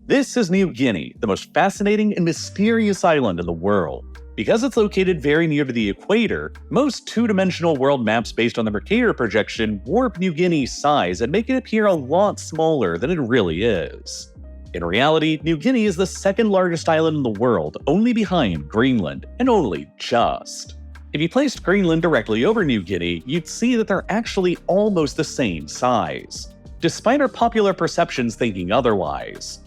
This is New Guinea, the most fascinating and mysterious island in the world. Because it's located very near to the equator, most two-dimensional world maps based on the Mercator projection warp New Guinea's size and make it appear a lot smaller than it really is. In reality, New Guinea is the second largest island in the world, only behind Greenland, and only just. If you placed Greenland directly over New Guinea, you'd see that they're actually almost the same size, despite our popular perceptions thinking otherwise.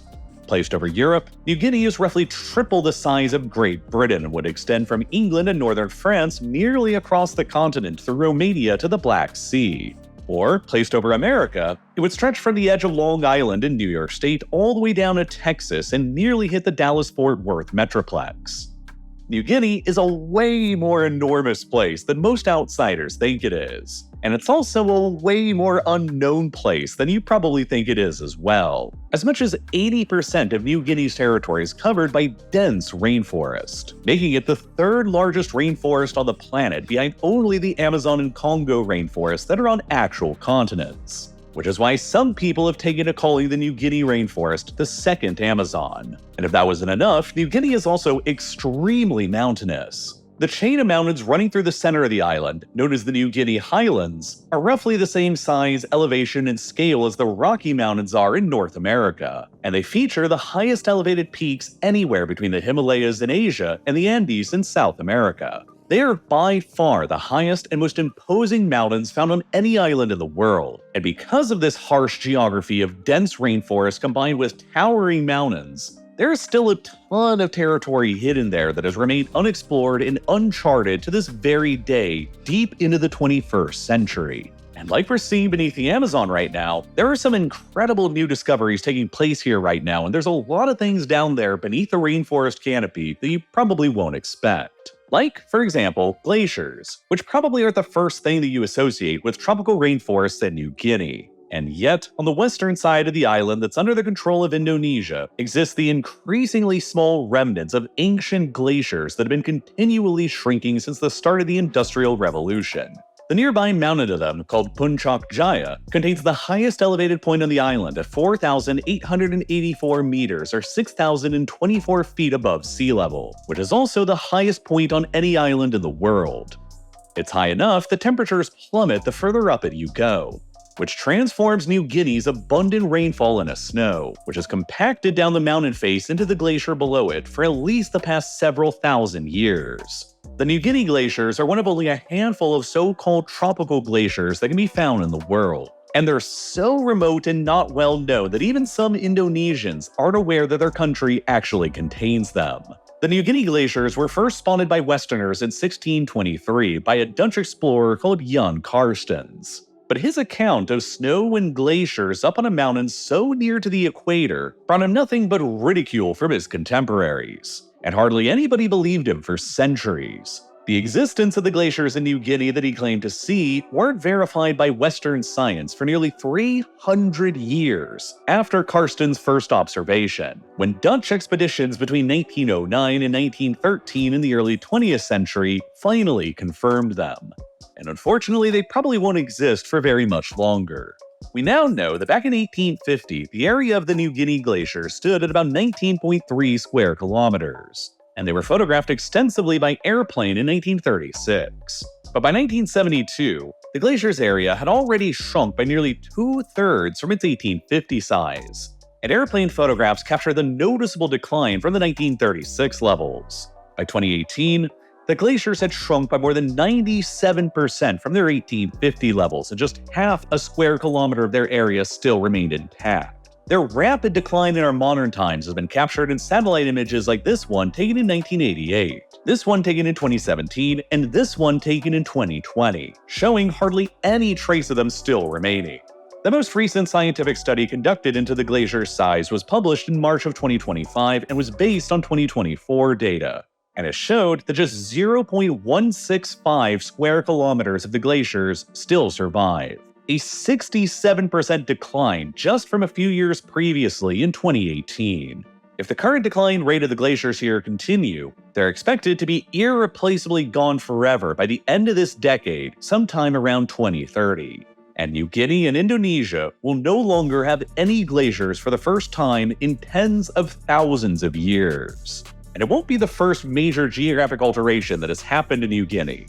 Placed over Europe, New Guinea is roughly triple the size of Great Britain and would extend from England and northern France nearly across the continent through Romania to the Black Sea. Or, placed over America, it would stretch from the edge of Long Island in New York State all the way down to Texas and nearly hit the Dallas-Fort Worth metroplex. New Guinea is a way more enormous place than most outsiders think it is. And it's also a way more unknown place than you probably think it is as well. As much as 80% of New Guinea's territory is covered by dense rainforest, making it the third largest rainforest on the planet behind only the Amazon and Congo rainforests that are on actual continents. Which is why some people have taken to calling the New Guinea rainforest the second Amazon. And if that wasn't enough, New Guinea is also extremely mountainous. The chain of mountains running through the center of the island, known as the New Guinea highlands, are roughly the same size, elevation, and scale as the Rocky Mountains are in North America, and they feature the highest elevated peaks anywhere between the Himalayas in Asia and the Andes in South America. They are by far the highest and most imposing mountains found on any island in the world, and because of this harsh geography of dense rainforest combined with towering mountains, there is still a ton of territory hidden there that has remained unexplored and uncharted to this very day, deep into the 21st century. And like we're seeing beneath the Amazon right now, there are some incredible new discoveries taking place here right now, and there's a lot of things down there beneath the rainforest canopy that you probably won't expect. Like, for example, glaciers, which probably aren't the first thing that you associate with tropical rainforests in New Guinea. And yet, on the western side of the island that's under the control of Indonesia, exists the increasingly small remnants of ancient glaciers that have been continually shrinking since the start of the Industrial Revolution. The nearby mountain to them, called Puncak Jaya, contains the highest elevated point on the island at 4,884 meters or 6,024 feet above sea level, which is also the highest point on any island in the world. It's high enough that temperatures plummet the further up it you go, which transforms New Guinea's abundant rainfall into snow, which is compacted down the mountain face into the glacier below it for at least the past several thousand years. The New Guinea glaciers are one of only a handful of so-called tropical glaciers that can be found in the world. And they're so remote and not well known that even some Indonesians aren't aware that their country actually contains them. The New Guinea glaciers were first spotted by Westerners in 1623 by a Dutch explorer called Jan Carstens. But his account of snow and glaciers up on a mountain so near to the equator brought him nothing but ridicule from his contemporaries, and hardly anybody believed him for centuries. The existence of the glaciers in New Guinea that he claimed to see weren't verified by Western science for nearly 300 years after Carsten's first observation, when Dutch expeditions between 1909 and 1913 in the early 20th century finally confirmed them. And unfortunately, they probably won't exist for very much longer. We now know that back in 1850, the area of the New Guinea Glacier stood at about 19.3 square kilometers, and they were photographed extensively by airplane in 1936. But by 1972, the glacier's area had already shrunk by nearly 2/3 from its 1850 size, and airplane photographs captured the noticeable decline from the 1936 levels. By 2018, the glaciers had shrunk by more than 97% from their 1850 levels, and just half a square kilometer of their area still remained intact. Their rapid decline in our modern times has been captured in satellite images like this one taken in 1988, this one taken in 2017, and this one taken in 2020, showing hardly any trace of them still remaining. The most recent scientific study conducted into the glacier's size was published in March of 2025 and was based on 2024 data. And it showed that just 0.165 square kilometers of the glaciers still survive, a 67% decline just from a few years previously in 2018. If the current decline rate of the glaciers here continue, they're expected to be irreplaceably gone forever by the end of this decade, sometime around 2030. And New Guinea and Indonesia will no longer have any glaciers for the first time in tens of thousands of years. And it won't be the first major geographic alteration that has happened in New Guinea.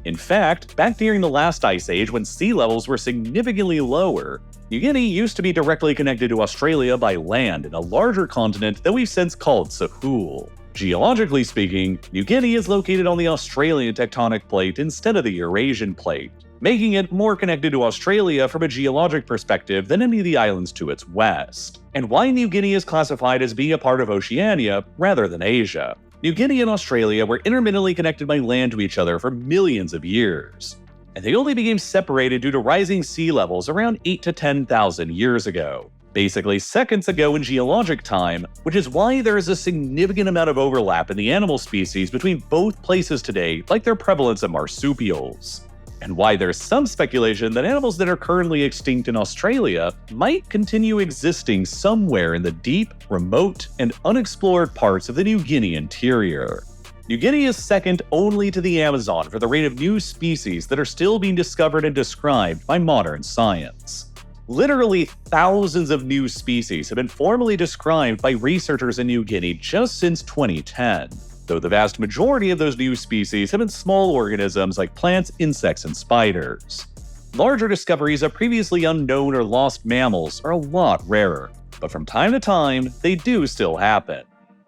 In fact, back during the last ice age when sea levels were significantly lower, New Guinea used to be directly connected to Australia by land in a larger continent that we've since called Sahul. Geologically speaking, New Guinea is located on the Australian tectonic plate instead of the Eurasian plate, making it more connected to Australia from a geologic perspective than any of the islands to its west, and why New Guinea is classified as being a part of Oceania rather than Asia. New Guinea and Australia were intermittently connected by land to each other for millions of years, and they only became separated due to rising sea levels around 8 to 10,000 years ago. Basically seconds ago in geologic time, which is why there is a significant amount of overlap in the animal species between both places today, like their prevalence of marsupials. And why there's some speculation that animals that are currently extinct in Australia might continue existing somewhere in the deep, remote, and unexplored parts of the New Guinea interior. New Guinea is second only to the Amazon for the rate of new species that are still being discovered and described by modern science. Literally thousands of new species have been formally described by researchers in New Guinea just since 2010. Though the vast majority of those new species have been small organisms like plants, insects, and spiders. Larger discoveries of previously unknown or lost mammals are a lot rarer, but from time to time, they do still happen.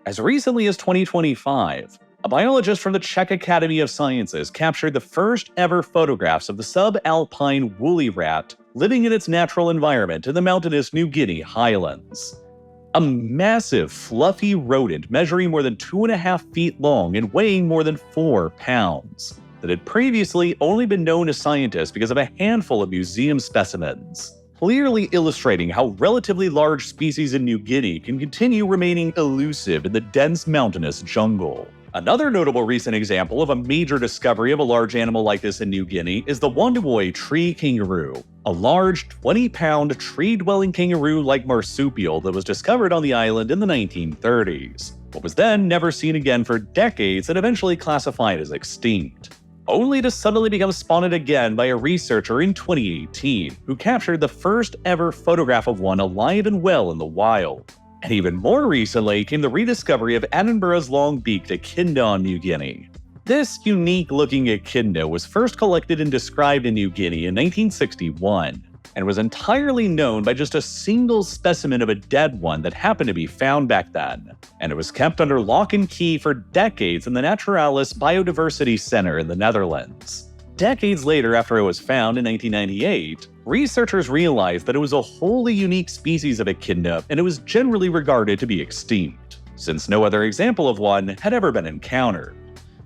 As recently as 2025, a biologist from the Czech Academy of Sciences captured the first ever photographs of the subalpine woolly rat living in its natural environment in the mountainous New Guinea highlands. A massive, fluffy rodent measuring more than 2.5 feet long and weighing more than 4 pounds, that had previously only been known to scientists because of a handful of museum specimens, clearly illustrating how relatively large species in New Guinea can continue remaining elusive in the dense mountainous jungle. Another notable recent example of a major discovery of a large animal like this in New Guinea is the Wondowoy tree kangaroo, a large 20-pound tree-dwelling kangaroo-like marsupial that was discovered on the island in the 1930s, but was then never seen again for decades and eventually classified as extinct, only to suddenly become spotted again by a researcher in 2018 who captured the first ever photograph of one alive and well in the wild. And even more recently came the rediscovery of Attenborough's long-beaked echidna on New Guinea. This unique-looking echidna was first collected and described in New Guinea in 1961, and was entirely known by just a single specimen of a dead one that happened to be found back then, and it was kept under lock and key for decades in the Naturalis Biodiversity Center in the Netherlands. Decades later, after it was found in 1998, researchers realized that it was a wholly unique species of echidna and it was generally regarded to be extinct, since no other example of one had ever been encountered.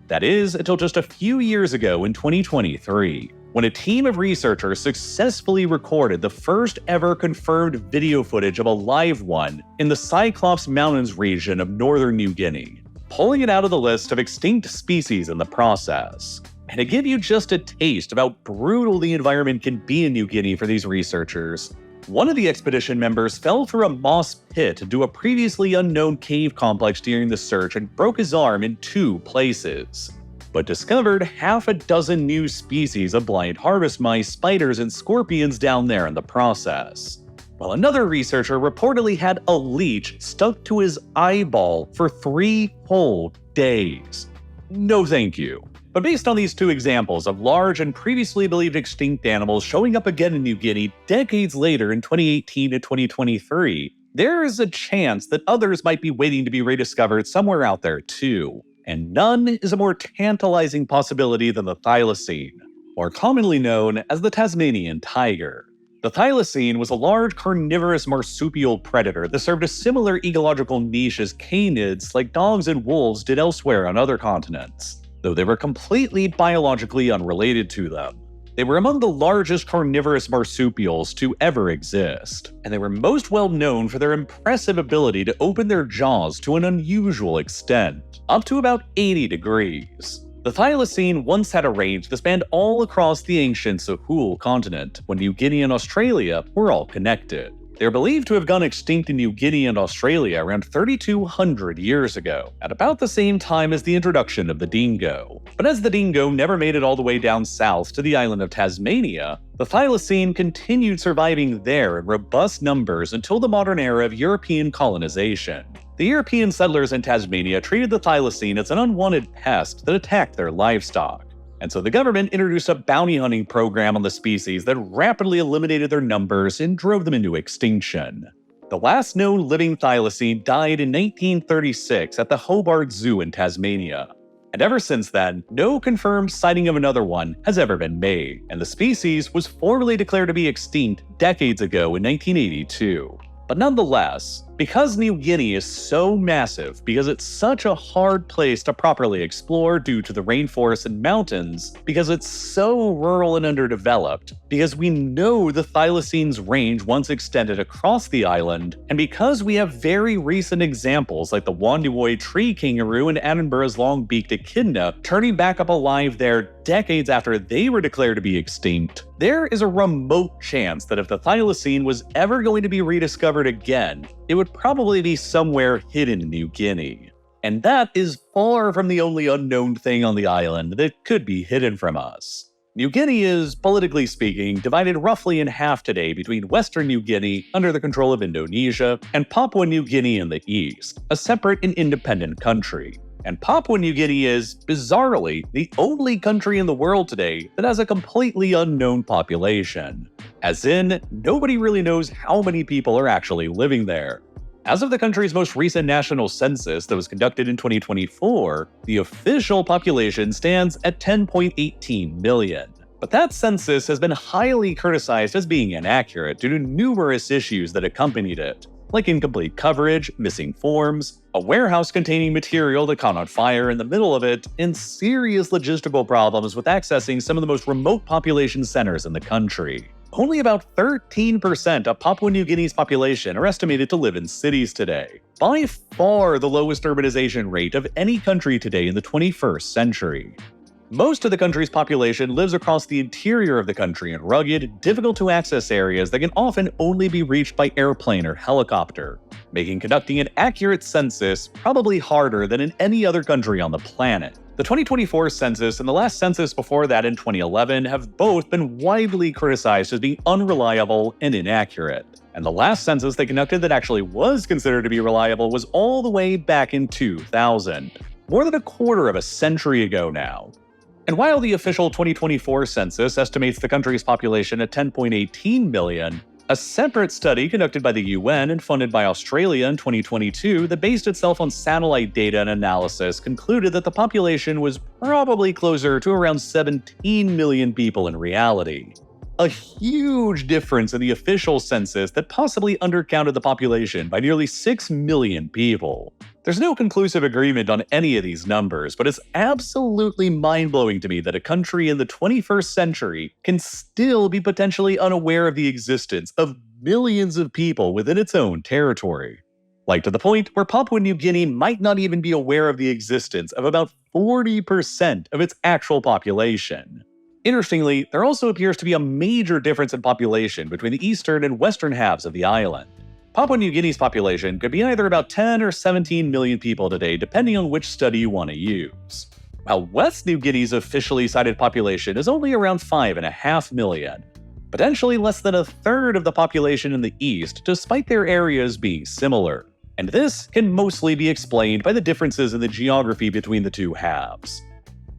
That is, until just a few years ago in 2023, when a team of researchers successfully recorded the first ever confirmed video footage of a live one in the Cyclops Mountains region of northern New Guinea, pulling it out of the list of extinct species in the process. And to give you just a taste of how brutal the environment can be in New Guinea for these researchers, one of the expedition members fell through a moss pit into a previously unknown cave complex during the search and broke his arm in 2 places, but discovered half a dozen new species of blind harvest mice, spiders, and scorpions down there in the process. While another researcher reportedly had a leech stuck to his eyeball for 3 whole days. No thank you. But based on these 2 examples of large and previously believed extinct animals showing up again in New Guinea decades later in 2018 and 2023, there is a chance that others might be waiting to be rediscovered somewhere out there too. And none is a more tantalizing possibility than the thylacine, or commonly known as the Tasmanian tiger. The thylacine was a large carnivorous marsupial predator that served a similar ecological niche as canids like dogs and wolves did elsewhere on other continents, though they were completely biologically unrelated to them. They were among the largest carnivorous marsupials to ever exist, and they were most well known for their impressive ability to open their jaws to an unusual extent, up to about 80 degrees. The thylacine once had a range that spanned all across the ancient Sahul continent, when New Guinea and Australia were all connected. They are believed to have gone extinct in New Guinea and Australia around 3,200 years ago, at about the same time as the introduction of the dingo. But as the dingo never made it all the way down south to the island of Tasmania, the thylacine continued surviving there in robust numbers until the modern era of European colonization. The European settlers in Tasmania treated the thylacine as an unwanted pest that attacked their livestock. And so the government introduced a bounty hunting program on the species that rapidly eliminated their numbers and drove them into extinction. The last known living thylacine died in 1936 at the Hobart Zoo in Tasmania. And ever since then, no confirmed sighting of another one has ever been made, and the species was formally declared to be extinct decades ago in 1982. But nonetheless, because New Guinea is so massive, because it's such a hard place to properly explore due to the rainforests and mountains, because it's so rural and underdeveloped, because we know the thylacine's range once extended across the island, and because we have very recent examples like the Wondiwoy tree kangaroo and Edinburgh's long-beaked echidna turning back up alive there decades after they were declared to be extinct, there is a remote chance that if the thylacine was ever going to be rediscovered again, it would probably be somewhere hidden in New Guinea. And that is far from the only unknown thing on the island that could be hidden from us. New Guinea is, politically speaking, divided roughly in half today between Western New Guinea, under the control of Indonesia, and Papua New Guinea in the east, a separate and independent country. And Papua New Guinea is, bizarrely, the only country in the world today that has a completely unknown population. As in, nobody really knows how many people are actually living there. As of the country's most recent national census that was conducted in 2024, the official population stands at 10.18 million. But that census has been highly criticized as being inaccurate due to numerous issues that accompanied it, like incomplete coverage, missing forms, a warehouse containing material that caught on fire in the middle of it, and serious logistical problems with accessing some of the most remote population centers in the country. Only about 13% of Papua New Guinea's population are estimated to live in cities today, by far the lowest urbanization rate of any country today in the 21st century. Most of the country's population lives across the interior of the country in rugged, difficult-to-access areas that can often only be reached by airplane or helicopter, making conducting an accurate census probably harder than in any other country on the planet. The 2024 census and the last census before that in 2011 have both been widely criticized as being unreliable and inaccurate. And the last census they conducted that actually was considered to be reliable was all the way back in 2000, more than a quarter of a century ago now. And while the official 2024 census estimates the country's population at 10.18 million, a separate study conducted by the UN and funded by Australia in 2022 that based itself on satellite data and analysis concluded that the population was probably closer to around 17 million people in reality. A huge difference in the official census that possibly undercounted the population by nearly 6 million people. There's no conclusive agreement on any of these numbers, but it's absolutely mind-blowing to me that a country in the 21st century can still be potentially unaware of the existence of millions of people within its own territory. Like to the point where Papua New Guinea might not even be aware of the existence of about 40% of its actual population. Interestingly, there also appears to be a major difference in population between the eastern and western halves of the island. Papua New Guinea's population could be either about 10 or 17 million people today, depending on which study you want to use, while West New Guinea's officially cited population is only around 5.5 million, potentially less than a third of the population in the east, despite their areas being similar. And this can mostly be explained by the differences in the geography between the two halves.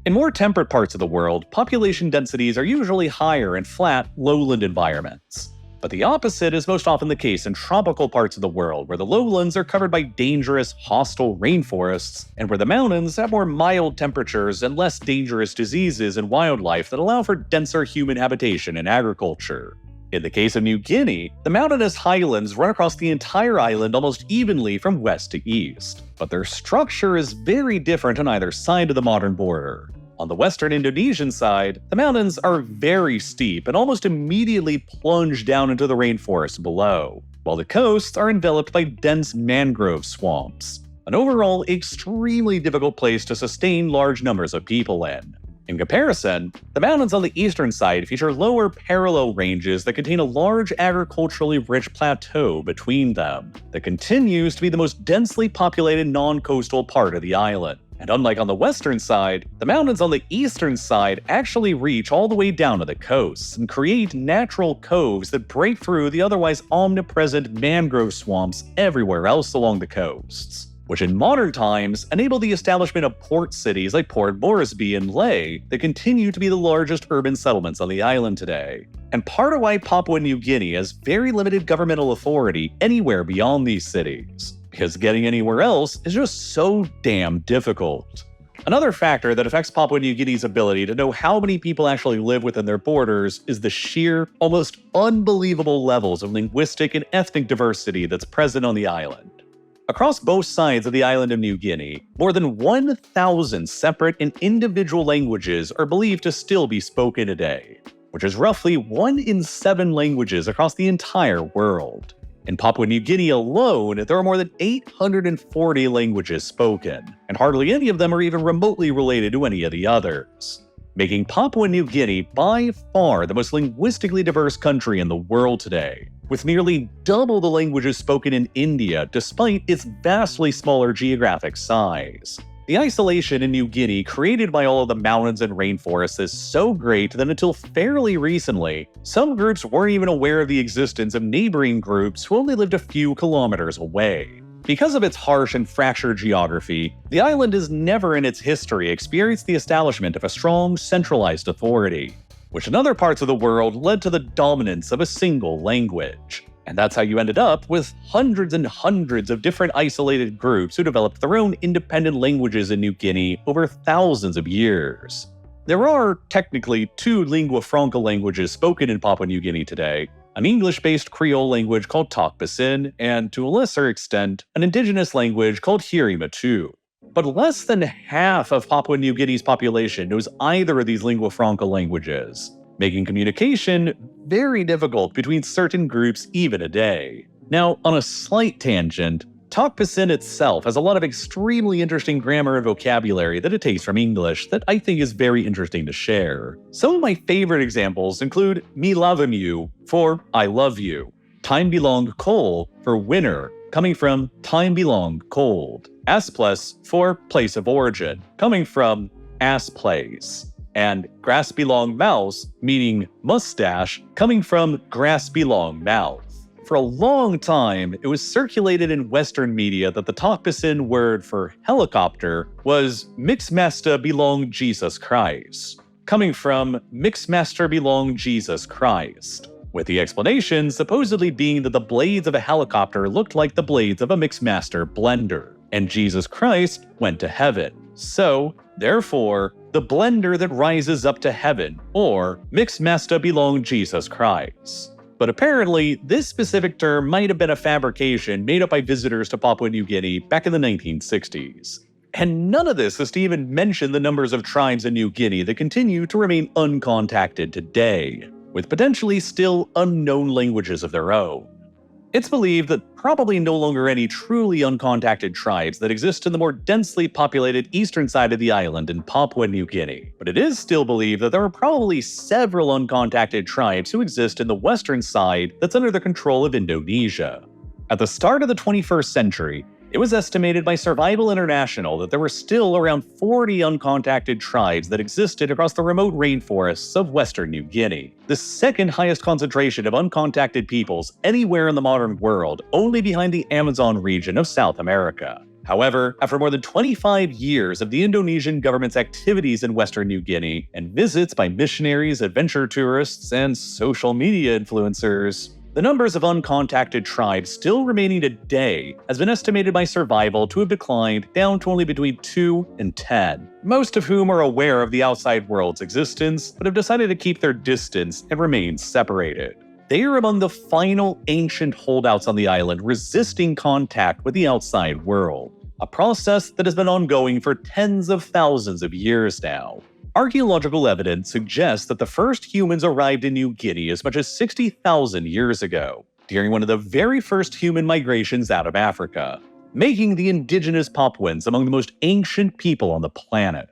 In more temperate parts of the world, population densities are usually higher in flat, lowland environments. But the opposite is most often the case in tropical parts of the world, where the lowlands are covered by dangerous, hostile rainforests, and where the mountains have more mild temperatures and less dangerous diseases and wildlife that allow for denser human habitation and agriculture. In the case of New Guinea, the mountainous highlands run across the entire island almost evenly from west to east, but their structure is very different on either side of the modern border. On the western Indonesian side, the mountains are very steep and almost immediately plunge down into the rainforest below, while the coasts are enveloped by dense mangrove swamps, an overall extremely difficult place to sustain large numbers of people in. In comparison, the mountains on the eastern side feature lower parallel ranges that contain a large agriculturally rich plateau between them that continues to be the most densely populated non-coastal part of the island. And unlike on the western side, the mountains on the eastern side actually reach all the way down to the coasts and create natural coves that break through the otherwise omnipresent mangrove swamps everywhere else along the coasts, which in modern times enable the establishment of port cities like Port Moresby and Lae that continue to be the largest urban settlements on the island today. And part of why Papua New Guinea has very limited governmental authority anywhere beyond these cities, because getting anywhere else is just so damn difficult. Another factor that affects Papua New Guinea's ability to know how many people actually live within their borders is the sheer, almost unbelievable levels of linguistic and ethnic diversity that's present on the island. Across both sides of the island of New Guinea, more than 1,000 separate and individual languages are believed to still be spoken today, which is roughly 1 in 7 languages across the entire world. In Papua New Guinea alone, there are more than 840 languages spoken, and hardly any of them are even remotely related to any of the others, making Papua New Guinea by far the most linguistically diverse country in the world today, with nearly double the languages spoken in India despite its vastly smaller geographic size. The isolation in New Guinea created by all of the mountains and rainforests is so great that until fairly recently, some groups weren't even aware of the existence of neighboring groups who only lived a few kilometers away. Because of its harsh and fractured geography, the island has never in its history experienced the establishment of a strong, centralized authority, which in other parts of the world led to the dominance of a single language. And that's how you ended up with hundreds and hundreds of different isolated groups who developed their own independent languages in New Guinea over thousands of years. There are technically 2 lingua franca languages spoken in Papua New Guinea today, an English-based Creole language called Tok Pisin, and to a lesser extent, an indigenous language called Hiri Matu. But less than half of Papua New Guinea's population knows either of these lingua franca languages, making communication very difficult between certain groups even today. Now, on a slight tangent, Tok Pisin itself has a lot of extremely interesting grammar and vocabulary that it takes from English that I think is very interesting to share. Some of my favorite examples include Me Lovin' You for I love you, Time Belong Cold for winter, coming from Time Belong Cold, As Plus for place of origin, coming from As Place, and Grass Belong Mouse, meaning mustache, coming from Grass Belong Mouth. For a long time, it was circulated in Western media that the Tok Pisin word for helicopter was Mixmaster Belong Jesus Christ, coming from Mixmaster Belong Jesus Christ, with the explanation supposedly being that the blades of a helicopter looked like the blades of a Mixmaster blender, and Jesus Christ went to heaven. So, therefore, the blender that rises up to heaven, or Mixmaster Belong Jesus Christ. But apparently, this specific term might have been a fabrication made up by visitors to Papua New Guinea back in the 1960s. And none of this is to even mention the numbers of tribes in New Guinea that continue to remain uncontacted today, with potentially still unknown languages of their own. It's believed that probably no longer any truly uncontacted tribes that exist in the more densely populated eastern side of the island in Papua New Guinea, but it is still believed that there are probably several uncontacted tribes who exist in the western side that's under the control of Indonesia. At the start of the 21st century, it was estimated by Survival International that there were still around 40 uncontacted tribes that existed across the remote rainforests of western New Guinea, the second highest concentration of uncontacted peoples anywhere in the modern world, only behind the Amazon region of South America. However, after more than 25 years of the Indonesian government's activities in western New Guinea and visits by missionaries, adventure tourists, and social media influencers, the numbers of uncontacted tribes still remaining today has been estimated by Survival to have declined down to only between 2 and 10, most of whom are aware of the outside world's existence but have decided to keep their distance and remain separated. They are among the final ancient holdouts on the island resisting contact with the outside world, a process that has been ongoing for tens of thousands of years now. Archaeological evidence suggests that the first humans arrived in New Guinea as much as 60,000 years ago, during one of the very first human migrations out of Africa, making the indigenous Papuans among the most ancient people on the planet.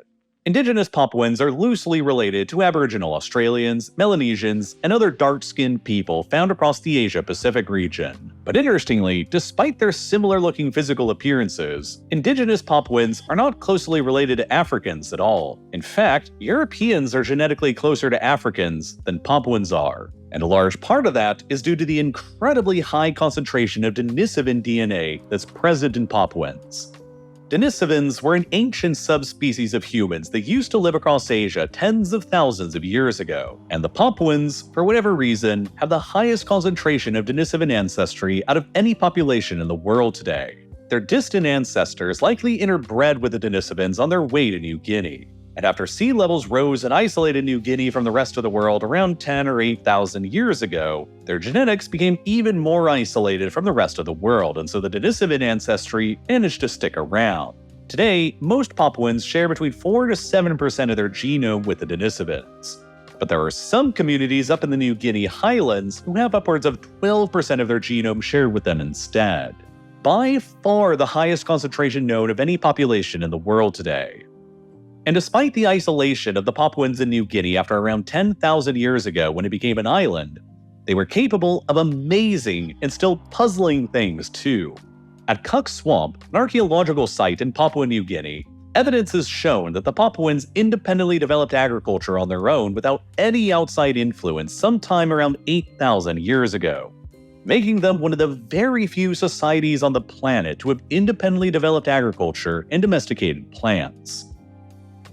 Indigenous Papuans are loosely related to Aboriginal Australians, Melanesians, and other dark-skinned people found across the Asia-Pacific region. But interestingly, despite their similar-looking physical appearances, Indigenous Papuans are not closely related to Africans at all. In fact, Europeans are genetically closer to Africans than Papuans are. And a large part of that is due to the incredibly high concentration of Denisovan DNA that's present in Papuans. Denisovans were an ancient subspecies of humans that used to live across Asia tens of thousands of years ago, and the Papuans, for whatever reason, have the highest concentration of Denisovan ancestry out of any population in the world today. Their distant ancestors likely interbred with the Denisovans on their way to New Guinea. And after sea levels rose and isolated New Guinea from the rest of the world around 10 or 8,000 years ago, their genetics became even more isolated from the rest of the world, and so the Denisovan ancestry managed to stick around. Today, most Papuans share between 4 to 7% of their genome with the Denisovans. But there are some communities up in the New Guinea highlands who have upwards of 12% of their genome shared with them instead. By far the highest concentration known of any population in the world today. And despite the isolation of the Papuans in New Guinea after around 10,000 years ago when it became an island, they were capable of amazing and still puzzling things too. At Cook Swamp, an archaeological site in Papua New Guinea, evidence has shown that the Papuans independently developed agriculture on their own without any outside influence sometime around 8,000 years ago, making them one of the very few societies on the planet to have independently developed agriculture and domesticated plants.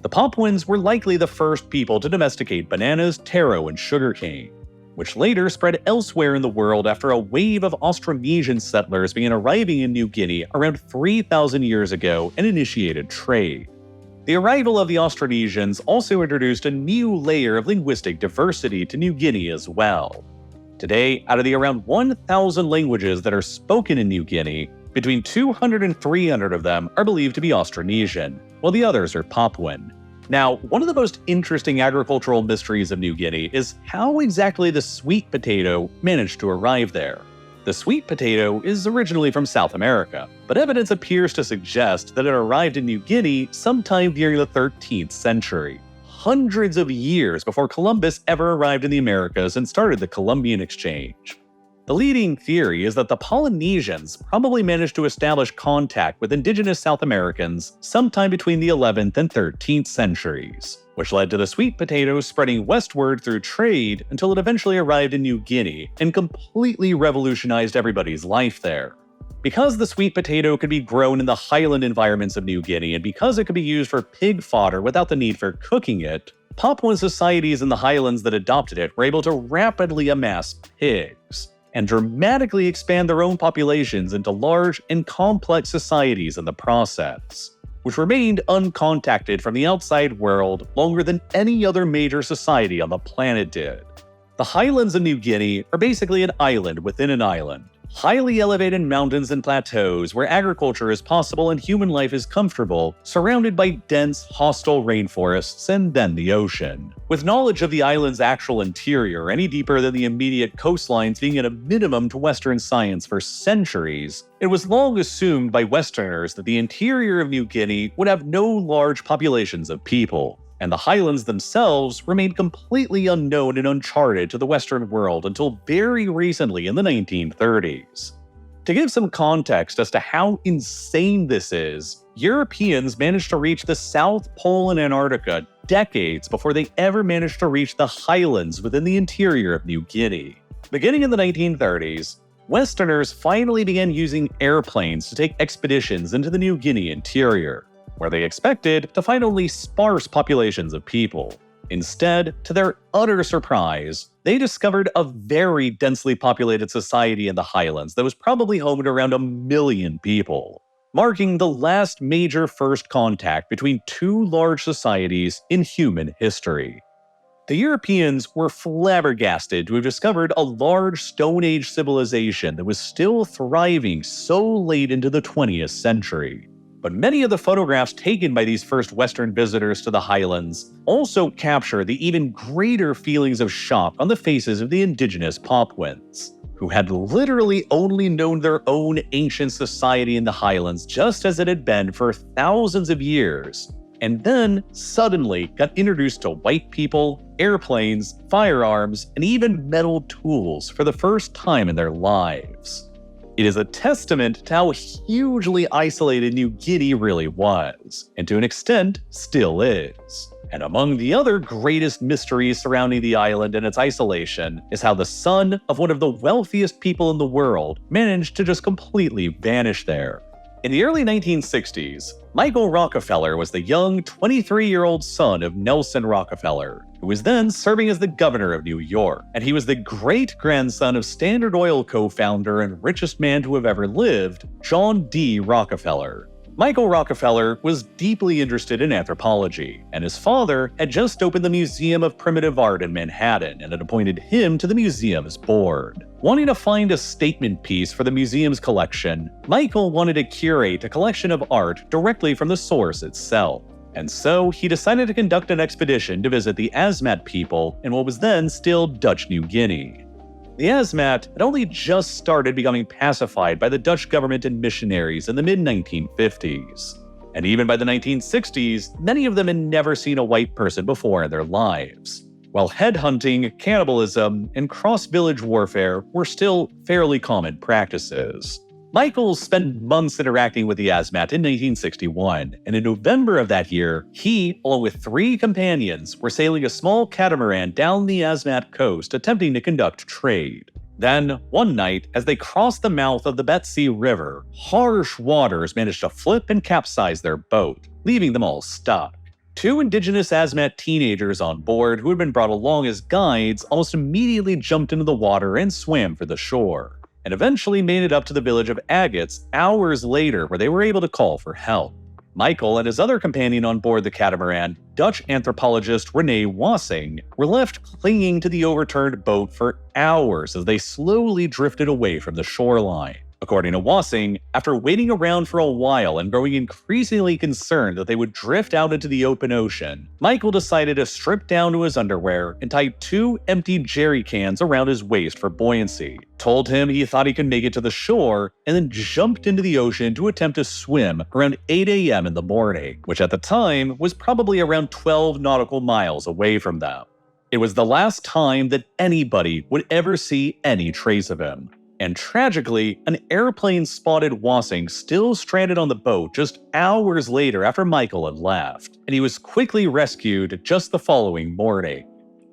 The Papuans were likely the first people to domesticate bananas, taro, and sugarcane, which later spread elsewhere in the world after a wave of Austronesian settlers began arriving in New Guinea around 3,000 years ago and initiated trade. The arrival of the Austronesians also introduced a new layer of linguistic diversity to New Guinea as well. Today, out of the around 1,000 languages that are spoken in New Guinea, between 200 and 300 of them are believed to be Austronesian, while the others are Papuan. Now, one of the most interesting agricultural mysteries of New Guinea is how exactly the sweet potato managed to arrive there. The sweet potato is originally from South America, but evidence appears to suggest that it arrived in New Guinea sometime during the 13th century, hundreds of years before Columbus ever arrived in the Americas and started the Columbian Exchange. The leading theory is that the Polynesians probably managed to establish contact with indigenous South Americans sometime between the 11th and 13th centuries, which led to the sweet potato spreading westward through trade until it eventually arrived in New Guinea and completely revolutionized everybody's life there. Because the sweet potato could be grown in the highland environments of New Guinea, and because it could be used for pig fodder without the need for cooking it, Papuan societies in the highlands that adopted it were able to rapidly amass pigs and dramatically expand their own populations into large and complex societies in the process, which remained uncontacted from the outside world longer than any other major society on the planet did. The highlands of New Guinea are basically an island within an island, highly elevated mountains and plateaus where agriculture is possible and human life is comfortable, surrounded by dense, hostile rainforests and then the ocean. With knowledge of the island's actual interior any deeper than the immediate coastlines being at a minimum to Western science for centuries, it was long assumed by Westerners that the interior of New Guinea would have no large populations of people, and the highlands themselves remained completely unknown and uncharted to the Western world until very recently in the 1930s. To give some context as to how insane this is, Europeans managed to reach the South Pole and Antarctica decades before they ever managed to reach the highlands within the interior of New Guinea. Beginning in the 1930s, Westerners finally began using airplanes to take expeditions into the New Guinea interior, where they expected to find only sparse populations of people. Instead, to their utter surprise, they discovered a very densely populated society in the highlands that was probably home to around 1 million people, marking the last major first contact between two large societies in human history. The Europeans were flabbergasted to have discovered a large Stone Age civilization that was still thriving so late into the 20th century. But many of the photographs taken by these first Western visitors to the highlands also capture the even greater feelings of shock on the faces of the indigenous Papuans, who had literally only known their own ancient society in the highlands just as it had been for thousands of years, and then suddenly got introduced to white people, airplanes, firearms, and even metal tools for the first time in their lives. It is a testament to how hugely isolated New Guinea really was, and to an extent still is. And among the other greatest mysteries surrounding the island and its isolation is how the son of one of the wealthiest people in the world managed to just completely vanish there. In the early 1960s, Michael Rockefeller was the young 23-year-old son of Nelson Rockefeller, who was then serving as the governor of New York, and he was the great-grandson of Standard Oil co-founder and richest man to have ever lived, John D. Rockefeller. Michael Rockefeller was deeply interested in anthropology, and his father had just opened the Museum of Primitive Art in Manhattan and had appointed him to the museum's board. Wanting to find a statement piece for the museum's collection, Michael wanted to curate a collection of art directly from the source itself. And so he decided to conduct an expedition to visit the Asmat people in what was then still Dutch New Guinea. The Asmat had only just started becoming pacified by the Dutch government and missionaries in the mid-1950s. And even by the 1960s, many of them had never seen a white person before in their lives, while headhunting, cannibalism, and cross-village warfare were still fairly common practices. Michael spent months interacting with the Asmat in 1961, and in November of that year, he, along with 3 companions, were sailing a small catamaran down the Asmat coast attempting to conduct trade. Then, one night, as they crossed the mouth of the Betsy River, harsh waters managed to flip and capsize their boat, leaving them all stuck. 2 indigenous Asmat teenagers on board who had been brought along as guides almost immediately jumped into the water and swam for the shore, and eventually made it up to the village of Agates hours later where they were able to call for help. Michael and his other companion on board the catamaran, Dutch anthropologist René Wassing, were left clinging to the overturned boat for hours as they slowly drifted away from the shoreline. According to Wassing, after waiting around for a while and growing increasingly concerned that they would drift out into the open ocean, Michael decided to strip down to his underwear and tie 2 empty jerry cans around his waist for buoyancy, told him he thought he could make it to the shore, and then jumped into the ocean to attempt to swim around 8 a.m. in the morning, which at the time was probably around 12 nautical miles away from them. It was the last time that anybody would ever see any trace of him. And tragically, an airplane spotted Wassing still stranded on the boat just hours later after Michael had left, and he was quickly rescued just the following morning.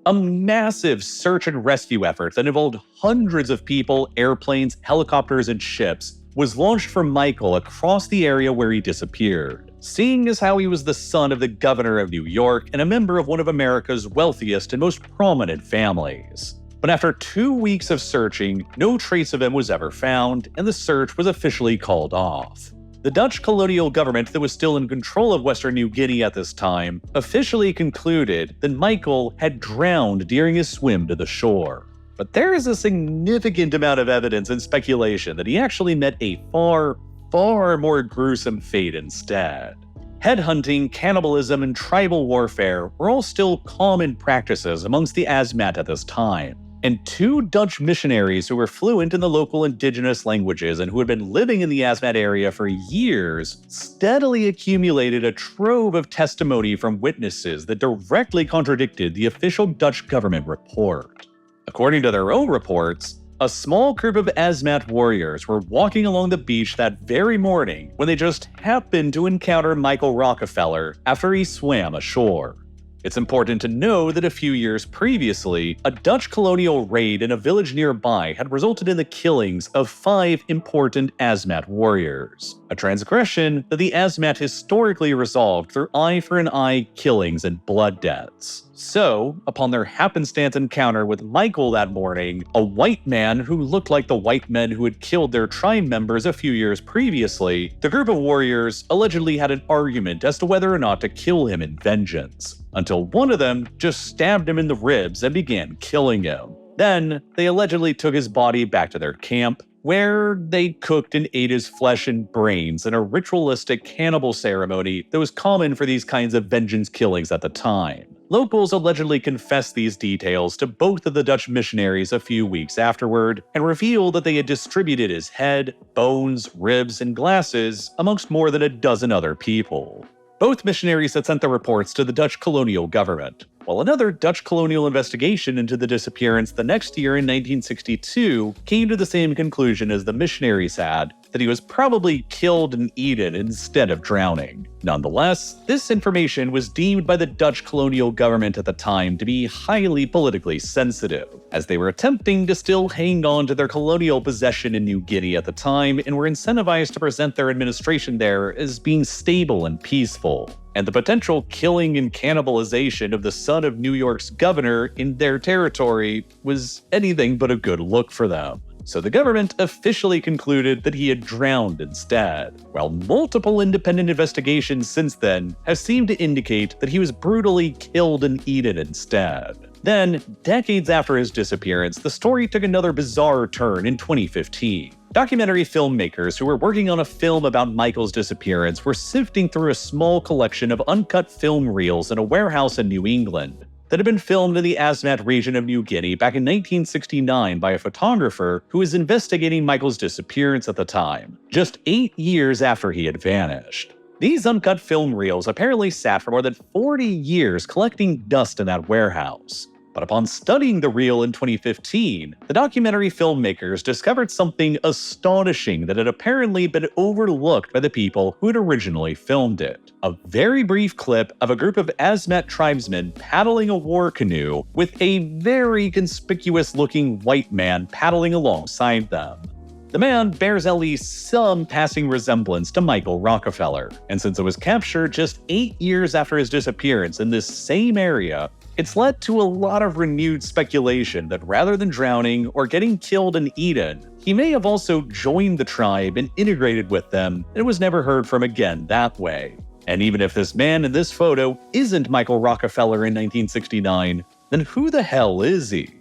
A massive search and rescue effort that involved hundreds of people, airplanes, helicopters, and ships was launched for Michael across the area where he disappeared, seeing as how he was the son of the governor of New York and a member of one of America's wealthiest and most prominent families. But after 2 weeks of searching, no trace of him was ever found, and the search was officially called off. The Dutch colonial government that was still in control of Western New Guinea at this time officially concluded that Michael had drowned during his swim to the shore. But there is a significant amount of evidence and speculation that he actually met a far more gruesome fate instead. Headhunting, cannibalism, and tribal warfare were all still common practices amongst the Asmat at this time. And 2 Dutch missionaries who were fluent in the local indigenous languages and who had been living in the Asmat area for years steadily accumulated a trove of testimony from witnesses that directly contradicted the official Dutch government report. According to their own reports, a small group of Asmat warriors were walking along the beach that very morning when they just happened to encounter Michael Rockefeller after he swam ashore. It's important to know that a few years previously, a Dutch colonial raid in a village nearby had resulted in the killings of 5 important Asmat warriors, a transgression that the Asmat historically resolved through eye-for-an-eye killings and blood debts. So, upon their happenstance encounter with Michael that morning, a white man who looked like the white men who had killed their tribe members a few years previously, the group of warriors allegedly had an argument as to whether or not to kill him in vengeance, until one of them just stabbed him in the ribs and began killing him. Then, they allegedly took his body back to their camp, where they cooked and ate his flesh and brains in a ritualistic cannibal ceremony that was common for these kinds of vengeance killings at the time. Locals allegedly confessed these details to both of the Dutch missionaries a few weeks afterward, and revealed that they had distributed his head, bones, ribs, and glasses amongst more than a dozen other people. Both missionaries had sent their reports to the Dutch colonial government, while another Dutch colonial investigation into the disappearance the next year in 1962 came to the same conclusion as the missionaries had, that he was probably killed and eaten instead of drowning. Nonetheless, this information was deemed by the Dutch colonial government at the time to be highly politically sensitive, as they were attempting to still hang on to their colonial possession in New Guinea at the time and were incentivized to present their administration there as being stable and peaceful. And the potential killing and cannibalization of the son of New York's governor in their territory was anything but a good look for them. So the government officially concluded that he had drowned instead, while multiple independent investigations since then have seemed to indicate that he was brutally killed and eaten instead. Then, decades after his disappearance, the story took another bizarre turn in 2015. Documentary filmmakers who were working on a film about Michael's disappearance were sifting through a small collection of uncut film reels in a warehouse in New England that had been filmed in the Asmat region of New Guinea back in 1969 by a photographer who was investigating Michael's disappearance at the time, just 8 years after he had vanished. These uncut film reels apparently sat for more than 40 years collecting dust in that warehouse. But upon studying the reel in 2015, the documentary filmmakers discovered something astonishing that had apparently been overlooked by the people who had originally filmed it. A very brief clip of a group of Asmat tribesmen paddling a war canoe with a very conspicuous-looking white man paddling alongside them. The man bears at least some passing resemblance to Michael Rockefeller, and since it was captured just 8 years after his disappearance in this same area, it's led to a lot of renewed speculation that rather than drowning or getting killed and eaten, he may have also joined the tribe and integrated with them and was never heard from again that way. And even if this man in this photo isn't Michael Rockefeller in 1969, then who the hell is he?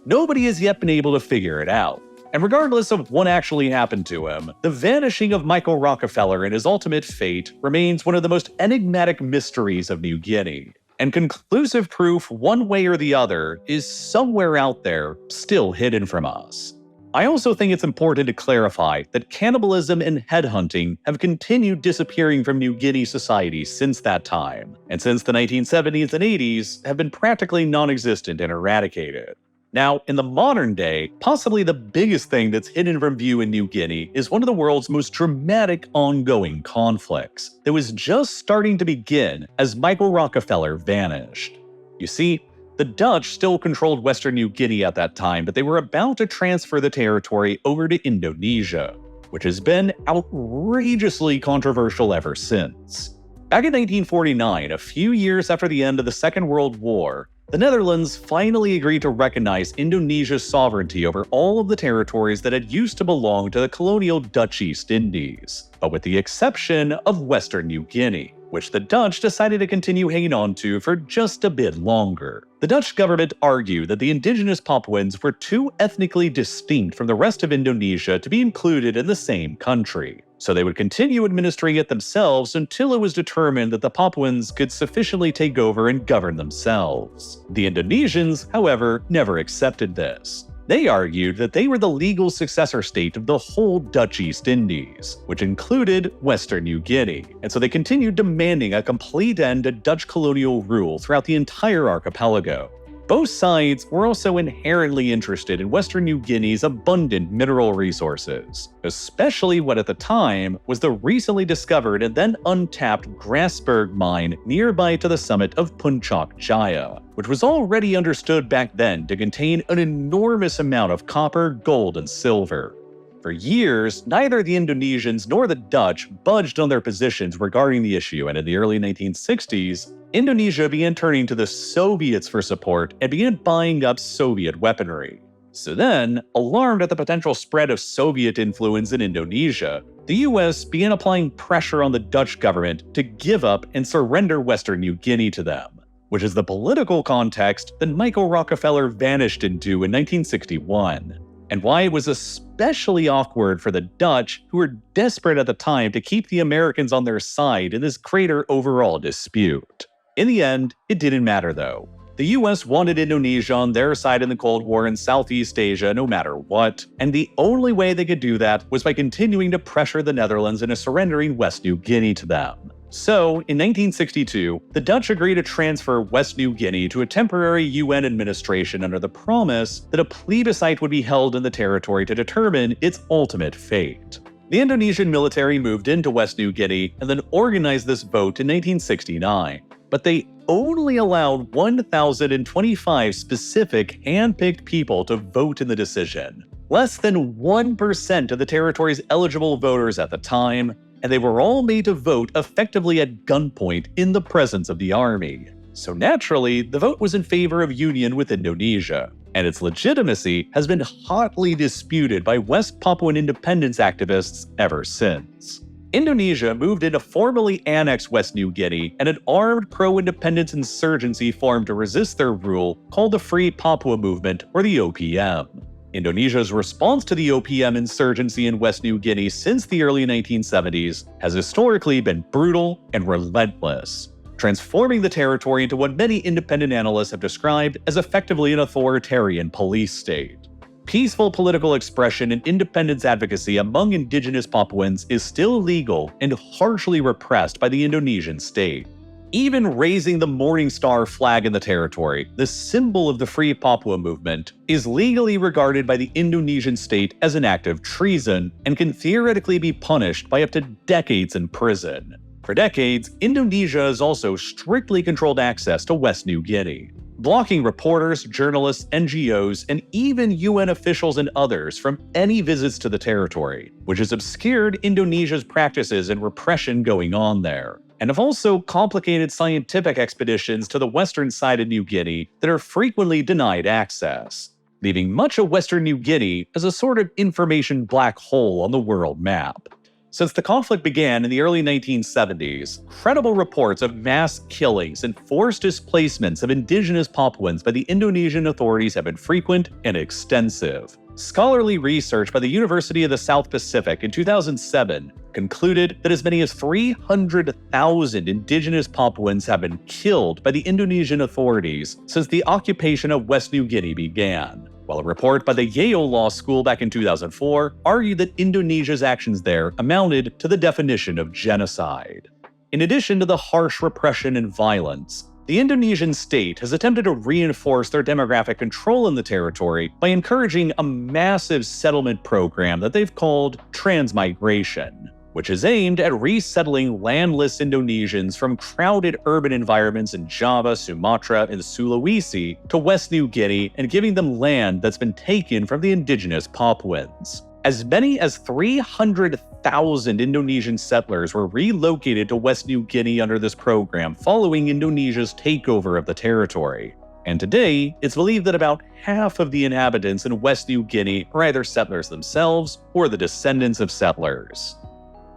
Nobody has yet been able to figure it out. And regardless of what actually happened to him, the vanishing of Michael Rockefeller and his ultimate fate remains one of the most enigmatic mysteries of New Guinea. And conclusive proof one way or the other is somewhere out there, still hidden from us. I also think it's important to clarify that cannibalism and headhunting have continued disappearing from New Guinea society since that time, and since the 1970s and 80s have been practically non-existent and eradicated. Now, in the modern day, possibly the biggest thing that's hidden from view in New Guinea is one of the world's most dramatic ongoing conflicts that was just starting to begin as Michael Rockefeller vanished. You see, the Dutch still controlled Western New Guinea at that time, but they were about to transfer the territory over to Indonesia, which has been outrageously controversial ever since. Back in 1949, a few years after the end of the Second World War, the Netherlands finally agreed to recognize Indonesia's sovereignty over all of the territories that had used to belong to the colonial Dutch East Indies, but with the exception of Western New Guinea, which the Dutch decided to continue hanging on to for just a bit longer. The Dutch government argued that the indigenous Papuans were too ethnically distinct from the rest of Indonesia to be included in the same country, so they would continue administering it themselves until it was determined that the Papuans could sufficiently take over and govern themselves. The Indonesians, however, never accepted this. They argued that they were the legal successor state of the whole Dutch East Indies, which included Western New Guinea, and so they continued demanding a complete end to Dutch colonial rule throughout the entire archipelago. Both sides were also inherently interested in Western New Guinea's abundant mineral resources, especially what at the time was the recently discovered and then untapped Grasberg mine nearby to the summit of Puncak Jaya, which was already understood back then to contain an enormous amount of copper, gold, and silver. For years, neither the Indonesians nor the Dutch budged on their positions regarding the issue, and in the early 1960s, Indonesia began turning to the Soviets for support and began buying up Soviet weaponry. So then, alarmed at the potential spread of Soviet influence in Indonesia, the US began applying pressure on the Dutch government to give up and surrender Western New Guinea to them, which is the political context that Michael Rockefeller vanished into in 1961. And why it was especially awkward for the Dutch, who were desperate at the time to keep the Americans on their side in this greater overall dispute. In the end, it didn't matter though. The US wanted Indonesia on their side in the Cold War in Southeast Asia no matter what, and the only way they could do that was by continuing to pressure the Netherlands into surrendering West New Guinea to them. So, in 1962, the Dutch agreed to transfer West New Guinea to a temporary UN administration under the promise that a plebiscite would be held in the territory to determine its ultimate fate. The Indonesian military moved into West New Guinea and then organized this vote in 1969, but they only allowed 1,025 specific hand-picked people to vote in the decision. Less than 1% of the territory's eligible voters at the time, and they were all made to vote effectively at gunpoint in the presence of the army. So naturally, the vote was in favor of union with Indonesia, and its legitimacy has been hotly disputed by West Papuan independence activists ever since. Indonesia moved in to formally annex West New Guinea, and an armed pro-independence insurgency formed to resist their rule called the Free Papua Movement, or the OPM. Indonesia's response to the OPM insurgency in West New Guinea since the early 1970s has historically been brutal and relentless, transforming the territory into what many independent analysts have described as effectively an authoritarian police state. Peaceful political expression and independence advocacy among indigenous Papuans is still illegal and harshly repressed by the Indonesian state. Even raising the Morning Star flag in the territory, the symbol of the Free Papua movement, is legally regarded by the Indonesian state as an act of treason and can theoretically be punished by up to decades in prison. For decades, Indonesia has also strictly controlled access to West New Guinea, blocking reporters, journalists, NGOs, and even UN officials and others from any visits to the territory, which has obscured Indonesia's practices and repression going on there, and have also complicated scientific expeditions to the western side of New Guinea that are frequently denied access, leaving much of Western New Guinea as a sort of information black hole on the world map. Since the conflict began in the early 1970s, credible reports of mass killings and forced displacements of indigenous Papuans by the Indonesian authorities have been frequent and extensive. Scholarly research by the University of the South Pacific in 2007 concluded that as many as 300,000 indigenous Papuans have been killed by the Indonesian authorities since the occupation of West New Guinea began, while a report by the Yale Law School back in 2004 argued that Indonesia's actions there amounted to the definition of genocide. In addition to the harsh repression and violence, the Indonesian state has attempted to reinforce their demographic control in the territory by encouraging a massive settlement program that they've called transmigration, which is aimed at resettling landless Indonesians from crowded urban environments in Java, Sumatra, and Sulawesi to West New Guinea and giving them land that's been taken from the indigenous Papuans. As many as 300,000 Indonesian settlers were relocated to West New Guinea under this program following Indonesia's takeover of the territory. And today, it's believed that about half of the inhabitants in West New Guinea are either settlers themselves or the descendants of settlers.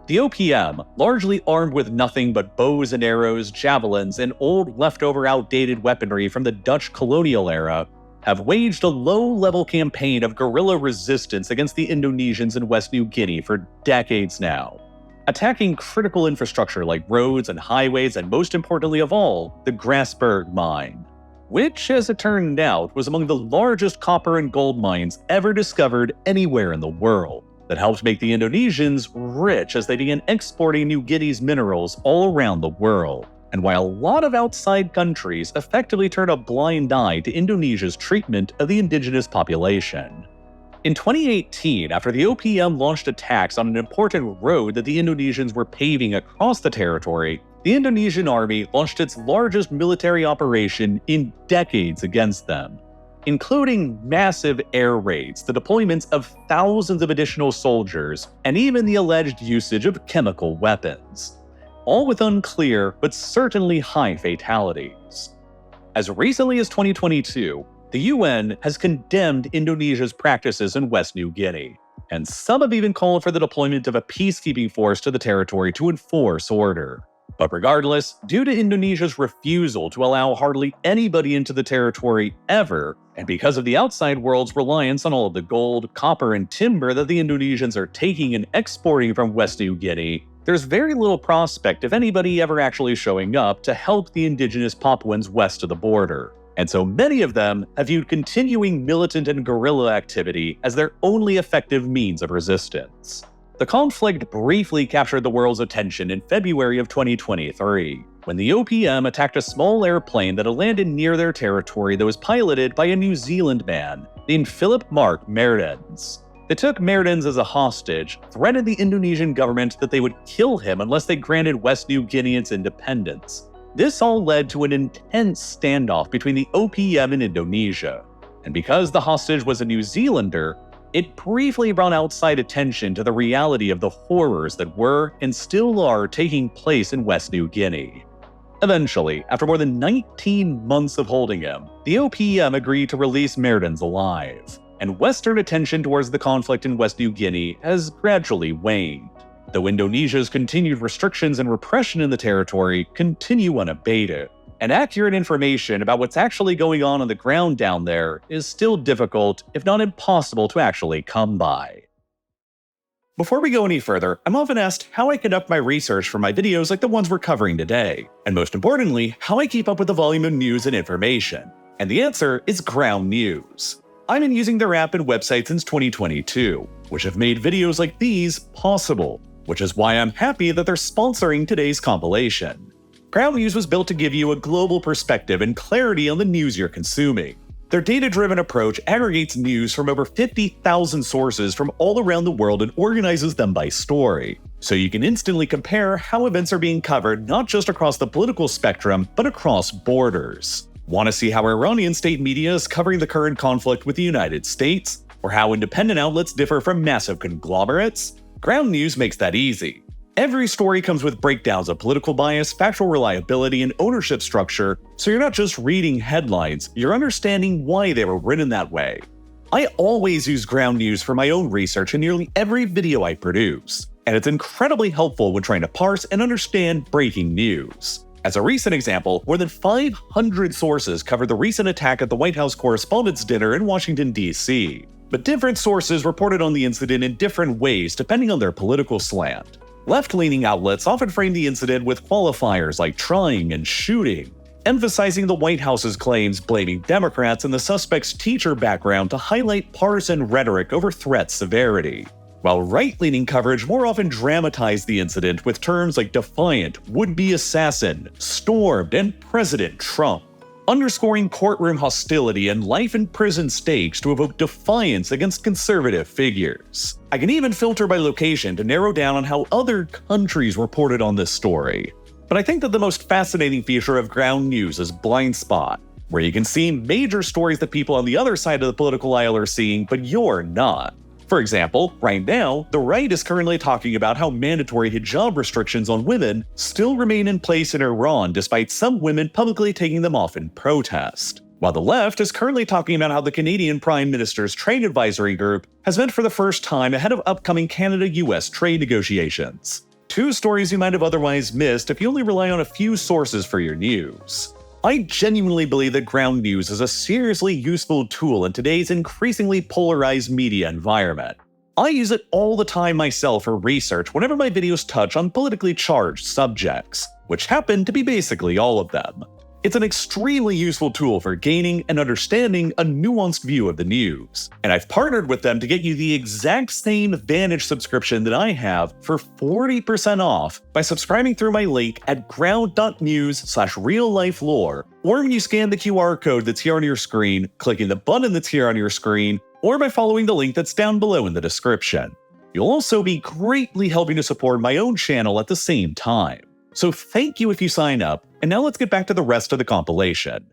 The OPM, largely armed with nothing but bows and arrows, javelins, and old leftover outdated weaponry from the Dutch colonial era, have waged a low-level campaign of guerrilla resistance against the Indonesians in West New Guinea for decades now, attacking critical infrastructure like roads and highways, and most importantly of all, the Grasberg mine, which, as it turned out, was among the largest copper and gold mines ever discovered anywhere in the world, that helped make the Indonesians rich as they began exporting New Guinea's minerals all around the world. And while a lot of outside countries effectively turn a blind eye to Indonesia's treatment of the indigenous population. In 2018, after the OPM launched attacks on an important road that the Indonesians were paving across the territory, the Indonesian army launched its largest military operation in decades against them, including massive air raids, the deployments of thousands of additional soldiers, and even the alleged usage of chemical weapons, all with unclear but certainly high fatalities. As recently as 2022, the UN has condemned Indonesia's practices in West New Guinea, and some have even called for the deployment of a peacekeeping force to the territory to enforce order. But regardless, due to Indonesia's refusal to allow hardly anybody into the territory ever, and because of the outside world's reliance on all of the gold, copper, and timber that the Indonesians are taking and exporting from West New Guinea, there's very little prospect of anybody ever actually showing up to help the indigenous Papuans west of the border. And so many of them have viewed continuing militant and guerrilla activity as their only effective means of resistance. The conflict briefly captured the world's attention in February of 2023, when the OPM attacked a small airplane that had landed near their territory that was piloted by a New Zealand man named Philip Mark Mertens. They took Mertens as a hostage, threatened the Indonesian government that they would kill him unless they granted West New Guinea its independence. This all led to an intense standoff between the OPM and Indonesia. And because the hostage was a New Zealander, it briefly brought outside attention to the reality of the horrors that were and still are taking place in West New Guinea. Eventually, after more than 19 months of holding him, the OPM agreed to release Mertens alive, and Western attention towards the conflict in West New Guinea has gradually waned, though Indonesia's continued restrictions and repression in the territory continue unabated. And accurate information about what's actually going on the ground down there is still difficult, if not impossible, to actually come by. Before we go any further, I'm often asked how I conduct my research for my videos like the ones we're covering today, and most importantly, how I keep up with the volume of news and information. And the answer is Ground News. I've been using their app and website since 2022, which have made videos like these possible, which is why I'm happy that they're sponsoring today's compilation. Ground News was built to give you a global perspective and clarity on the news you're consuming. Their data-driven approach aggregates news from over 50,000 sources from all around the world and organizes them by story, so you can instantly compare how events are being covered not just across the political spectrum, but across borders. Want to see how Iranian state media is covering the current conflict with the United States? Or how independent outlets differ from massive conglomerates? Ground News makes that easy. Every story comes with breakdowns of political bias, factual reliability, and ownership structure, so you're not just reading headlines, you're understanding why they were written that way. I always use Ground News for my own research in nearly every video I produce, and it's incredibly helpful when trying to parse and understand breaking news. As a recent example, more than 500 sources covered the recent attack at the White House Correspondents' Dinner in Washington, D.C., but different sources reported on the incident in different ways depending on their political slant. Left-leaning outlets often frame the incident with qualifiers like trying and shooting, emphasizing the White House's claims blaming Democrats and the suspect's teacher background to highlight partisan rhetoric over threat severity. While right-leaning coverage more often dramatized the incident with terms like defiant, would-be assassin, stormed, and President Trump, underscoring courtroom hostility and life-in-prison stakes to evoke defiance against conservative figures. I can even filter by location to narrow down on how other countries reported on this story. But I think that the most fascinating feature of Ground News is Blind Spot, where you can see major stories that people on the other side of the political aisle are seeing, but you're not. For example, right now, the right is currently talking about how mandatory hijab restrictions on women still remain in place in Iran despite some women publicly taking them off in protest. While the left is currently talking about how the Canadian Prime Minister's trade advisory group has met for the first time ahead of upcoming Canada-US trade negotiations. Two stories you might have otherwise missed if you only rely on a few sources for your news. I genuinely believe that Ground News is a seriously useful tool in today's increasingly polarized media environment. I use it all the time myself for research whenever my videos touch on politically charged subjects, which happen to be basically all of them. It's an extremely useful tool for gaining and understanding a nuanced view of the news, and I've partnered with them to get you the exact same Vantage subscription that I have for 40% off by subscribing through my link at ground.news/reallifelore, or when you scan the QR code that's here on your screen, clicking the button that's here on your screen, or by following the link that's down below in the description. You'll also be greatly helping to support my own channel at the same time. So thank you if you sign up, and now let's get back to the rest of the compilation.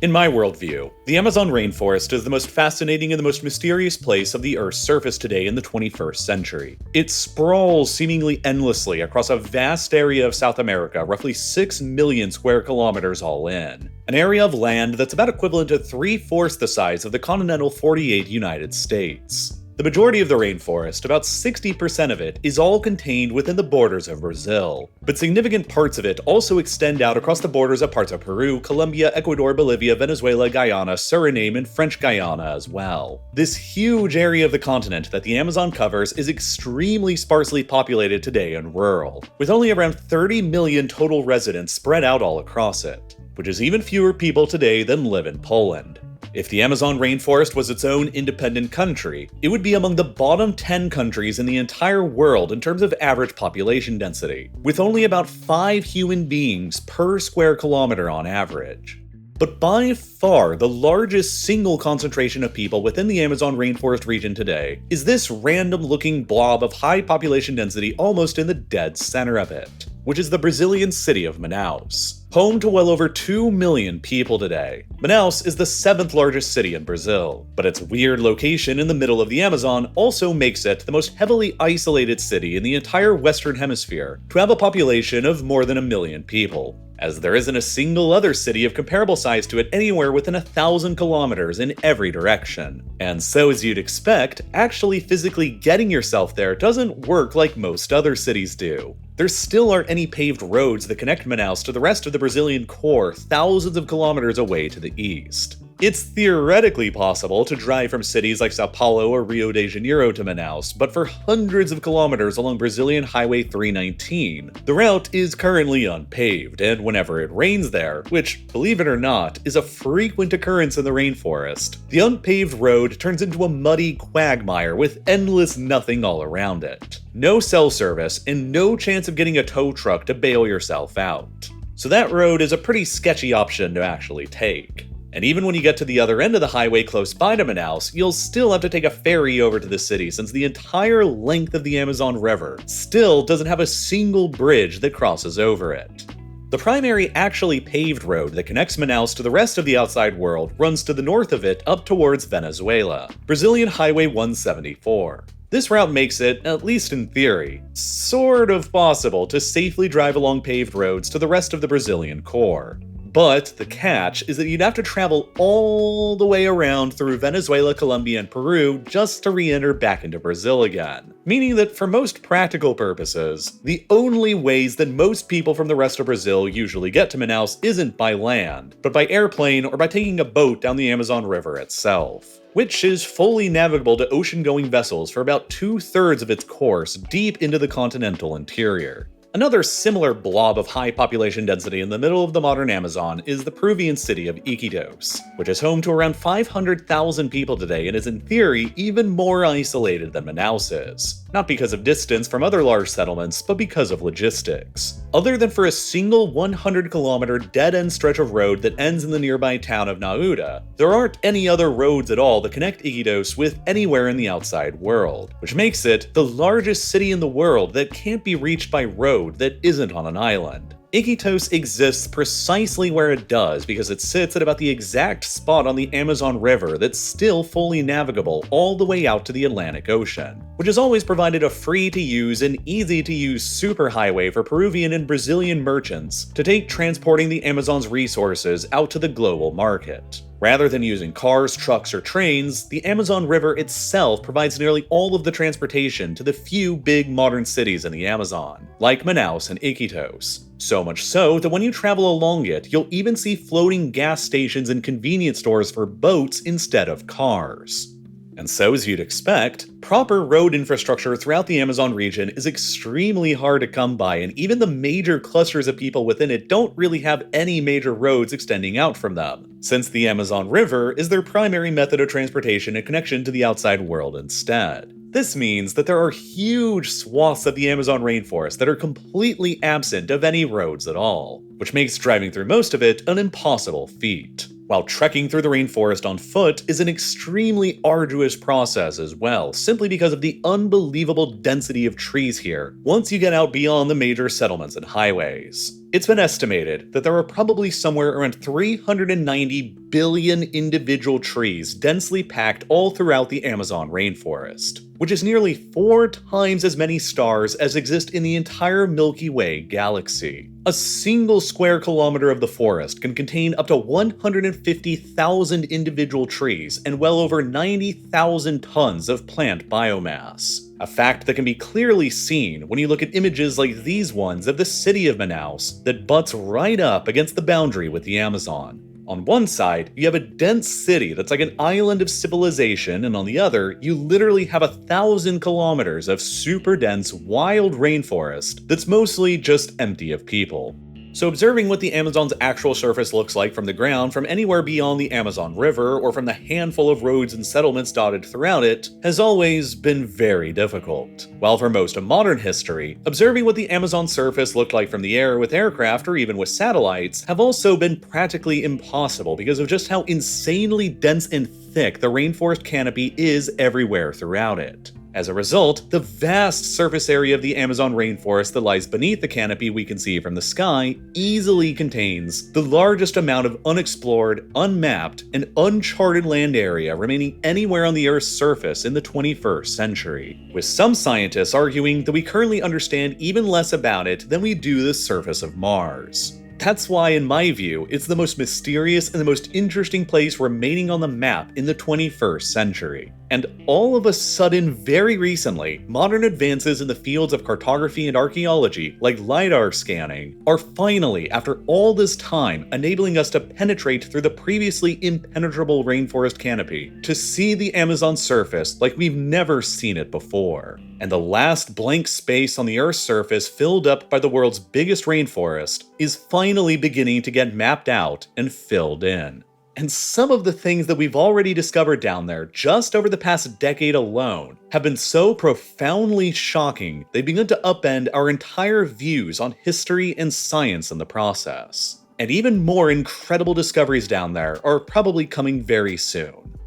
In my worldview, the Amazon rainforest is the most fascinating and the most mysterious place of the Earth's surface today in the 21st century. It sprawls seemingly endlessly across a vast area of South America, roughly 6 million square kilometers all in. An area of land that's about equivalent to 3/4 the size of the continental 48 United States. The majority of the rainforest, about 60% of it, is all contained within the borders of Brazil, but significant parts of it also extend out across the borders of parts of Peru, Colombia, Ecuador, Bolivia, Venezuela, Guyana, Suriname, and French Guiana as well. This huge area of the continent that the Amazon covers is extremely sparsely populated today and rural, with only around 30 million total residents spread out all across it, which is even fewer people today than live in Poland. If the Amazon rainforest was its own independent country, it would be among the bottom 10 countries in the entire world in terms of average population density, with only about 5 human beings per square kilometer on average. But by far, the largest single concentration of people within the Amazon rainforest region today is this random-looking blob of high population density almost in the dead center of it, which is the Brazilian city of Manaus. Home to well over 2 million people today, Manaus is the 7th largest city in Brazil, but its weird location in the middle of the Amazon also makes it the most heavily isolated city in the entire Western Hemisphere to have a population of more than 1 million people, as there isn't a single other city of comparable size to it anywhere within 1,000 kilometers in every direction. And so, as you'd expect, actually physically getting yourself there doesn't work like most other cities do. There still aren't any paved roads that connect Manaus to the rest of the Brazilian core thousands of kilometers away to the east. It's theoretically possible to drive from cities like Sao Paulo or Rio de Janeiro to Manaus, but for hundreds of kilometers along Brazilian Highway 319, the route is currently unpaved, and whenever it rains there, which, believe it or not, is a frequent occurrence in the rainforest, the unpaved road turns into a muddy quagmire with endless nothing all around it. No cell service, and no chance of getting a tow truck to bail yourself out. So that road is a pretty sketchy option to actually take. And even when you get to the other end of the highway close by to Manaus, you'll still have to take a ferry over to the city since the entire length of the Amazon River still doesn't have a single bridge that crosses over it. The primary actually paved road that connects Manaus to the rest of the outside world runs to the north of it up towards Venezuela, Brazilian Highway 174. This route makes it, at least in theory, sort of possible to safely drive along paved roads to the rest of the Brazilian core. But the catch is that you'd have to travel all the way around through Venezuela, Colombia, and Peru just to re-enter back into Brazil again. Meaning that for most practical purposes, the only ways that most people from the rest of Brazil usually get to Manaus isn't by land, but by airplane or by taking a boat down the Amazon River itself, which is fully navigable to ocean-going vessels for about 2/3 of its course deep into the continental interior. Another similar blob of high population density in the middle of the modern Amazon is the Peruvian city of Iquitos, which is home to around 500,000 people today and is in theory even more isolated than Manaus is. Not because of distance from other large settlements, but because of logistics. Other than for a single 100-kilometer dead-end stretch of road that ends in the nearby town of Nauda, there aren't any other roads at all that connect Iquitos with anywhere in the outside world, which makes it the largest city in the world that can't be reached by road that isn't on an island. Iquitos exists precisely where it does because it sits at about the exact spot on the Amazon River that's still fully navigable all the way out to the Atlantic Ocean, which has always provided a free-to-use and easy-to-use superhighway for Peruvian and Brazilian merchants to take transporting the Amazon's resources out to the global market. Rather than using cars, trucks, or trains, the Amazon River itself provides nearly all of the transportation to the few big modern cities in the Amazon, like Manaus and Iquitos. So much so that when you travel along it, you'll even see floating gas stations and convenience stores for boats instead of cars. And so, as you'd expect, proper road infrastructure throughout the Amazon region is extremely hard to come by, and even the major clusters of people within it don't really have any major roads extending out from them, since the Amazon River is their primary method of transportation and connection to the outside world instead. This means that there are huge swaths of the Amazon rainforest that are completely absent of any roads at all, which makes driving through most of it an impossible feat. While trekking through the rainforest on foot is an extremely arduous process as well, simply because of the unbelievable density of trees here once you get out beyond the major settlements and highways. It's been estimated that there are probably somewhere around 390 billion individual trees densely packed all throughout the Amazon rainforest, which is nearly 4 times as many stars as exist in the entire Milky Way galaxy. A single square kilometer of the forest can contain up to 150,000 individual trees and well over 90,000 tons of plant biomass. A fact that can be clearly seen when you look at images like these ones of the city of Manaus that butts right up against the boundary with the Amazon. On one side, you have a dense city that's like an island of civilization, and on the other, you literally have 1,000 kilometers of super dense, wild rainforest that's mostly just empty of people. So observing what the Amazon's actual surface looks like from the ground from anywhere beyond the Amazon River or from the handful of roads and settlements dotted throughout it has always been very difficult. While for most of modern history, observing what the Amazon surface looked like from the air with aircraft or even with satellites have also been practically impossible because of just how insanely dense and thick the rainforest canopy is everywhere throughout it. As a result, the vast surface area of the Amazon rainforest that lies beneath the canopy we can see from the sky easily contains the largest amount of unexplored, unmapped, and uncharted land area remaining anywhere on the Earth's surface in the 21st century, with some scientists arguing that we currently understand even less about it than we do the surface of Mars. That's why, in my view, it's the most mysterious and the most interesting place remaining on the map in the 21st century. And all of a sudden, very recently, modern advances in the fields of cartography and archaeology, like Lidar scanning, are finally, after all this time, enabling us to penetrate through the previously impenetrable rainforest canopy, to see the Amazon surface like we've never seen it before. And the last blank space on the Earth's surface filled up by the world's biggest rainforest is finally beginning to get mapped out and filled in. And some of the things that we've already discovered down there just over the past decade alone have been so profoundly shocking they've begun to upend our entire views on history and science in the process. And even more incredible discoveries down there are probably coming very soon.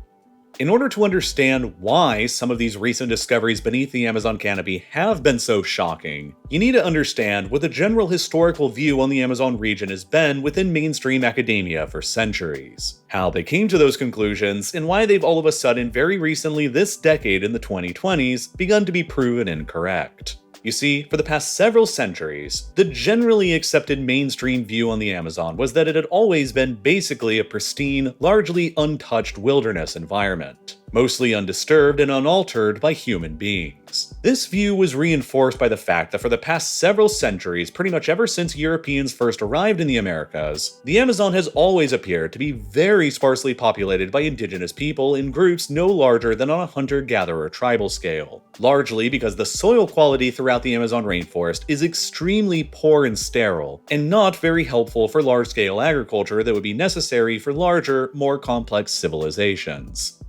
In order to understand why some of these recent discoveries beneath the Amazon canopy have been so shocking, you need to understand what the general historical view on the Amazon region has been within mainstream academia for centuries, how they came to those conclusions, and why they've all of a sudden very recently this decade in the 2020s begun to be proven incorrect. You see, for the past several centuries, the generally accepted mainstream view on the Amazon was that it had always been basically a pristine, largely untouched wilderness environment, mostly undisturbed and unaltered by human beings. This view was reinforced by the fact that for the past several centuries, pretty much ever since Europeans first arrived in the Americas, the Amazon has always appeared to be very sparsely populated by indigenous people in groups no larger than on a hunter-gatherer tribal scale, largely because the soil quality throughout the Amazon rainforest is extremely poor and sterile, and not very helpful for large-scale agriculture that would be necessary for larger, more complex civilizations.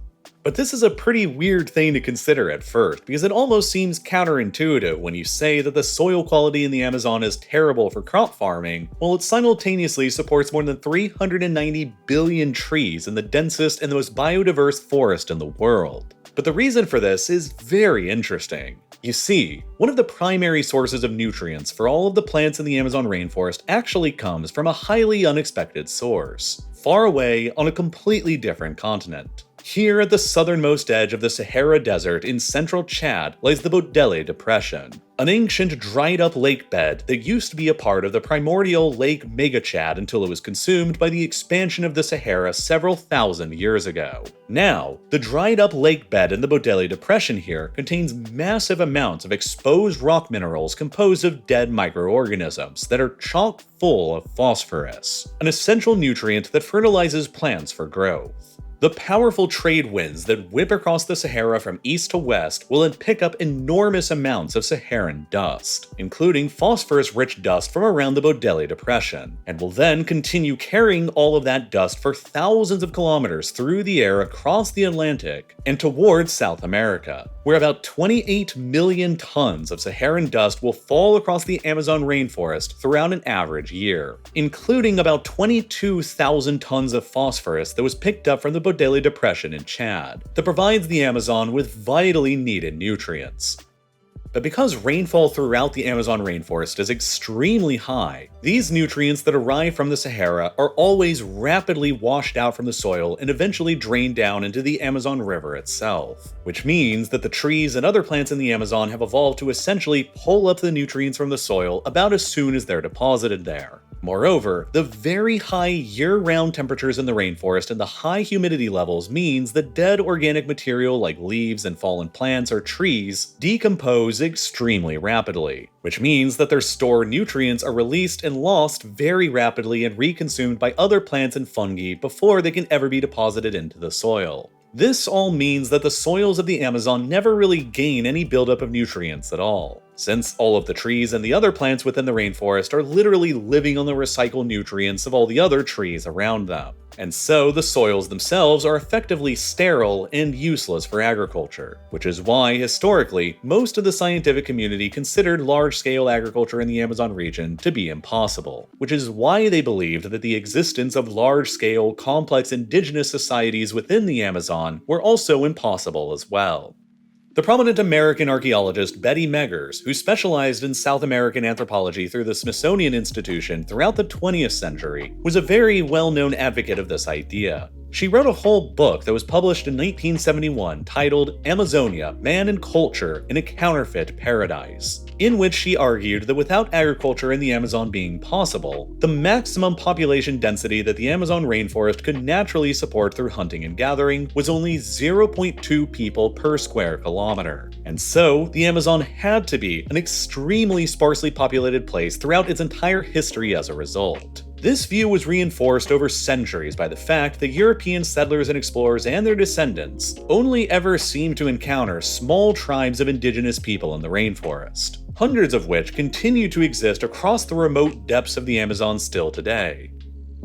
But this is a pretty weird thing to consider at first, because it almost seems counterintuitive when you say that the soil quality in the Amazon is terrible for crop farming, while it simultaneously supports more than 390 billion trees in the densest and the most biodiverse forest in the world. But the reason for this is very interesting. You see, one of the primary sources of nutrients for all of the plants in the Amazon rainforest actually comes from a highly unexpected source, far away on a completely different continent. Here at the southernmost edge of the Sahara Desert in central Chad lies the Bodele Depression, an ancient dried-up lake bed that used to be a part of the primordial Lake Megachad until it was consumed by the expansion of the Sahara several thousand years ago. Now, the dried-up lake bed in the Bodele Depression here contains massive amounts of exposed rock minerals composed of dead microorganisms that are chock full of phosphorus, an essential nutrient that fertilizes plants for growth. The powerful trade winds that whip across the Sahara from east to west will then pick up enormous amounts of Saharan dust, including phosphorus-rich dust from around the Bodele Depression, and will then continue carrying all of that dust for thousands of kilometers through the air across the Atlantic and towards South America, where about 28 million tons of Saharan dust will fall across the Amazon rainforest throughout an average year, including about 22,000 tons of phosphorus that was picked up from the Bodele Depression in Chad, that provides the Amazon with vitally needed nutrients. But because rainfall throughout the Amazon rainforest is extremely high, these nutrients that arrive from the Sahara are always rapidly washed out from the soil and eventually drained down into the Amazon River itself, which means that the trees and other plants in the Amazon have evolved to essentially pull up the nutrients from the soil about as soon as they're deposited there. Moreover, the very high year-round temperatures in the rainforest and the high humidity levels means that dead organic material like leaves and fallen plants or trees decompose extremely rapidly, which means that their stored nutrients are released and lost very rapidly and reconsumed by other plants and fungi before they can ever be deposited into the soil. This all means that the soils of the Amazon never really gain any buildup of nutrients at all. since all of the trees and the other plants within the rainforest are literally living on the recycled nutrients of all the other trees around them. And so the soils themselves are effectively sterile and useless for agriculture, which is why, historically, most of the scientific community considered large-scale agriculture in the Amazon region to be impossible, which is why they believed that the existence of large-scale, complex indigenous societies within the Amazon were also impossible as well. The prominent American archaeologist Betty Meggers, who specialized in South American anthropology through the Smithsonian Institution throughout the 20th century, was a very well-known advocate of this idea. She wrote a whole book that was published in 1971 titled Amazonia, Man and Culture in a Counterfeit Paradise, in which she argued that without agriculture in the Amazon being possible, the maximum population density that the Amazon rainforest could naturally support through hunting and gathering was only 0.2 people per square kilometer. And so, the Amazon had to be an extremely sparsely populated place throughout its entire history as a result. This view was reinforced over centuries by the fact that European settlers and explorers and their descendants only ever seemed to encounter small tribes of indigenous people in the rainforest, hundreds of which continue to exist across the remote depths of the Amazon still today.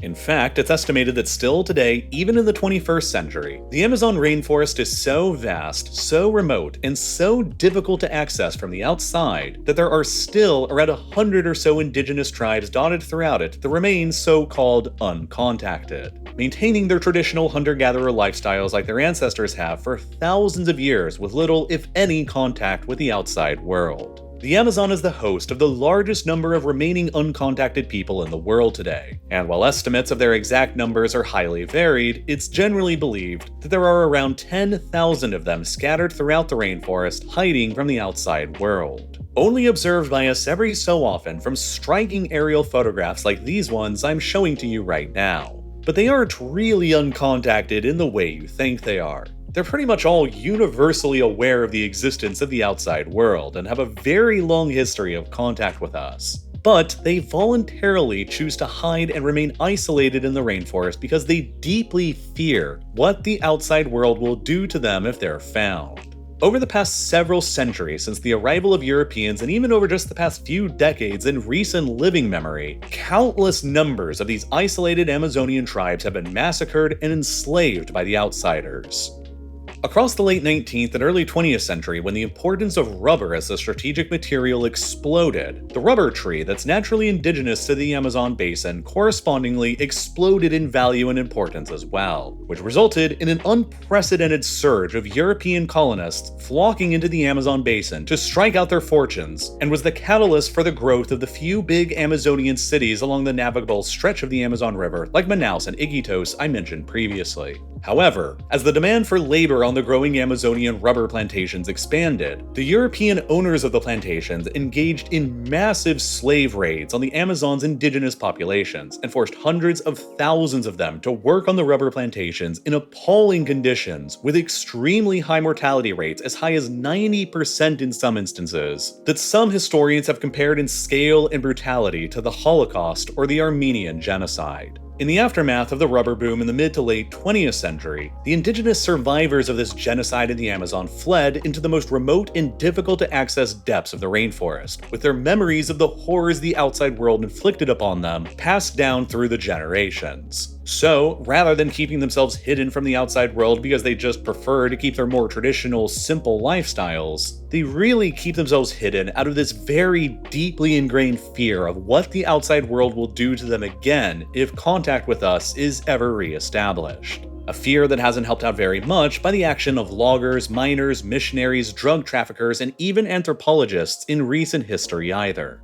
In fact, it's estimated that still today, even in the 21st century, the Amazon rainforest is so vast, so remote, and so difficult to access from the outside that there are still around 100 or so indigenous tribes dotted throughout it that remain so-called uncontacted, maintaining their traditional hunter-gatherer lifestyles like their ancestors have for thousands of years with little, if any, contact with the outside world. The Amazon is the host of the largest number of remaining uncontacted people in the world today, and while estimates of their exact numbers are highly varied, it's generally believed that there are around 10,000 of them scattered throughout the rainforest, hiding from the outside world, only observed by us every so often from striking aerial photographs like these ones I'm showing to you right now. But they aren't really uncontacted in the way you think they are. They're pretty much all universally aware of the existence of the outside world and have a very long history of contact with us. But they voluntarily choose to hide and remain isolated in the rainforest because they deeply fear what the outside world will do to them if they're found. Over the past several centuries since the arrival of Europeans, and even over just the past few decades in recent living memory, countless numbers of these isolated Amazonian tribes have been massacred and enslaved by the outsiders. Across the late 19th and early 20th century, when the importance of rubber as a strategic material exploded, the rubber tree that's naturally indigenous to the Amazon basin correspondingly exploded in value and importance as well, which resulted in an unprecedented surge of European colonists flocking into the Amazon basin to strike out their fortunes, and was the catalyst for the growth of the few big Amazonian cities along the navigable stretch of the Amazon River, like Manaus and Iquitos I mentioned previously. However, as the demand for labor on the growing Amazonian rubber plantations expanded, the European owners of the plantations engaged in massive slave raids on the Amazon's indigenous populations and forced hundreds of thousands of them to work on the rubber plantations in appalling conditions with extremely high mortality rates as high as 90% in some instances, that some historians have compared in scale and brutality to the Holocaust or the Armenian Genocide. In the aftermath of the rubber boom in the mid to late 20th century, the indigenous survivors of this genocide in the Amazon fled into the most remote and difficult to access depths of the rainforest, with their memories of the horrors the outside world inflicted upon them passed down through the generations. So, rather than keeping themselves hidden from the outside world because they just prefer to keep their more traditional, simple lifestyles, they really keep themselves hidden out of this very deeply ingrained fear of what the outside world will do to them again if contact with us is ever re-established. A fear that hasn't helped out very much by the action of loggers, miners, missionaries, drug traffickers, and even anthropologists in recent history either.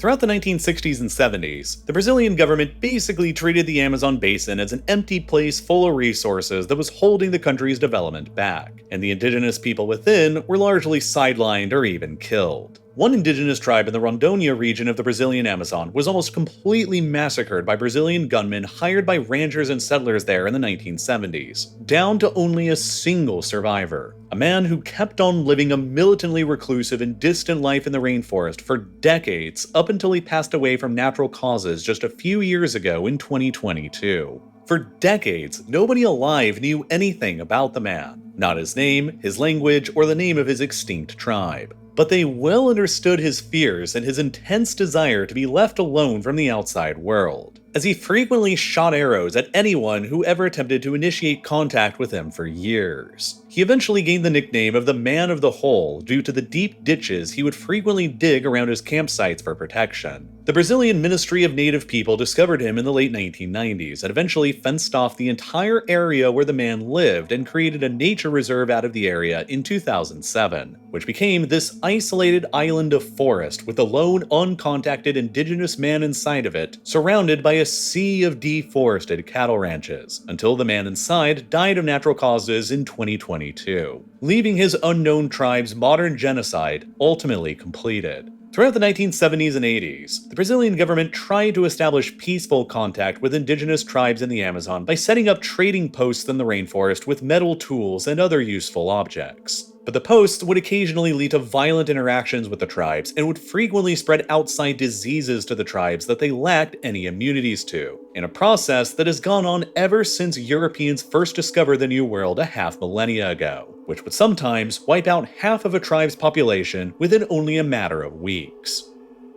Throughout the 1960s and 70s, the Brazilian government basically treated the Amazon basin as an empty place full of resources that was holding the country's development back, and the indigenous people within were largely sidelined or even killed. One indigenous tribe in the Rondônia region of the Brazilian Amazon was almost completely massacred by Brazilian gunmen hired by ranchers and settlers there in the 1970s, down to only a single survivor, a man who kept on living a militantly reclusive and distant life in the rainforest for decades up until he passed away from natural causes just a few years ago in 2022. For decades, nobody alive knew anything about the man. not his name, his language, or the name of his extinct tribe. But they well understood his fears and his intense desire to be left alone from the outside world, as he frequently shot arrows at anyone who ever attempted to initiate contact with him for years. He eventually gained the nickname of the Man of the Hole due to the deep ditches he would frequently dig around his campsites for protection. The Brazilian Ministry of Native People discovered him in the late 1990s and eventually fenced off the entire area where the man lived and created a nature reserve out of the area in 2007, which became this isolated island of forest with a lone uncontacted indigenous man inside of it, surrounded by a sea of deforested cattle ranches, until the man inside died of natural causes in 2022, leaving his unknown tribe's modern genocide ultimately completed. Throughout the 1970s and 80s, the Brazilian government tried to establish peaceful contact with indigenous tribes in the Amazon by setting up trading posts in the rainforest with metal tools and other useful objects. But the posts would occasionally lead to violent interactions with the tribes and would frequently spread outside diseases to the tribes that they lacked any immunities to, in a process that has gone on ever since Europeans first discovered the New World a half millennia ago, which would sometimes wipe out half of a tribe's population within only a matter of weeks.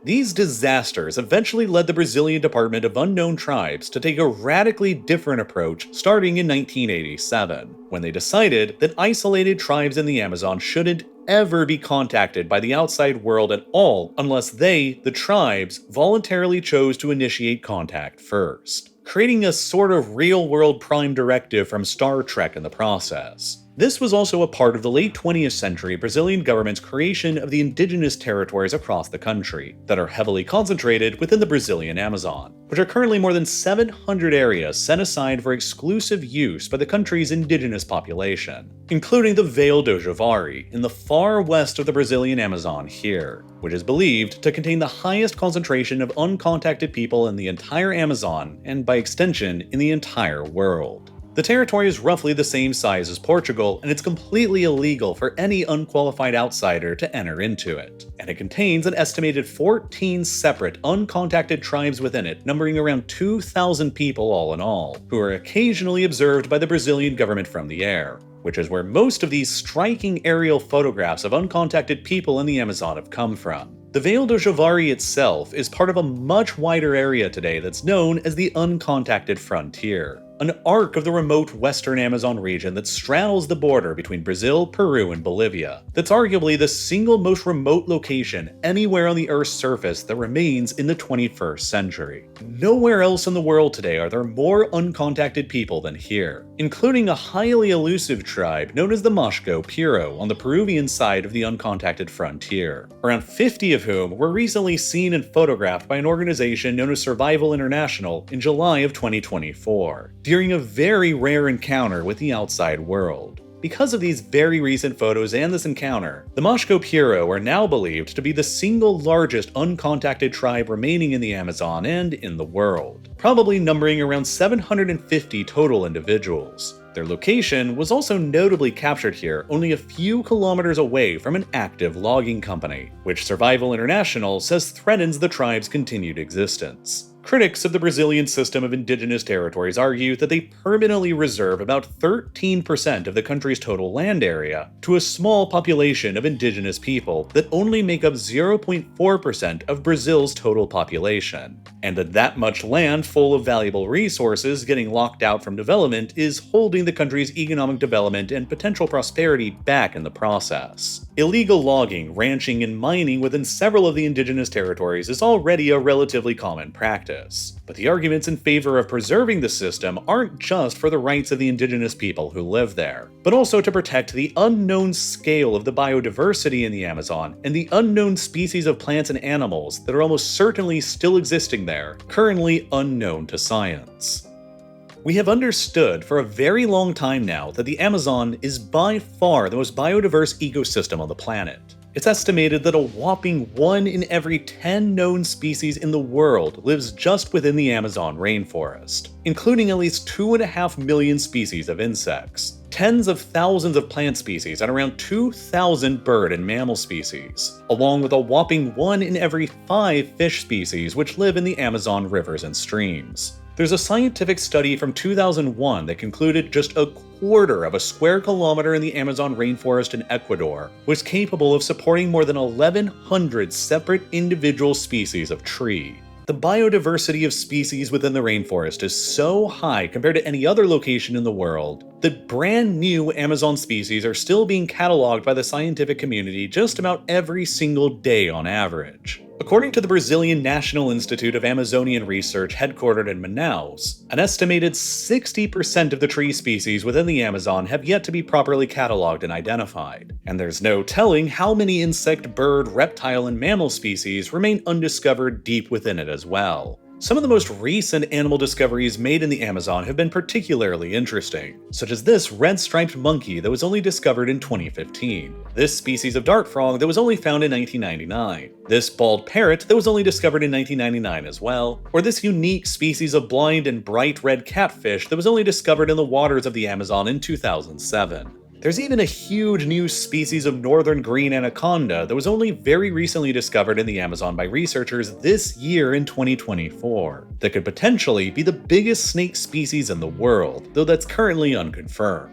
These disasters eventually led the Brazilian Department of Unknown Tribes to take a radically different approach starting in 1987, when they decided that isolated tribes in the Amazon shouldn't ever be contacted by the outside world at all unless they, the tribes, voluntarily chose to initiate contact first, creating a sort of real-world prime directive from Star Trek in the process. This was also a part of the late 20th century Brazilian government's creation of the indigenous territories across the country that are heavily concentrated within the Brazilian Amazon, which are currently more than 700 areas set aside for exclusive use by the country's indigenous population, including the Vale do Javari in the far west of the Brazilian Amazon here, which is believed to contain the highest concentration of uncontacted people in the entire Amazon and, by extension, in the entire world. The territory is roughly the same size as Portugal, and it's completely illegal for any unqualified outsider to enter into it. And it contains an estimated 14 separate uncontacted tribes within it, numbering around 2,000 people all in all, who are occasionally observed by the Brazilian government from the air, which is where most of these striking aerial photographs of uncontacted people in the Amazon have come from. The Vale do Javari itself is part of a much wider area today that's known as the Uncontacted Frontier, an arc of the remote western Amazon region that straddles the border between Brazil, Peru, and Bolivia, that's arguably the single most remote location anywhere on the Earth's surface that remains in the 21st century. Nowhere else in the world today are there more uncontacted people than here, including a highly elusive tribe known as the Mashco Piro on the Peruvian side of the Uncontacted Frontier, around 50 of whom were recently seen and photographed by an organization known as Survival International in July of 2024. During a very rare encounter with the outside world. Because of these very recent photos and this encounter, the Mashco Piro are now believed to be the single largest uncontacted tribe remaining in the Amazon and in the world, probably numbering around 750 total individuals. Their location was also notably captured here only a few kilometers away from an active logging company, which Survival International says threatens the tribe's continued existence. Critics of the Brazilian system of indigenous territories argue that they permanently reserve about 13% of the country's total land area to a small population of indigenous people that only make up 0.4% of Brazil's total population, and that much land full of valuable resources getting locked out from development is holding the country's economic development and potential prosperity back in the process. Illegal logging, ranching, and mining within several of the indigenous territories is already a relatively common practice. But the arguments in favor of preserving the system aren't just for the rights of the indigenous people who live there, but also to protect the unknown scale of the biodiversity in the Amazon and the unknown species of plants and animals that are almost certainly still existing there, currently unknown to science. We have understood for a very long time now that the Amazon is by far the most biodiverse ecosystem on the planet. It's estimated that a whopping 1 in every 10 known species in the world lives just within the Amazon rainforest, including at least 2.5 million species of insects, tens of thousands of plant species, and around 2,000 bird and mammal species, along with a whopping 1 in every 5 fish species which live in the Amazon rivers and streams. There's a scientific study from 2001 that concluded just a quarter of a square kilometer in the Amazon rainforest in Ecuador was capable of supporting more than 1,100 separate individual species of tree. The biodiversity of species within the rainforest is so high compared to any other location in the world that brand new Amazon species are still being cataloged by the scientific community just about every single day on average. According to the Brazilian National Institute of Amazonian Research headquartered in Manaus, an estimated 60% of the tree species within the Amazon have yet to be properly cataloged and identified, and there's no telling how many insect, bird, reptile, and mammal species remain undiscovered deep within it as well. Some of the most recent animal discoveries made in the Amazon have been particularly interesting, such as this red-striped monkey that was only discovered in 2015, this species of dart frog that was only found in 1999, this bald parrot that was only discovered in 1999 as well, or this unique species of blind and bright red catfish that was only discovered in the waters of the Amazon in 2007. There's even a huge new species of northern green anaconda that was only very recently discovered in the Amazon by researchers this year in 2024, that could potentially be the biggest snake species in the world, though that's currently unconfirmed.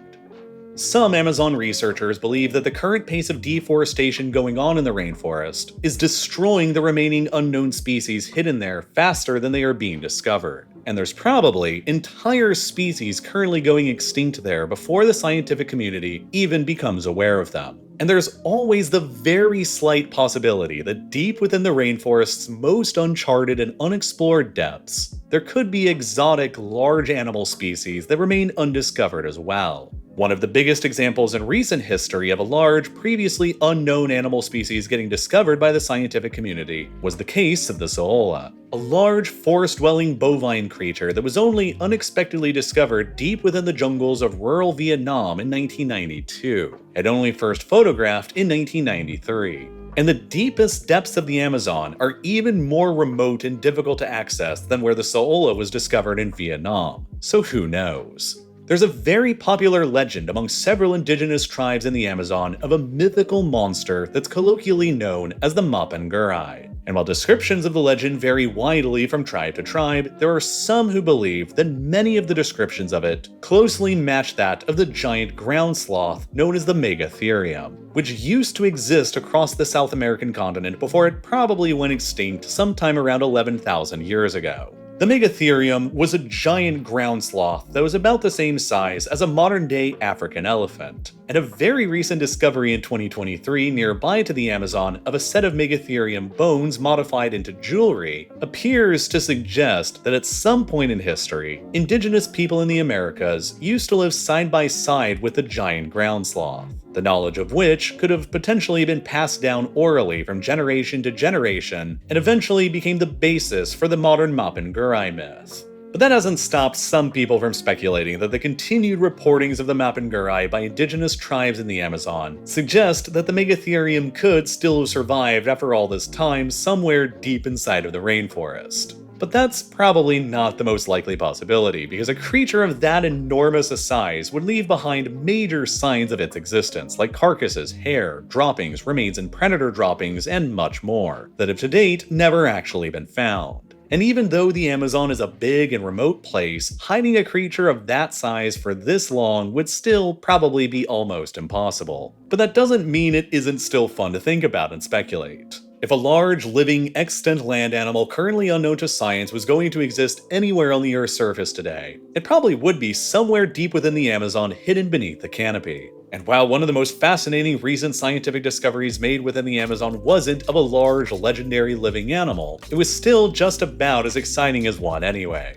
Some Amazon researchers believe that the current pace of deforestation going on in the rainforest is destroying the remaining unknown species hidden there faster than they are being discovered. And there's probably entire species currently going extinct there before the scientific community even becomes aware of them. And there's always the very slight possibility that deep within the rainforest's most uncharted and unexplored depths, there could be exotic large animal species that remain undiscovered as well. One of the biggest examples in recent history of a large, previously unknown animal species getting discovered by the scientific community was the case of the saola, a large forest-dwelling bovine creature that was only unexpectedly discovered deep within the jungles of rural Vietnam in 1992, and only first photographed in 1993. And the deepest depths of the Amazon are even more remote and difficult to access than where the saola was discovered in Vietnam, so who knows? There's a very popular legend among several indigenous tribes in the Amazon of a mythical monster that's colloquially known as the Mapinguari. And while descriptions of the legend vary widely from tribe to tribe, there are some who believe that many of the descriptions of it closely match that of the giant ground sloth known as the Megatherium, which used to exist across the South American continent before it probably went extinct sometime around 11,000 years ago. The Megatherium was a giant ground sloth that was about the same size as a modern-day African elephant, and a very recent discovery in 2023 nearby to the Amazon of a set of Megatherium bones modified into jewelry appears to suggest that at some point in history, indigenous people in the Americas used to live side by side with the giant ground sloth, the knowledge of which could have potentially been passed down orally from generation to generation and eventually became the basis for the modern Mapinguari myth. But that hasn't stopped some people from speculating that the continued reportings of the Mapinguari by indigenous tribes in the Amazon suggest that the Megatherium could still have survived after all this time somewhere deep inside of the rainforest. But that's probably not the most likely possibility, because a creature of that enormous a size would leave behind major signs of its existence, like carcasses, hair, droppings, remains and predator droppings, and much more, that have to date never actually been found. And even though the Amazon is a big and remote place, hiding a creature of that size for this long would still probably be almost impossible. But that doesn't mean it isn't still fun to think about and speculate. If a large, living, extant land animal currently unknown to science was going to exist anywhere on the Earth's surface today, it probably would be somewhere deep within the Amazon hidden beneath the canopy. And while one of the most fascinating recent scientific discoveries made within the Amazon wasn't of a large, legendary living animal, it was still just about as exciting as one anyway.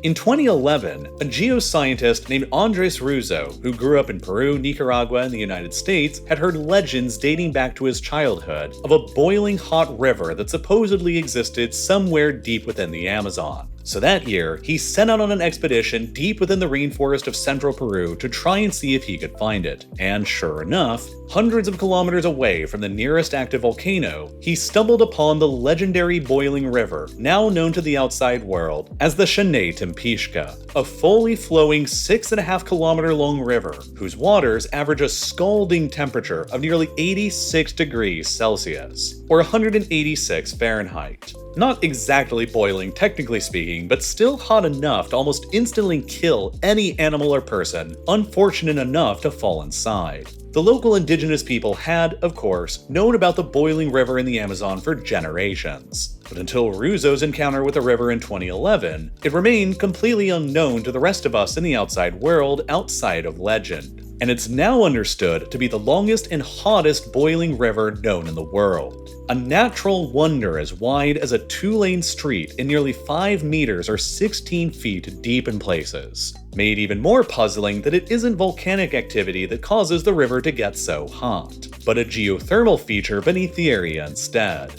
In 2011, a geoscientist named Andres Russo, who grew up in Peru, Nicaragua, and the United States, had heard legends dating back to his childhood of a boiling hot river that supposedly existed somewhere deep within the Amazon. So that year, he set out on an expedition deep within the rainforest of central Peru to try and see if he could find it. And sure enough, hundreds of kilometers away from the nearest active volcano, he stumbled upon the legendary boiling river, now known to the outside world as the Shanay Tempishka, a fully flowing 6.5 kilometer long river whose waters average a scalding temperature of nearly 86 degrees Celsius, or 186 Fahrenheit. Not exactly boiling technically speaking, intriguing, but still hot enough to almost instantly kill any animal or person unfortunate enough to fall inside. The local indigenous people had, of course, known about the boiling river in the Amazon for generations. But until Ruzo's encounter with the river in 2011, it remained completely unknown to the rest of us in the outside world outside of legend. And it's now understood to be the longest and hottest boiling river known in the world. A natural wonder as wide as a 2-lane street and nearly 5 meters or 16 feet deep in places. Made even more puzzling that it isn't volcanic activity that causes the river to get so hot, but a geothermal feature beneath the area instead.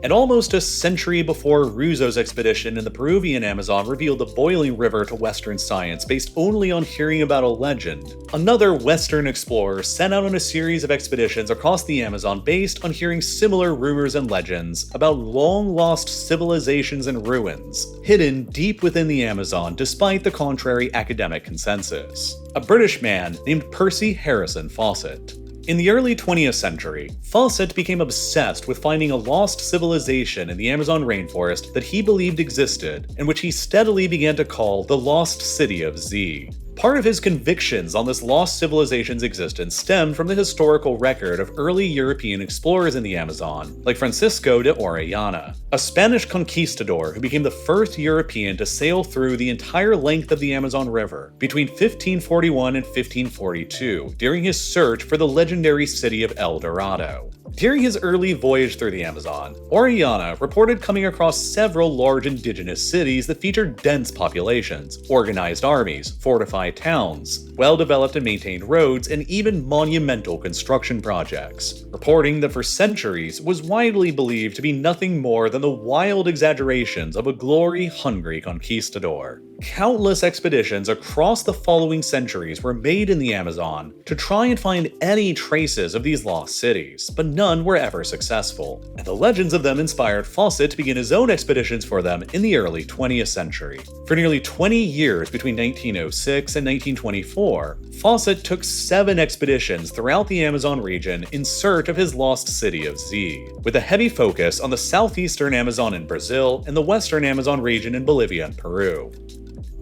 And almost a century before Ruzo's expedition in the Peruvian Amazon revealed the boiling river to Western science based only on hearing about a legend, another Western explorer set out on a series of expeditions across the Amazon based on hearing similar rumors and legends about long-lost civilizations and ruins, hidden deep within the Amazon despite the contrary academic consensus. A British man named Percy Harrison Fawcett. In the early 20th century, Fawcett became obsessed with finding a lost civilization in the Amazon rainforest that he believed existed, and which he steadily began to call the Lost City of Z. Part of his convictions on this lost civilization's existence stemmed from the historical record of early European explorers in the Amazon, like Francisco de Orellana, a Spanish conquistador who became the first European to sail through the entire length of the Amazon River between 1541 and 1542 during his search for the legendary city of El Dorado. During his early voyage through the Amazon, Orellana reported coming across several large indigenous cities that featured dense populations, organized armies, fortified towns, well-developed and maintained roads, and even monumental construction projects, reporting that for centuries was widely believed to be nothing more than the wild exaggerations of a glory-hungry conquistador. Countless expeditions across the following centuries were made in the Amazon to try and find any traces of these lost cities, but none were ever successful, and the legends of them inspired Fawcett to begin his own expeditions for them in the early 20th century. For nearly 20 years between 1906 and 1924, Fawcett took 7 expeditions throughout the Amazon region in search of his lost city of Z, with a heavy focus on the southeastern Amazon in Brazil and the western Amazon region in Bolivia and Peru.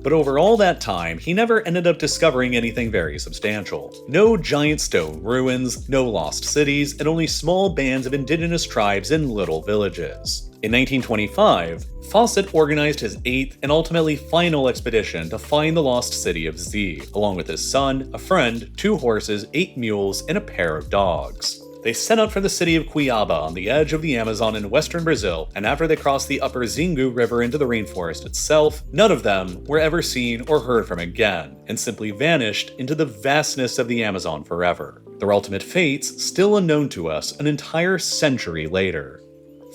But over all that time, he never ended up discovering anything very substantial. No giant stone ruins, no lost cities, and only small bands of indigenous tribes in little villages. In 1925, Fawcett organized his 8th and ultimately final expedition to find the lost city of Z, along with his son, a friend, 2 horses, 8 mules, and a pair of dogs. They set out for the city of Cuiabá on the edge of the Amazon in western Brazil, and after they crossed the upper Xingu River into the rainforest itself, none of them were ever seen or heard from again, and simply vanished into the vastness of the Amazon forever. Their ultimate fates still unknown to us an entire century later.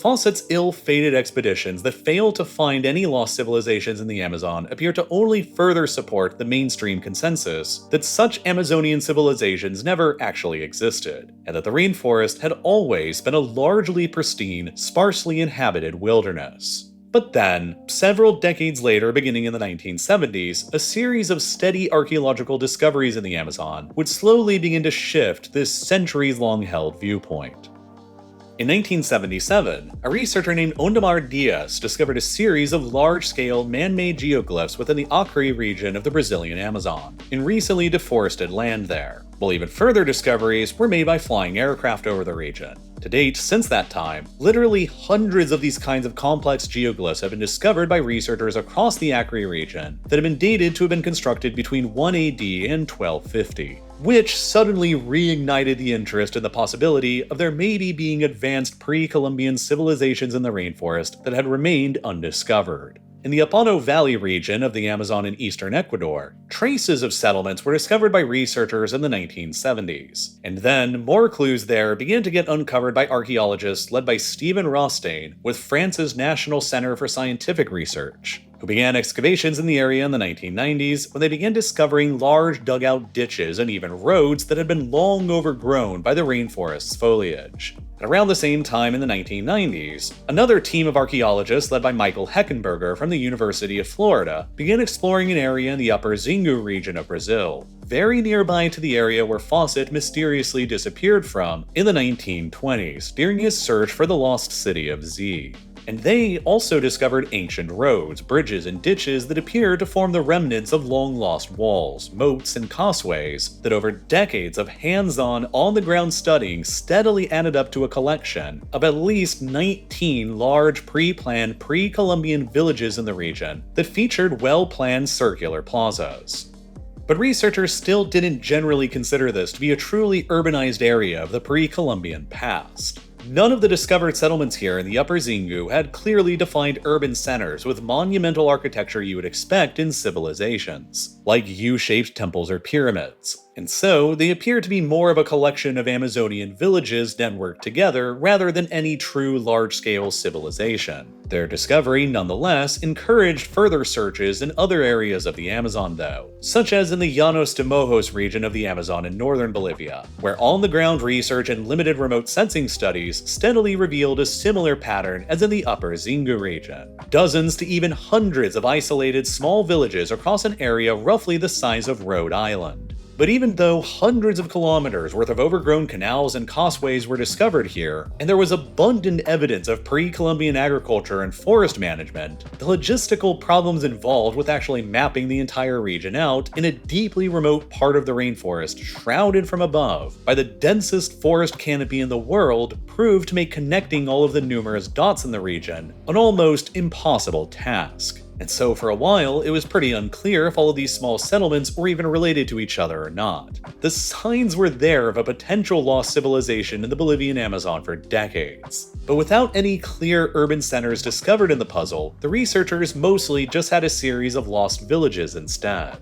Fawcett's ill-fated expeditions that failed to find any lost civilizations in the Amazon appear to only further support the mainstream consensus that such Amazonian civilizations never actually existed, and that the rainforest had always been a largely pristine, sparsely inhabited wilderness. But then, several decades later, beginning in the 1970s, a series of steady archaeological discoveries in the Amazon would slowly begin to shift this centuries-long held viewpoint. In 1977, a researcher named Ondamar Dias discovered a series of large-scale man-made geoglyphs within the Acre region of the Brazilian Amazon, in recently deforested land there, while even further discoveries were made by flying aircraft over the region. To date, since that time, literally hundreds of these kinds of complex geoglyphs have been discovered by researchers across the Acre region that have been dated to have been constructed between 1 AD and 1250. Which suddenly reignited the interest in the possibility of there maybe being advanced pre-Columbian civilizations in the rainforest that had remained undiscovered. In the Apano Valley region of the Amazon in eastern Ecuador, traces of settlements were discovered by researchers in the 1970s, and then more clues there began to get uncovered by archaeologists led by Stephen Rothstein with France's National Center for Scientific Research, who began excavations in the area in the 1990s when they began discovering large dugout ditches and even roads that had been long overgrown by the rainforest's foliage. And around the same time in the 1990s, another team of archaeologists led by Michael Heckenberger from the University of Florida began exploring an area in the upper Xingu region of Brazil, very nearby to the area where Fawcett mysteriously disappeared from in the 1920s during his search for the lost city of Z. And they also discovered ancient roads, bridges, and ditches that appear to form the remnants of long-lost walls, moats, and causeways that over decades of hands-on, on-the-ground studying steadily added up to a collection of at least 19 large pre-planned pre-Columbian villages in the region that featured well-planned circular plazas. But researchers still didn't generally consider this to be a truly urbanized area of the pre-Columbian past. None of the discovered settlements here in the Upper Xingu had clearly defined urban centers with monumental architecture you would expect in civilizations, like U-shaped temples or pyramids. And so, they appear to be more of a collection of Amazonian villages networked together rather than any true large-scale civilization. Their discovery, nonetheless, encouraged further searches in other areas of the Amazon though, such as in the Llanos de Mojos region of the Amazon in northern Bolivia, where on-the-ground research and limited remote sensing studies steadily revealed a similar pattern as in the Upper Xingu region. Dozens to even hundreds of isolated small villages across an area roughly the size of Rhode Island. But even though hundreds of kilometers worth of overgrown canals and causeways were discovered here, and there was abundant evidence of pre-Columbian agriculture and forest management, the logistical problems involved with actually mapping the entire region out in a deeply remote part of the rainforest shrouded from above by the densest forest canopy in the world proved to make connecting all of the numerous dots in the region an almost impossible task. And so for a while, it was pretty unclear if all of these small settlements were even related to each other or not. The signs were there of a potential lost civilization in the Bolivian Amazon for decades. But without any clear urban centers discovered in the puzzle, the researchers mostly just had a series of lost villages instead.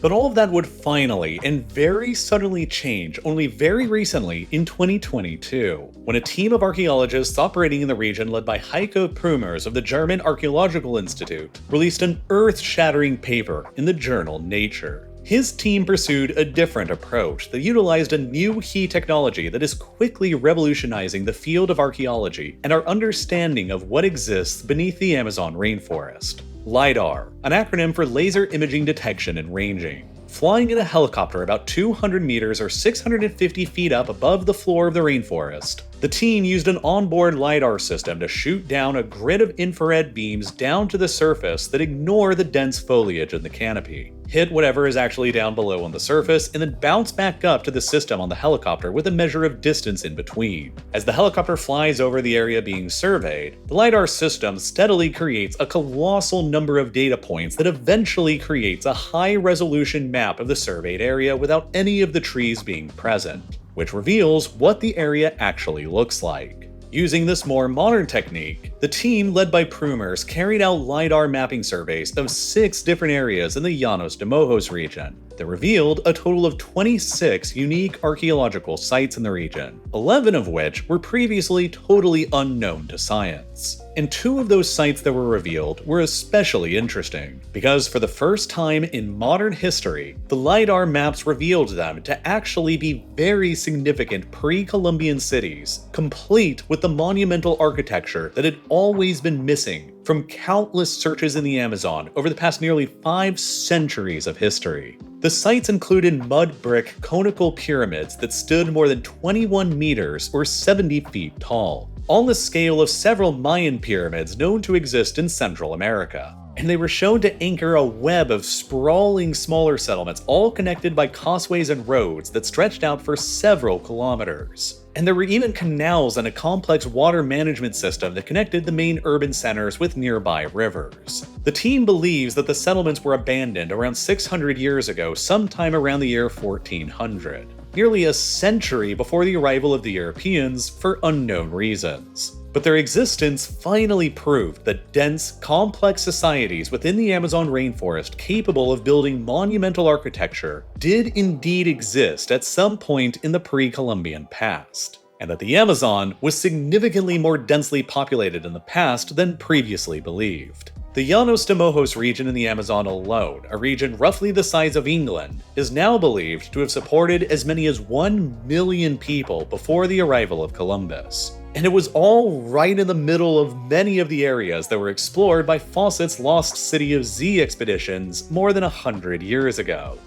But all of that would finally and very suddenly change only very recently in 2022, when a team of archaeologists operating in the region led by Heiko Prümers of the German Archaeological Institute released an earth-shattering paper in the journal Nature. His team pursued a different approach that utilized a new key technology that is quickly revolutionizing the field of archaeology and our understanding of what exists beneath the Amazon rainforest. Lidar, an acronym for Laser Imaging Detection and Ranging. Flying in a helicopter about 200 meters or 650 feet up above the floor of the rainforest, the team used an onboard LiDAR system to shoot down a grid of infrared beams down to the surface that ignore the dense foliage in the canopy, hit whatever is actually down below on the surface, and then bounce back up to the system on the helicopter with a measure of distance in between. As the helicopter flies over the area being surveyed, the LiDAR system steadily creates a colossal number of data points that eventually creates a high-resolution map of the surveyed area without any of the trees being present, which reveals what the area actually looks like. Using this more modern technique, the team led by Prümers carried out LiDAR mapping surveys of 6 different areas in the Llanos de Mojos region that revealed a total of 26 unique archaeological sites in the region, 11 of which were previously totally unknown to science. And 2 of those sites that were revealed were especially interesting, because for the first time in modern history, the LiDAR maps revealed them to actually be very significant pre-Columbian cities, complete with the monumental architecture that had always been missing from countless searches in the Amazon over the past nearly 5 centuries of history. The sites included mud brick conical pyramids that stood more than 21 meters or 70 feet tall, on the scale of several Mayan pyramids known to exist in Central America. And they were shown to anchor a web of sprawling smaller settlements all connected by causeways and roads that stretched out for several kilometers. And there were even canals and a complex water management system that connected the main urban centers with nearby rivers. The team believes that the settlements were abandoned around 600 years ago, sometime around the year 1400, nearly a century before the arrival of the Europeans for unknown reasons. But their existence finally proved that dense, complex societies within the Amazon rainforest capable of building monumental architecture did indeed exist at some point in the pre-Columbian past, and that the Amazon was significantly more densely populated in the past than previously believed. The Llanos de Mojos region in the Amazon alone, a region roughly the size of England, is now believed to have supported as many as 1 million people before the arrival of Columbus. And it was all right in the middle of many of the areas that were explored by Fawcett's Lost City of Z expeditions more than 100 years ago.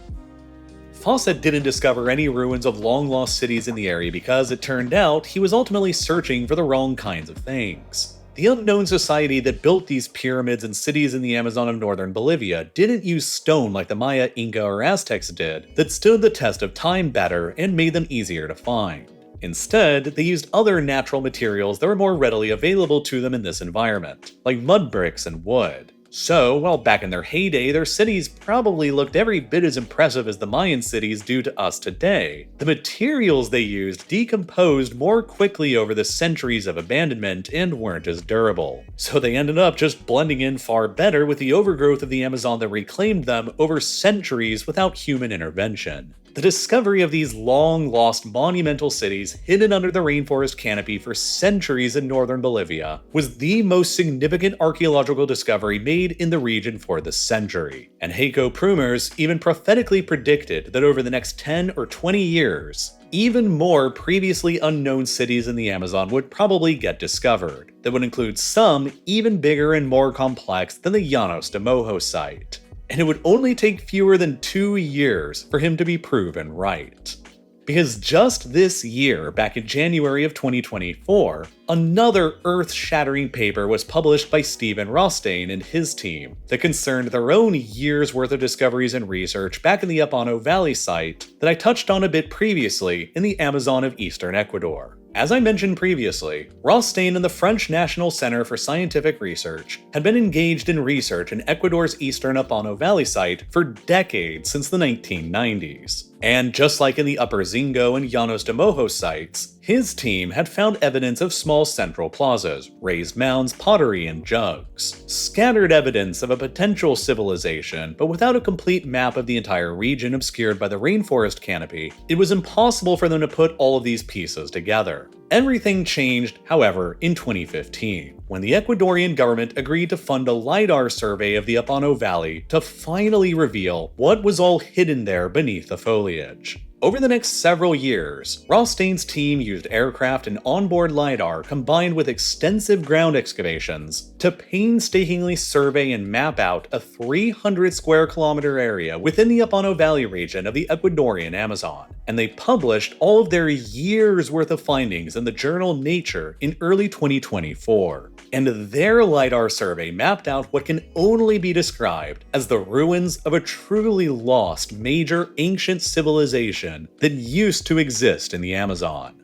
Fawcett didn't discover any ruins of long-lost cities in the area because it turned out he was ultimately searching for the wrong kinds of things. The unknown society that built these pyramids and cities in the Amazon of northern Bolivia didn't use stone like the Maya, Inca, or Aztecs did, that stood the test of time better and made them easier to find. Instead, they used other natural materials that were more readily available to them in this environment, like mud bricks and wood. So, while back in their heyday, their cities probably looked every bit as impressive as the Mayan cities do to us today, the materials they used decomposed more quickly over the centuries of abandonment and weren't as durable. So they ended up just blending in far better with the overgrowth of the Amazon that reclaimed them over centuries without human intervention. The discovery of these long-lost monumental cities hidden under the rainforest canopy for centuries in northern Bolivia was the most significant archaeological discovery made in the region for the century, and Heiko Prumers even prophetically predicted that over the next 10 or 20 years, even more previously unknown cities in the Amazon would probably get discovered, that would include some even bigger and more complex than the Llanos de Mojo site. And it would only take fewer than 2 years for him to be proven right. Because just this year, back in January of 2024, another earth-shattering paper was published by Stephen Rothstein and his team that concerned their own year's worth of discoveries and research back in the Apano Valley site that I touched on a bit previously in the Amazon of eastern Ecuador. As I mentioned previously, Rothstein and the French National Center for Scientific Research had been engaged in research in Ecuador's eastern Apano Valley site for decades since the 1990s. And just like in the Upper Zingo and Llanos de Mojo sites, his team had found evidence of small central plazas, raised mounds, pottery, and jugs. Scattered evidence of a potential civilization, but without a complete map of the entire region obscured by the rainforest canopy, it was impossible for them to put all of these pieces together. Everything changed, however, in 2015, when the Ecuadorian government agreed to fund a Lidar survey of the Apano Valley to finally reveal what was all hidden there beneath the foliage. Over the next several years, Rothstein's team used aircraft and onboard LiDAR combined with extensive ground excavations to painstakingly survey and map out a 300 square kilometer area within the Apano Valley region of the Ecuadorian Amazon. And they published all of their years' worth of findings in the journal Nature in early 2024. And their LiDAR survey mapped out what can only be described as the ruins of a truly lost major ancient civilization that used to exist in the Amazon.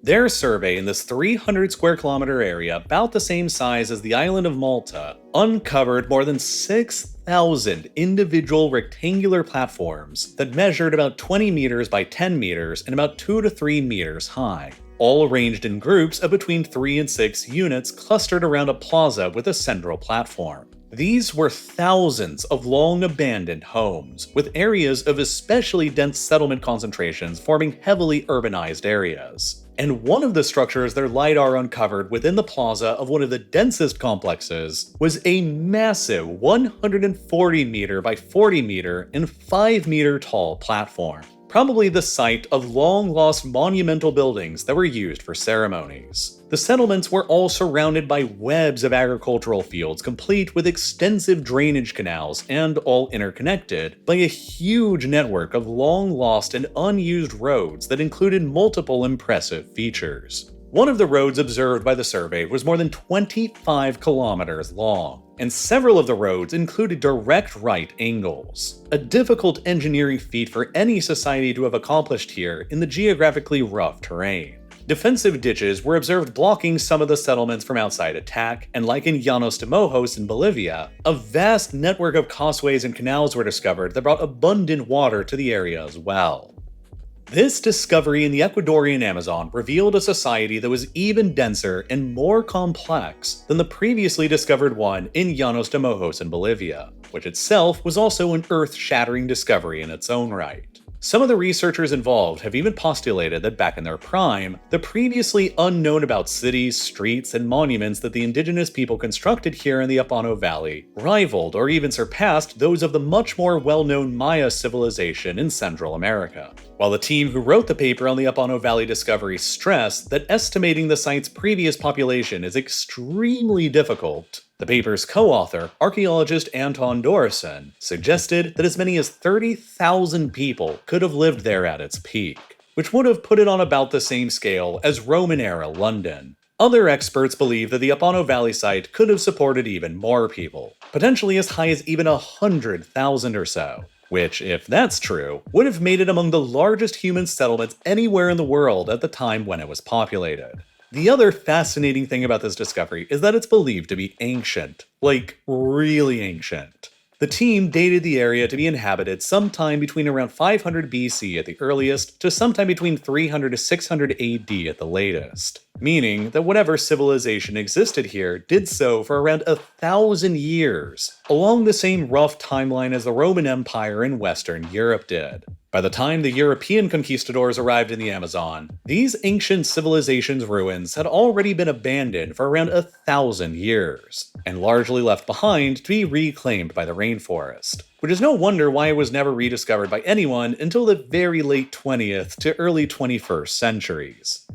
Their survey in this 300 square kilometer area, about the same size as the island of Malta, uncovered more than 6,000 individual rectangular platforms that measured about 20 meters by 10 meters and about 2 to 3 meters high, all arranged in groups of between 3 and 6 units clustered around a plaza with a central platform. These were thousands of long-abandoned homes, with areas of especially dense settlement concentrations forming heavily urbanized areas. And one of the structures their LiDAR uncovered within the plaza of one of the densest complexes was a massive 140 meter by 40 meter and 5 meter tall platform, probably the site of long-lost monumental buildings that were used for ceremonies. The settlements were all surrounded by webs of agricultural fields complete with extensive drainage canals and all interconnected by a huge network of long-lost and unused roads that included multiple impressive features. One of the roads observed by the survey was more than 25 kilometers long, and several of the roads included direct right angles, a difficult engineering feat for any society to have accomplished here in the geographically rough terrain. Defensive ditches were observed blocking some of the settlements from outside attack, and like in Llanos de Mojos in Bolivia, a vast network of causeways and canals were discovered that brought abundant water to the area as well. This discovery in the Ecuadorian Amazon revealed a society that was even denser and more complex than the previously discovered one in Llanos de Mojos in Bolivia, which itself was also an earth-shattering discovery in its own right. Some of the researchers involved have even postulated that back in their prime, the previously unknown about cities, streets, and monuments that the indigenous people constructed here in the Apano Valley rivaled or even surpassed those of the much more well-known Maya civilization in Central America. While the team who wrote the paper on the Apano Valley discovery stressed that estimating the site's previous population is extremely difficult, the paper's co-author, archaeologist Anton Dorison, suggested that as many as 30,000 people could have lived there at its peak, which would have put it on about the same scale as Roman-era London. Other experts believe that the Apano Valley site could have supported even more people, potentially as high as even 100,000 or so, which, if that's true, would have made it among the largest human settlements anywhere in the world at the time when it was populated. The other fascinating thing about this discovery is that it's believed to be ancient, like really ancient. The team dated the area to be inhabited sometime between around 500 BC at the earliest to sometime between 300 to 600 AD at the latest, meaning that whatever civilization existed here did so for around 1,000 years, along the same rough timeline as the Roman Empire in Western Europe did. By the time the European conquistadors arrived in the Amazon, these ancient civilizations' ruins had already been abandoned for around 1,000 years, and largely left behind to be reclaimed by the rainforest, which is no wonder why it was never rediscovered by anyone until the very late 20th to early 21st centuries.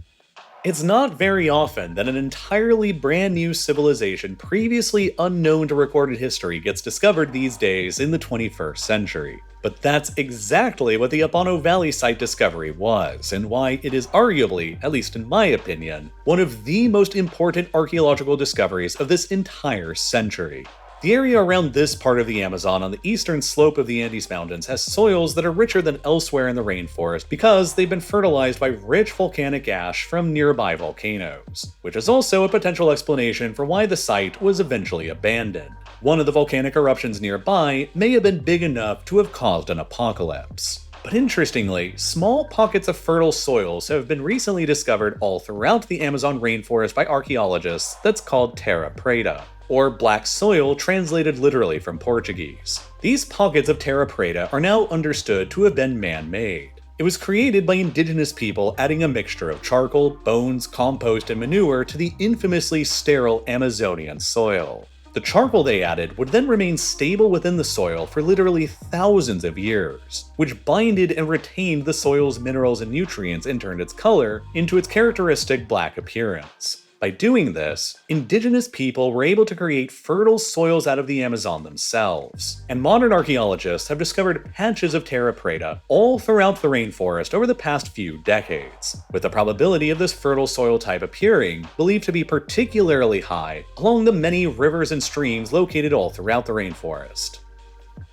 It's not very often that an entirely brand new civilization previously unknown to recorded history gets discovered these days in the 21st century. But that's exactly what the Apano Valley site discovery was, and why it is arguably, at least in my opinion, one of the most important archaeological discoveries of this entire century. The area around this part of the Amazon on the eastern slope of the Andes Mountains has soils that are richer than elsewhere in the rainforest because they've been fertilized by rich volcanic ash from nearby volcanoes, which is also a potential explanation for why the site was eventually abandoned. One of the volcanic eruptions nearby may have been big enough to have caused an apocalypse. But interestingly, small pockets of fertile soils have been recently discovered all throughout the Amazon rainforest by archaeologists that's called terra preta, or black soil translated literally from Portuguese. These pockets of terra preta are now understood to have been man-made. It was created by indigenous people adding a mixture of charcoal, bones, compost, and manure to the infamously sterile Amazonian soil. The charcoal they added would then remain stable within the soil for literally thousands of years, which binded and retained the soil's minerals and nutrients and turned its color into its characteristic black appearance. By doing this, indigenous people were able to create fertile soils out of the Amazon themselves, and modern archaeologists have discovered patches of terra preta all throughout the rainforest over the past few decades, with the probability of this fertile soil type appearing believed to be particularly high along the many rivers and streams located all throughout the rainforest.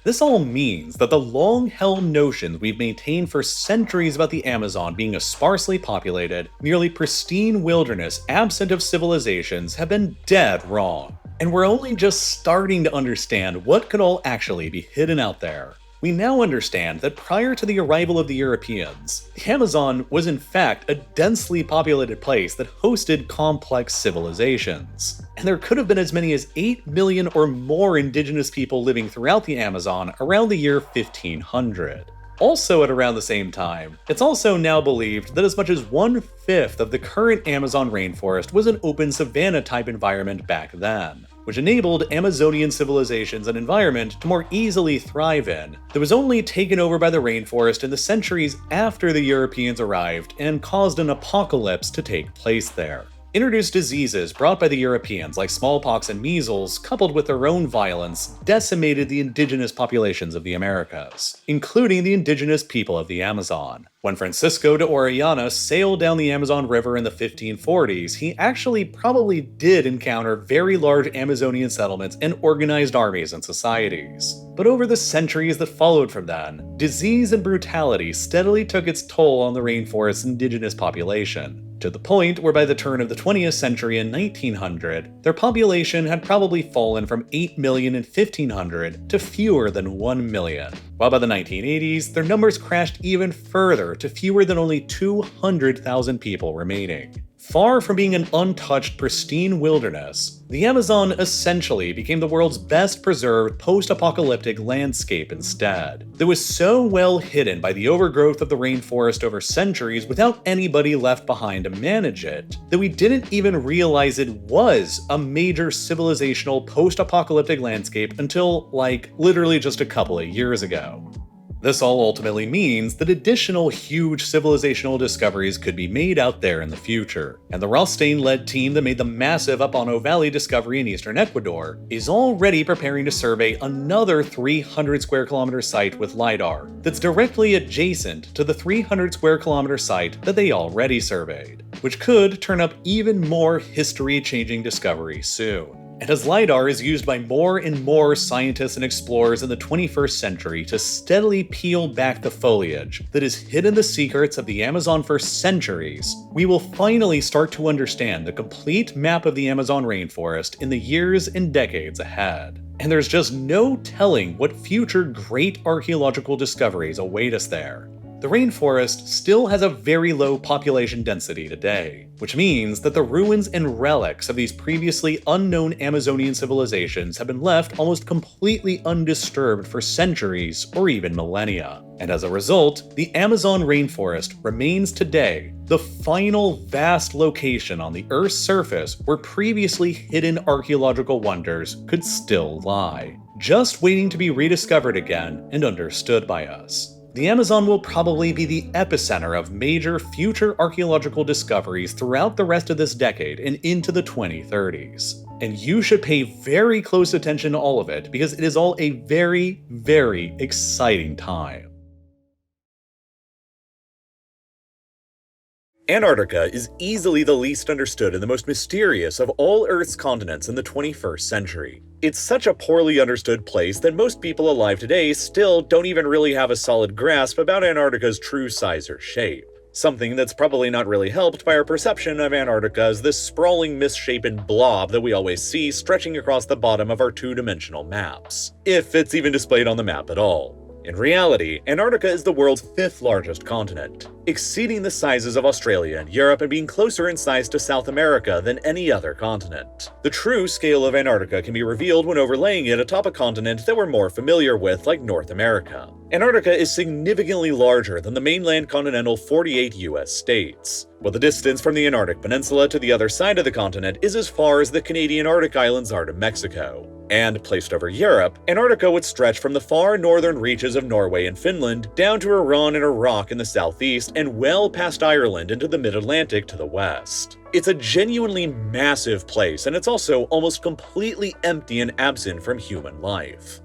This all means that the long-held notions we've maintained for centuries about the Amazon being a sparsely populated, nearly pristine wilderness absent of civilizations have been dead wrong, and we're only just starting to understand what could all actually be hidden out there. We now understand that prior to the arrival of the Europeans, the Amazon was in fact a densely populated place that hosted complex civilizations. And there could have been as many as 8 million or more indigenous people living throughout the Amazon around the year 1500. Also at around the same time, it's also now believed that as much as 1/5 of the current Amazon rainforest was an open savanna-type environment back then, which enabled Amazonian civilizations an environment to more easily thrive in that was only taken over by the rainforest in the centuries after the Europeans arrived and caused an apocalypse to take place there. Introduced diseases brought by the Europeans like smallpox and measles, coupled with their own violence, decimated the indigenous populations of the Americas, including the indigenous people of the Amazon. When Francisco de Orellana sailed down the Amazon River in the 1540s, he actually probably did encounter very large Amazonian settlements and organized armies and societies. But over the centuries that followed from then, disease and brutality steadily took its toll on the rainforest's indigenous population, to the point where by the turn of the 20th century in 1900, their population had probably fallen from 8 million in 1500 to fewer than 1 million. While by the 1980s, their numbers crashed even further to fewer than only 200,000 people remaining. Far from being an untouched, pristine wilderness, the Amazon essentially became the world's best preserved post-apocalyptic landscape instead, that was so well hidden by the overgrowth of the rainforest over centuries without anybody left behind to manage it, that we didn't even realize it was a major civilizational post-apocalyptic landscape until, literally just a couple of years ago. This all ultimately means that additional huge civilizational discoveries could be made out there in the future, and the Rothstein-led team that made the massive Upano Valley discovery in eastern Ecuador is already preparing to survey another 300 square kilometer site with Lidar that's directly adjacent to the 300 square kilometer site that they already surveyed, which could turn up even more history-changing discoveries soon. And as Lidar is used by more and more scientists and explorers in the 21st century to steadily peel back the foliage that has hidden the secrets of the Amazon for centuries, we will finally start to understand the complete map of the Amazon rainforest in the years and decades ahead. And there's just no telling what future great archaeological discoveries await us there. The rainforest still has a very low population density today, which means that the ruins and relics of these previously unknown Amazonian civilizations have been left almost completely undisturbed for centuries or even millennia. And as a result, the Amazon rainforest remains today the final vast location on the Earth's surface where previously hidden archaeological wonders could still lie, just waiting to be rediscovered again and understood by us. The Amazon will probably be the epicenter of major future archaeological discoveries throughout the rest of this decade and into the 2030s. And you should pay very close attention to all of it because it is all a very, very exciting time. Antarctica is easily the least understood and the most mysterious of all Earth's continents in the 21st century. It's such a poorly understood place that most people alive today still don't even really have a solid grasp about Antarctica's true size or shape. Something that's probably not really helped by our perception of Antarctica as this sprawling, misshapen blob that we always see stretching across the bottom of our two-dimensional maps, if it's even displayed on the map at all. In reality, Antarctica is the world's 5th largest continent, exceeding the sizes of Australia and Europe and being closer in size to South America than any other continent. The true scale of Antarctica can be revealed when overlaying it atop a continent that we're more familiar with, like North America. Antarctica is significantly larger than the mainland continental 48 US states, while the distance from the Antarctic Peninsula to the other side of the continent is as far as the Canadian Arctic Islands are to Mexico. And placed over Europe, Antarctica would stretch from the far northern reaches of Norway and Finland down to Iran and Iraq in the southeast and well past Ireland into the mid-Atlantic to the west. It's a genuinely massive place, and it's also almost completely empty and absent from human life.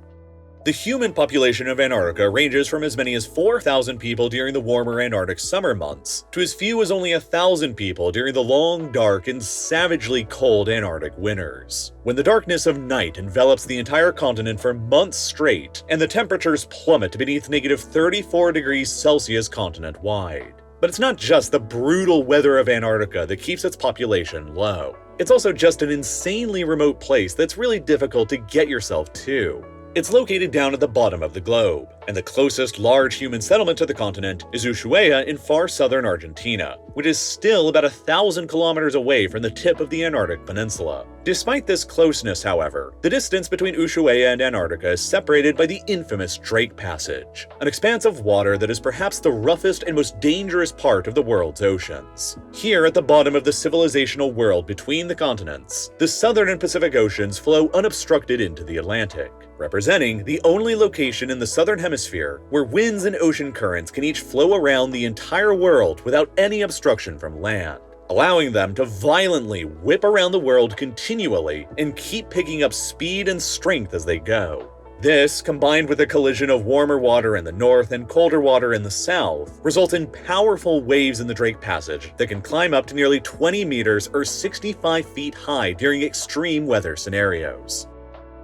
The human population of Antarctica ranges from as many as 4,000 people during the warmer Antarctic summer months to as few as only 1,000 people during the long, dark, and savagely cold Antarctic winters, when the darkness of night envelops the entire continent for months straight and the temperatures plummet to beneath -34 degrees Celsius continent-wide. But it's not just the brutal weather of Antarctica that keeps its population low. It's also just an insanely remote place that's really difficult to get yourself to. It's located down at the bottom of the globe, and the closest large human settlement to the continent is Ushuaia in far southern Argentina, which is still about 1,000 kilometers away from the tip of the Antarctic Peninsula. Despite this closeness, however, the distance between Ushuaia and Antarctica is separated by the infamous Drake Passage, an expanse of water that is perhaps the roughest and most dangerous part of the world's oceans. Here at the bottom of the civilizational world between the continents, the Southern and Pacific Oceans flow unobstructed into the Atlantic, representing the only location in the southern hemisphere where winds and ocean currents can each flow around the entire world without any obstruction from land, allowing them to violently whip around the world continually and keep picking up speed and strength as they go. This, combined with a collision of warmer water in the north and colder water in the south, result in powerful waves in the Drake Passage that can climb up to nearly 20 meters or 65 feet high during extreme weather scenarios.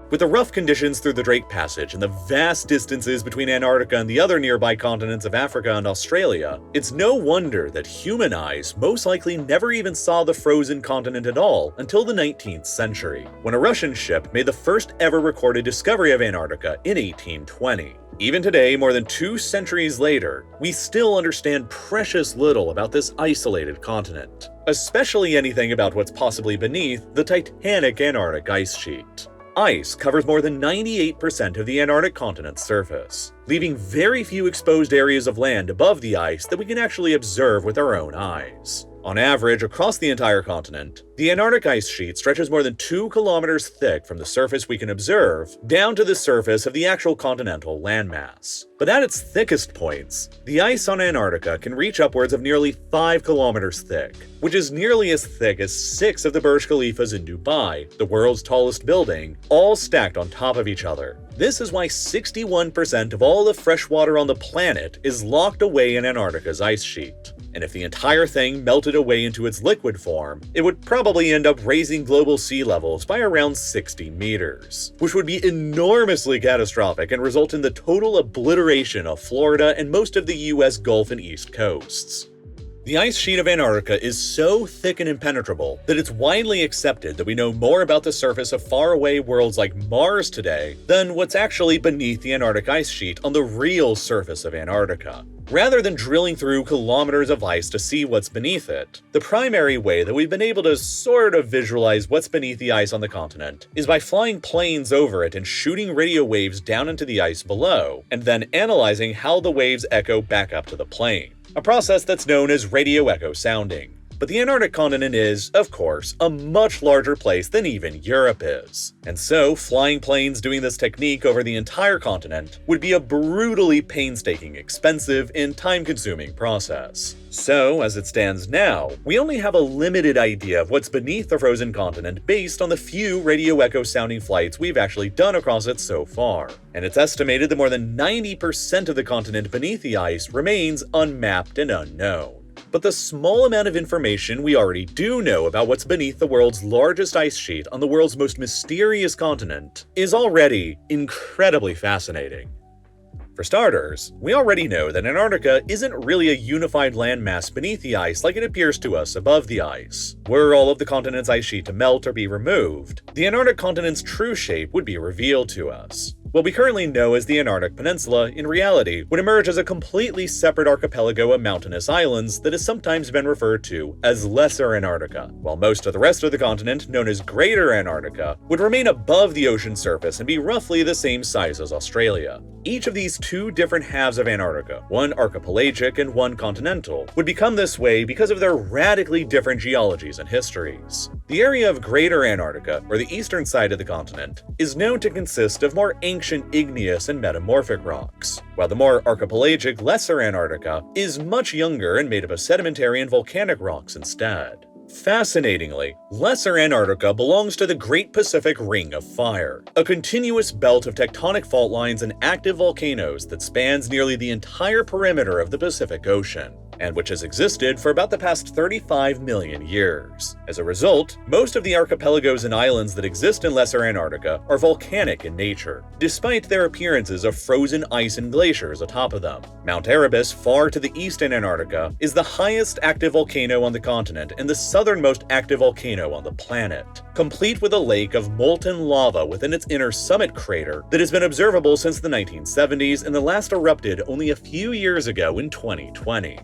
With the rough conditions through the Drake Passage and the vast distances between Antarctica and the other nearby continents of Africa and Australia, it's no wonder that human eyes most likely never even saw the frozen continent at all until the 19th century, when a Russian ship made the first ever recorded discovery of Antarctica in 1820. Even today, more than 2 centuries later, we still understand precious little about this isolated continent, especially anything about what's possibly beneath the titanic Antarctic ice sheet. Ice covers more than 98% of the Antarctic continent's surface, leaving very few exposed areas of land above the ice that we can actually observe with our own eyes. On average, across the entire continent, the Antarctic ice sheet stretches more than 2 kilometers thick from the surface we can observe down to the surface of the actual continental landmass. But at its thickest points, the ice on Antarctica can reach upwards of nearly 5 kilometers thick, which is nearly as thick as 6 of the Burj Khalifas in Dubai, the world's tallest building, all stacked on top of each other. This is why 61% of all the fresh water on the planet is locked away in Antarctica's ice sheet. And if the entire thing melted away into its liquid form, it would probably end up raising global sea levels by around 60 meters, which would be enormously catastrophic and result in the total obliteration of Florida and most of the US Gulf and East coasts. The ice sheet of Antarctica is so thick and impenetrable that it's widely accepted that we know more about the surface of faraway worlds like Mars today than what's actually beneath the Antarctic ice sheet on the real surface of Antarctica. Rather than drilling through kilometers of ice to see what's beneath it, the primary way that we've been able to sort of visualize what's beneath the ice on the continent is by flying planes over it and shooting radio waves down into the ice below, and then analyzing how the waves echo back up to the plane. A process that's known as radio echo sounding. But the Antarctic continent is, of course, a much larger place than even Europe is. And so, flying planes doing this technique over the entire continent would be a brutally painstaking, expensive, and time-consuming process. So, as it stands now, we only have a limited idea of what's beneath the frozen continent based on the few radio echo sounding flights we've actually done across it so far. And it's estimated that more than 90% of the continent beneath the ice remains unmapped and unknown. But the small amount of information we already do know about what's beneath the world's largest ice sheet on the world's most mysterious continent is already incredibly fascinating. For starters, we already know that Antarctica isn't really a unified landmass beneath the ice like it appears to us above the ice. Were all of the continent's ice sheet to melt or be removed, the Antarctic continent's true shape would be revealed to us. What we currently know as the Antarctic Peninsula, in reality, would emerge as a completely separate archipelago of mountainous islands that has sometimes been referred to as Lesser Antarctica, while most of the rest of the continent, known as Greater Antarctica, would remain above the ocean surface and be roughly the same size as Australia. Each of these two different halves of Antarctica, one archipelagic and one continental, would become this way because of their radically different geologies and histories. The area of Greater Antarctica, or the eastern side of the continent, is known to consist of more ancient igneous and metamorphic rocks, while the more archipelagic Lesser Antarctica is much younger and made up of sedimentary and volcanic rocks instead. Fascinatingly, Lesser Antarctica belongs to the Great Pacific Ring of Fire, a continuous belt of tectonic fault lines and active volcanoes that spans nearly the entire perimeter of the Pacific Ocean, and which has existed for about the past 35 million years. As a result, most of the archipelagos and islands that exist in Lesser Antarctica are volcanic in nature, despite their appearances of frozen ice and glaciers atop of them. Mount Erebus, far to the east in Antarctica, is the highest active volcano on the continent and the southernmost active volcano on the planet, complete with a lake of molten lava within its inner summit crater that has been observable since the 1970s and the last erupted only a few years ago in 2020.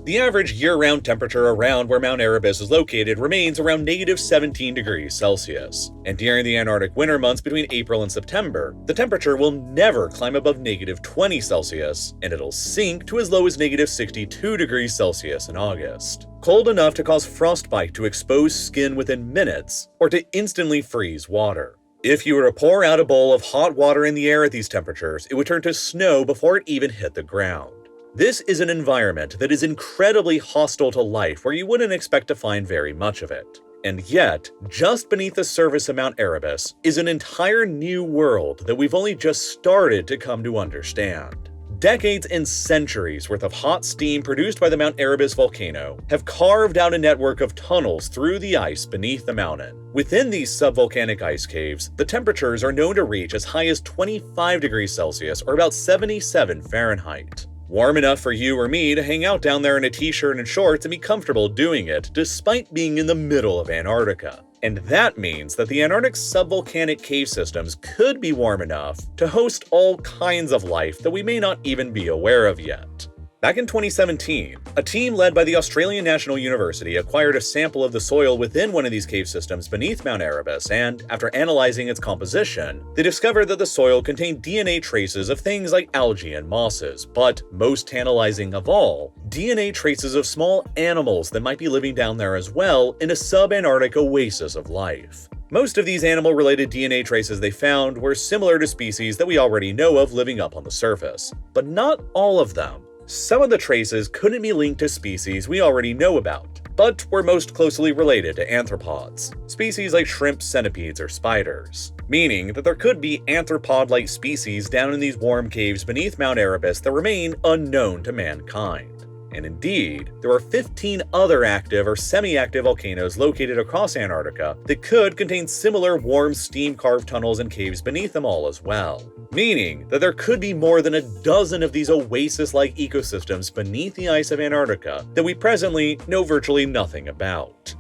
The average year-round temperature around where Mount Erebus is located remains around -17 degrees Celsius, and during the Antarctic winter months between April and September, the temperature will never climb above -20 Celsius, and it'll sink to as low as -62 degrees Celsius in August. Cold enough to cause frostbite to expose skin within minutes, or to instantly freeze water. If you were to pour out a bowl of hot water in the air at these temperatures, it would turn to snow before it even hit the ground. This is an environment that is incredibly hostile to life where you wouldn't expect to find very much of it. And yet, just beneath the surface of Mount Erebus is an entire new world that we've only just started to come to understand. Decades and centuries worth of hot steam produced by the Mount Erebus volcano have carved out a network of tunnels through the ice beneath the mountain. Within these subvolcanic ice caves, the temperatures are known to reach as high as 25 degrees Celsius or about 77 Fahrenheit. Warm enough for you or me to hang out down there in a t-shirt and shorts and be comfortable doing it, despite being in the middle of Antarctica. And that means that the Antarctic subvolcanic cave systems could be warm enough to host all kinds of life that we may not even be aware of yet. Back in 2017, a team led by the Australian National University acquired a sample of the soil within one of these cave systems beneath Mount Erebus, and after analyzing its composition, they discovered that the soil contained DNA traces of things like algae and mosses, but most tantalizing of all, DNA traces of small animals that might be living down there as well in a sub-Antarctic oasis of life. Most of these animal-related DNA traces they found were similar to species that we already know of living up on the surface, but not all of them. Some of the traces couldn't be linked to species we already know about, but were most closely related to arthropods, species like shrimp, centipedes, or spiders, meaning that there could be arthropod-like species down in these warm caves beneath Mount Erebus that remain unknown to mankind. And indeed, there are 15 other active or semi-active volcanoes located across Antarctica that could contain similar warm steam-carved tunnels and caves beneath them all as well, meaning that there could be more than a dozen of these oasis-like ecosystems beneath the ice of Antarctica that we presently know virtually nothing about.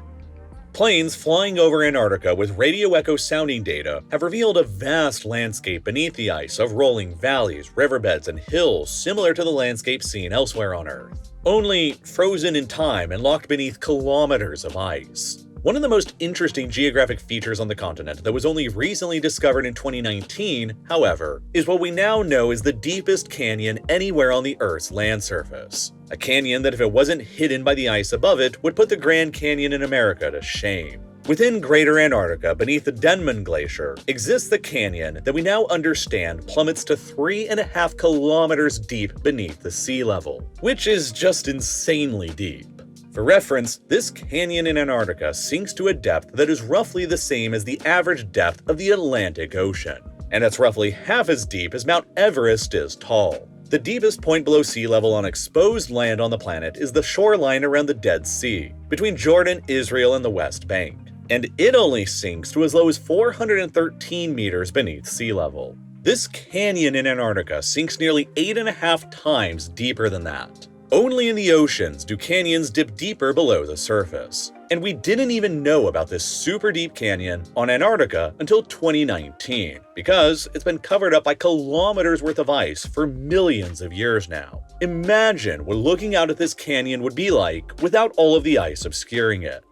Planes flying over Antarctica with radio echo sounding data have revealed a vast landscape beneath the ice of rolling valleys, riverbeds, and hills similar to the landscape seen elsewhere on Earth, only frozen in time and locked beneath kilometers of ice. One of the most interesting geographic features on the continent that was only recently discovered in 2019, however, is what we now know is the deepest canyon anywhere on the Earth's land surface. A canyon that, if it wasn't hidden by the ice above it, would put the Grand Canyon in America to shame. Within Greater Antarctica, beneath the Denman Glacier, exists the canyon that we now understand plummets to 3.5 kilometers deep beneath the sea level, which is just insanely deep. For reference, this canyon in Antarctica sinks to a depth that is roughly the same as the average depth of the Atlantic Ocean, and that's roughly half as deep as Mount Everest is tall. The deepest point below sea level on exposed land on the planet is the shoreline around the Dead Sea, between Jordan, Israel, and the West Bank, and it only sinks to as low as 413 meters beneath sea level. This canyon in Antarctica sinks nearly 8.5 times deeper than that. Only in the oceans do canyons dip deeper below the surface, and we didn't even know about this super deep canyon on Antarctica until 2019, because it's been covered up by kilometers worth of ice for millions of years now. Imagine what looking out at this canyon would be like without all of the ice obscuring it.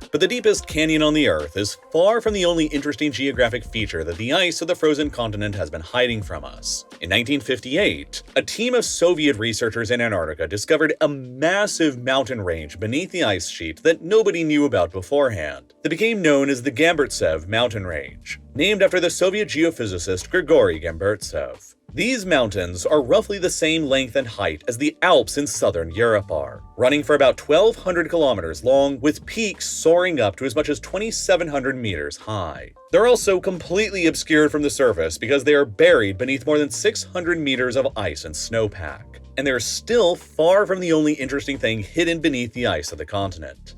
But the deepest canyon on the Earth is far from the only interesting geographic feature that the ice of the frozen continent has been hiding from us. In 1958, a team of Soviet researchers in Antarctica discovered a massive mountain range beneath the ice sheet that nobody knew about beforehand, that became known as the Gamburtsev mountain range, named after the Soviet geophysicist Grigory Gamburtsev. These mountains are roughly the same length and height as the Alps in southern Europe are, running for about 1,200 kilometers long, with peaks soaring up to as much as 2,700 meters high. They're also completely obscured from the surface because they are buried beneath more than 600 meters of ice and snowpack, and they're still far from the only interesting thing hidden beneath the ice of the continent.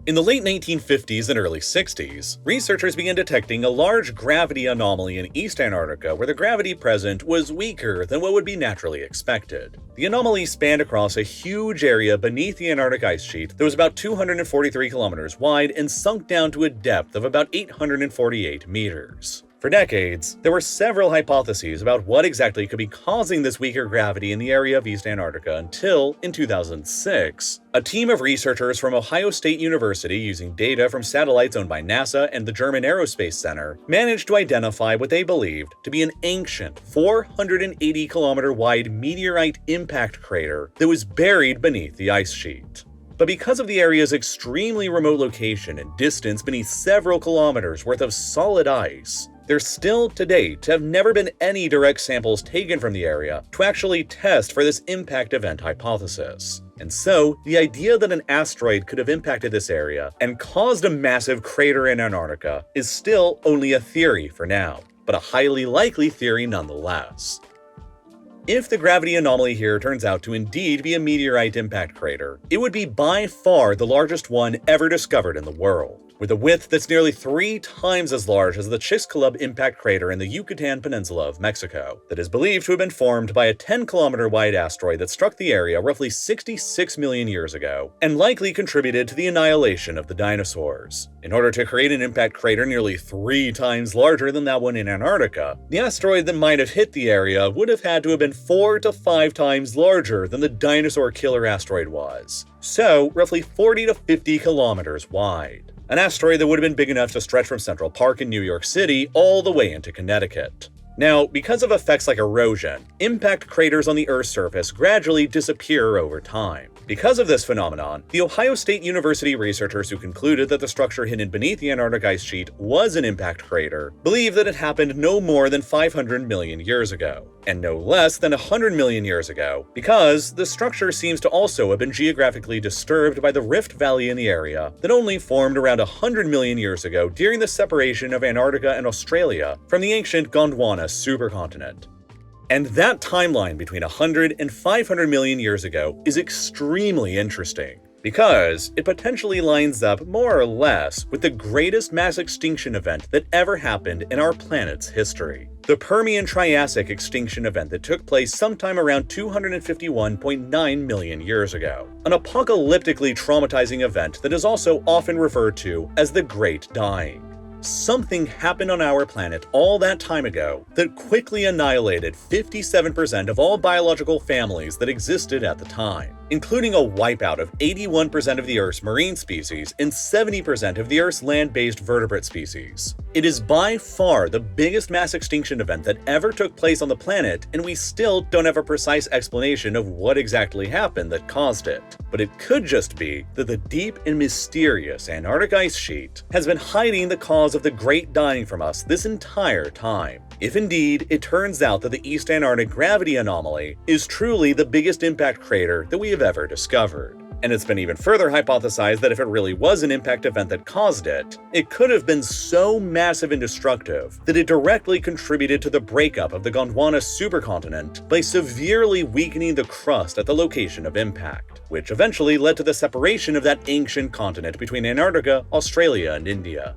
In the late 1950s and early 60s, researchers began detecting a large gravity anomaly in East Antarctica where the gravity present was weaker than what would be naturally expected. The anomaly spanned across a huge area beneath the Antarctic ice sheet that was about 243 kilometers wide and sunk down to a depth of about 848 meters. For decades, there were several hypotheses about what exactly could be causing this weaker gravity in the area of East Antarctica until, in 2006, a team of researchers from Ohio State University, using data from satellites owned by NASA and the German Aerospace Center, managed to identify what they believed to be an ancient 480-kilometer-wide meteorite impact crater that was buried beneath the ice sheet. But because of the area's extremely remote location and distance beneath several kilometers worth of solid ice, there still, to date, have never been any direct samples taken from the area to actually test for this impact event hypothesis. And so, the idea that an asteroid could have impacted this area and caused a massive crater in Antarctica is still only a theory for now, but a highly likely theory nonetheless. If the gravity anomaly here turns out to indeed be a meteorite impact crater, it would be by far the largest one ever discovered in the world. with a width that's nearly 3 times as large as the Chicxulub impact crater in the Yucatan Peninsula of Mexico, that is believed to have been formed by a 10-kilometer-wide asteroid that struck the area roughly 66 million years ago, and likely contributed to the annihilation of the dinosaurs. In order to create an impact crater nearly 3 times larger than that one in Antarctica, the asteroid that might have hit the area would have had to have been 4 to 5 times larger than the dinosaur killer asteroid was. So, roughly 40 to 50 kilometers wide. An asteroid that would have been big enough to stretch from Central Park in New York City all the way into Connecticut. Now, because of effects like erosion, impact craters on the Earth's surface gradually disappear over time. Because of this phenomenon, the Ohio State University researchers who concluded that the structure hidden beneath the Antarctic ice sheet was an impact crater believe that it happened no more than 500 million years ago, and no less than 100 million years ago, because the structure seems to also have been geographically disturbed by the Rift Valley in the area that only formed around 100 million years ago during the separation of Antarctica and Australia from the ancient Gondwana supercontinent. And that timeline between 100 and 500 million years ago is extremely interesting, because it potentially lines up more or less with the greatest mass extinction event that ever happened in our planet's history. The Permian-Triassic extinction event that took place sometime around 251.9 million years ago. An apocalyptically traumatizing event that is also often referred to as the Great Dying. Something happened on our planet all that time ago that quickly annihilated 57% of all biological families that existed at the time, including a wipeout of 81% of the Earth's marine species and 70% of the Earth's land-based vertebrate species. It is by far the biggest mass extinction event that ever took place on the planet, and we still don't have a precise explanation of what exactly happened that caused it. But it could just be that the deep and mysterious Antarctic ice sheet has been hiding the cause of the Great Dying from us this entire time. If indeed it turns out that the East Antarctic gravity anomaly is truly the biggest impact crater that we have ever discovered. And it's been even further hypothesized that if it really was an impact event that caused it, it could have been so massive and destructive that it directly contributed to the breakup of the Gondwana supercontinent by severely weakening the crust at the location of impact, which eventually led to the separation of that ancient continent between Antarctica, Australia, and India.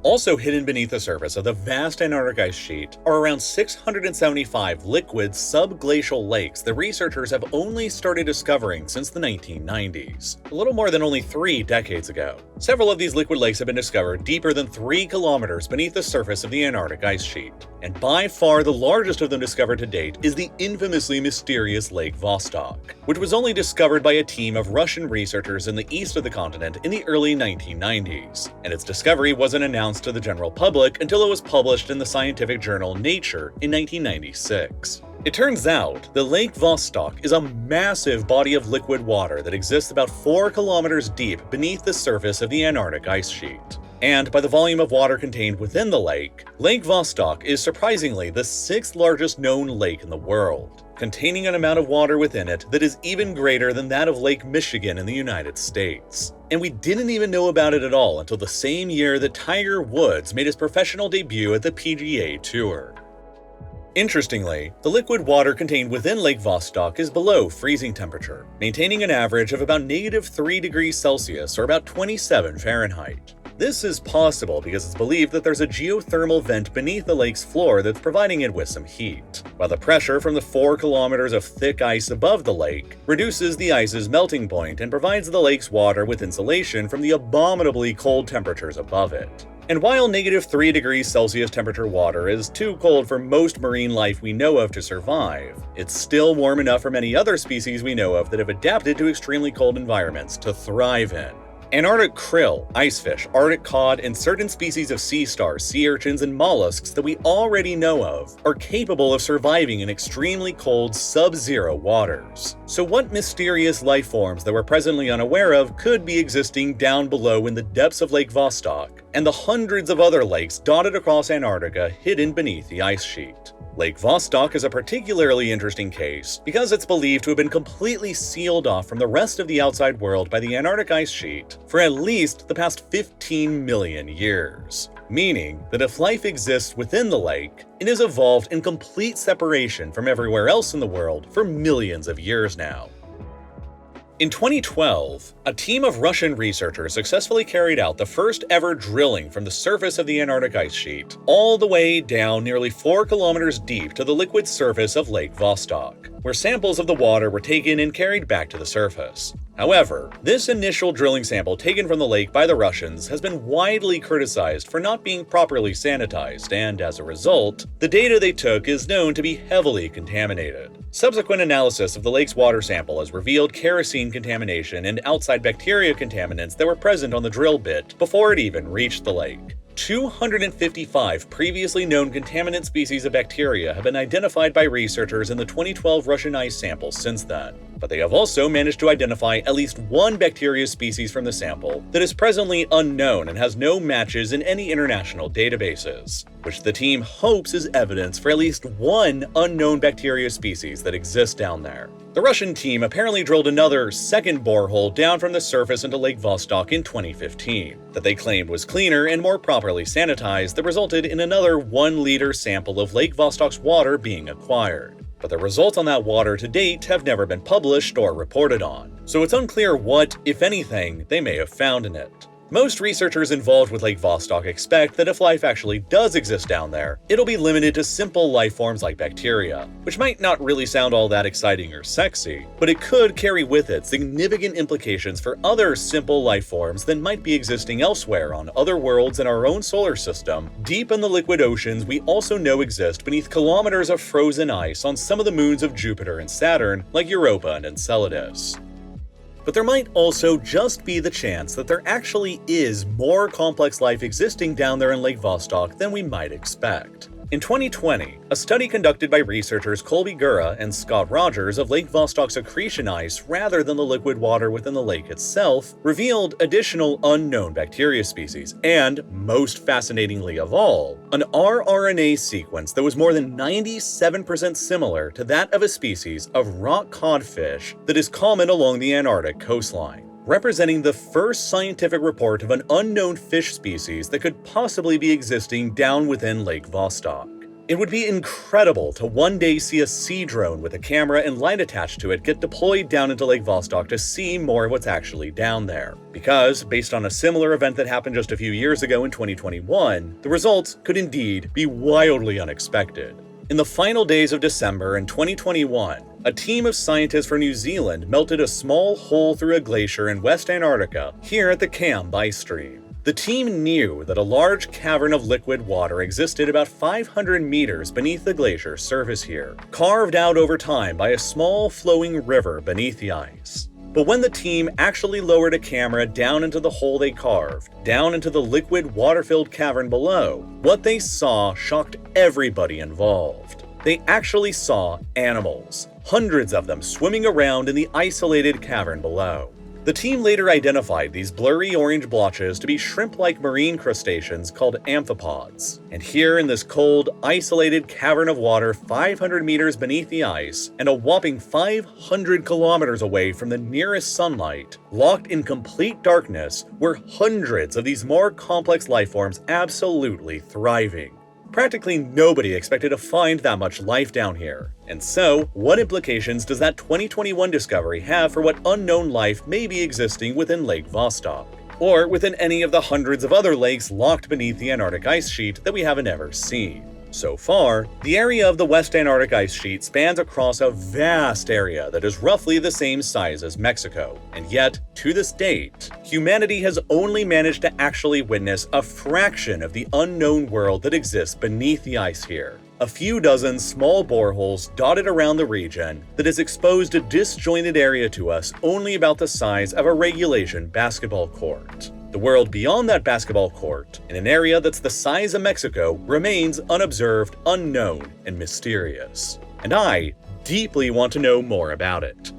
Also hidden beneath the surface of the vast Antarctic ice sheet are around 675 liquid subglacial lakes that researchers have only started discovering since the 1990s, a little more than only 3 decades ago. Several of these liquid lakes have been discovered deeper than 3 kilometers beneath the surface of the Antarctic ice sheet, and by far the largest of them discovered to date is the infamously mysterious Lake Vostok, which was only discovered by a team of Russian researchers in the east of the continent in the early 1990s, and its discovery wasn't announced to the general public until it was published in the scientific journal Nature in 1996. It turns out that Lake Vostok is a massive body of liquid water that exists about 4 kilometers deep beneath the surface of the Antarctic ice sheet. And by the volume of water contained within the lake, Lake Vostok is surprisingly the 6th largest known lake in the world, containing an amount of water within it that is even greater than that of Lake Michigan in the United States. And we didn't even know about it at all until the same year that Tiger Woods made his professional debut at the PGA Tour. Interestingly, the liquid water contained within Lake Vostok is below freezing temperature, maintaining an average of about -3 degrees Celsius or about 27 Fahrenheit. This is possible because it's believed that there's a geothermal vent beneath the lake's floor that's providing it with some heat, while the pressure from the 4 kilometers of thick ice above the lake reduces the ice's melting point and provides the lake's water with insulation from the abominably cold temperatures above it. And while -3 degrees Celsius temperature water is too cold for most marine life we know of to survive, it's still warm enough for many other species we know of that have adapted to extremely cold environments to thrive in. Antarctic krill, icefish, Arctic cod, and certain species of sea stars, sea urchins, and mollusks that we already know of are capable of surviving in extremely cold sub-zero waters. So what mysterious life forms that we're presently unaware of could be existing down below in the depths of Lake Vostok, and the hundreds of other lakes dotted across Antarctica hidden beneath the ice sheet? Lake Vostok is a particularly interesting case because it's believed to have been completely sealed off from the rest of the outside world by the Antarctic ice sheet for at least the past 15 million years. Meaning that if life exists within the lake, it has evolved in complete separation from everywhere else in the world for millions of years now. In 2012, a team of Russian researchers successfully carried out the first ever drilling from the surface of the Antarctic ice sheet, all the way down nearly 4 kilometers deep to the liquid surface of Lake Vostok, where samples of the water were taken and carried back to the surface. However, this initial drilling sample taken from the lake by the Russians has been widely criticized for not being properly sanitized, and as a result, the data they took is known to be heavily contaminated. Subsequent analysis of the lake's water sample has revealed kerosene contamination and outside bacteria contaminants that were present on the drill bit before it even reached the lake. 255 previously known contaminant species of bacteria have been identified by researchers in the 2012 Russian ice samples since then, but they have also managed to identify at least one bacteria species from the sample that is presently unknown and has no matches in any international databases, which the team hopes is evidence for at least one unknown bacteria species that exists down there. The Russian team apparently drilled another second borehole down from the surface into Lake Vostok in 2015, that they claimed was cleaner and more properly sanitized, that resulted in another 1-liter sample of Lake Vostok's water being acquired. But the results on that water to date have never been published or reported on, so it's unclear what, if anything, they may have found in it. Most researchers involved with Lake Vostok expect that if life actually does exist down there, it'll be limited to simple life forms like bacteria, which might not really sound all that exciting or sexy, but it could carry with it significant implications for other simple life forms that might be existing elsewhere on other worlds in our own solar system, deep in the liquid oceans we also know exist beneath kilometers of frozen ice on some of the moons of Jupiter and Saturn, like Europa and Enceladus. But there might also just be the chance that there actually is more complex life existing down there in Lake Vostok than we might expect. In 2020, a study conducted by researchers Colby Gura and Scott Rogers of Lake Vostok's accretion ice rather than the liquid water within the lake itself revealed additional unknown bacteria species and, most fascinatingly of all, an rRNA sequence that was more than 97% similar to that of a species of rock codfish that is common along the Antarctic coastline, representing the first scientific report of an unknown fish species that could possibly be existing down within Lake Vostok. It would be incredible to one day see a sea drone with a camera and light attached to it get deployed down into Lake Vostok to see more of what's actually down there, because, based on a similar event that happened just a few years ago in 2021, the results could indeed be wildly unexpected. In the final days of December in 2021, a team of scientists from New Zealand melted a small hole through a glacier in West Antarctica here at the Cam ice stream. The team knew that a large cavern of liquid water existed about 500 meters beneath the glacier's surface here, carved out over time by a small flowing river beneath the ice. But when the team actually lowered a camera down into the hole they carved, down into the liquid water-filled cavern below, what they saw shocked everybody involved. They actually saw animals, hundreds of them swimming around in the isolated cavern below. The team later identified these blurry orange blotches to be shrimp-like marine crustaceans called amphipods. And here in this cold, isolated cavern of water 500 meters beneath the ice, and a whopping 500 kilometers away from the nearest sunlight, locked in complete darkness, were hundreds of these more complex life forms absolutely thriving. Practically nobody expected to find that much life down here. And so, what implications does that 2021 discovery have for what unknown life may be existing within Lake Vostok? Or within any of the hundreds of other lakes locked beneath the Antarctic ice sheet that we haven't ever seen? So far, the area of the West Antarctic ice sheet spans across a vast area that is roughly the same size as Mexico, and yet, to this date, humanity has only managed to actually witness a fraction of the unknown world that exists beneath the ice here. A few dozen small boreholes dotted around the region that has exposed a disjointed area to us only about the size of a regulation basketball court. The world beyond that basketball court, in an area that's the size of Mexico, remains unobserved, unknown, and mysterious. And I deeply want to know more about it.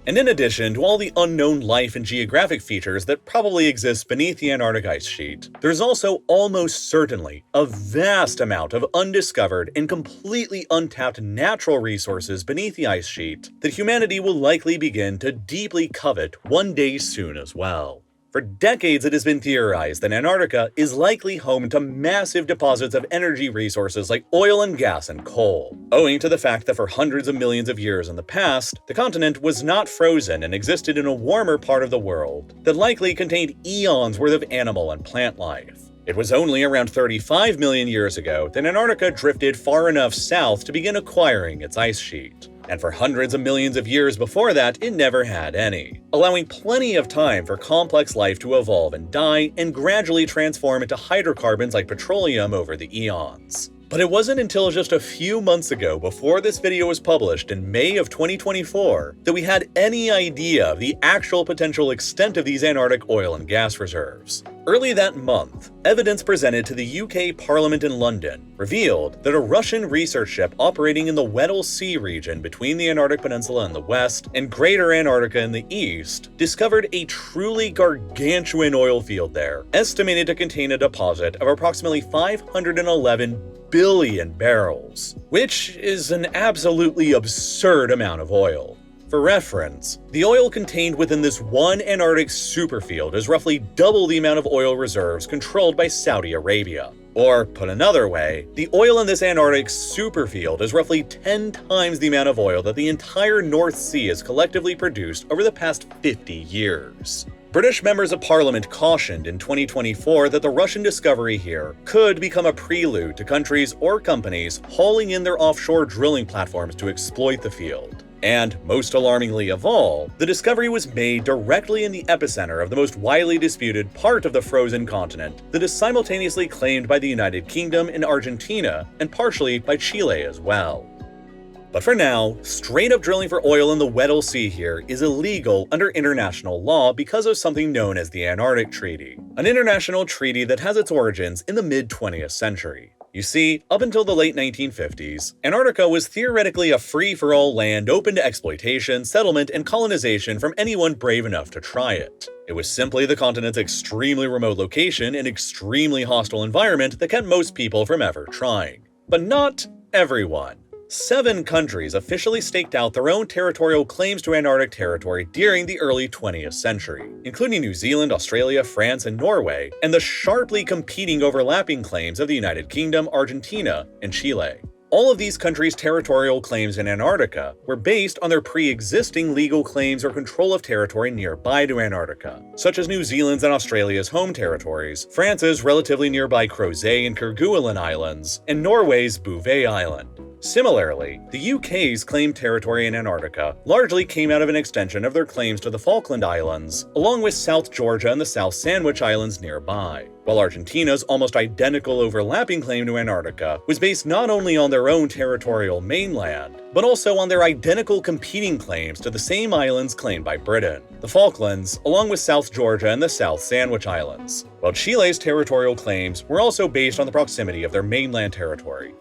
And in addition to all the unknown life and geographic features that probably exist beneath the Antarctic ice sheet, there's also almost certainly a vast amount of undiscovered and completely untapped natural resources beneath the ice sheet that humanity will likely begin to deeply covet one day soon as well. For decades, it has been theorized that Antarctica is likely home to massive deposits of energy resources like oil and gas and coal, owing to the fact that for hundreds of millions of years in the past, the continent was not frozen and existed in a warmer part of the world that likely contained eons worth of animal and plant life. It was only around 35 million years ago that Antarctica drifted far enough south to begin acquiring its ice sheet. And for hundreds of millions of years before that, it never had any, allowing plenty of time for complex life to evolve and die and gradually transform into hydrocarbons like petroleum over the eons. But it wasn't until just a few months ago, before this video was published in May of 2024, that we had any idea of the actual potential extent of these Antarctic oil and gas reserves. Early that month, evidence presented to the UK Parliament in London revealed that a Russian research ship operating in the Weddell Sea region between the Antarctic Peninsula in the west and Greater Antarctica in the east discovered a truly gargantuan oil field there, estimated to contain a deposit of approximately 511 billion barrels, which is an absolutely absurd amount of oil. For reference, the oil contained within this one Antarctic superfield is roughly double the amount of oil reserves controlled by Saudi Arabia. Or, put another way, the oil in this Antarctic superfield is roughly 10 times the amount of oil that the entire North Sea has collectively produced over the past 50 years. British members of Parliament cautioned in 2024 that the Russian discovery here could become a prelude to countries or companies hauling in their offshore drilling platforms to exploit the field. And, most alarmingly of all, the discovery was made directly in the epicenter of the most widely disputed part of the frozen continent that is simultaneously claimed by the United Kingdom and Argentina, and partially by Chile as well. But for now, straight-up drilling for oil in the Weddell Sea here is illegal under international law because of something known as the Antarctic Treaty, an international treaty that has its origins in the mid-20th century. You see, up until the late 1950s, Antarctica was theoretically a free-for-all land open to exploitation, settlement, and colonization from anyone brave enough to try it. It was simply the continent's extremely remote location and extremely hostile environment that kept most people from ever trying. But not everyone. 7 countries officially staked out their own territorial claims to Antarctic territory during the early 20th century, including New Zealand, Australia, France, and Norway, and the sharply competing overlapping claims of the United Kingdom, Argentina, and Chile. All of these countries' territorial claims in Antarctica were based on their pre-existing legal claims or control of territory nearby to Antarctica, such as New Zealand's and Australia's home territories, France's relatively nearby Crozet and Kerguelen Islands, and Norway's Bouvet Island. Similarly, the UK's claimed territory in Antarctica largely came out of an extension of their claims to the Falkland Islands, along with South Georgia and the South Sandwich Islands nearby, while Argentina's almost identical overlapping claim to Antarctica was based not only on their own territorial mainland, but also on their identical competing claims to the same islands claimed by Britain, the Falklands, along with South Georgia and the South Sandwich Islands, while Chile's territorial claims were also based on the proximity of their mainland territory.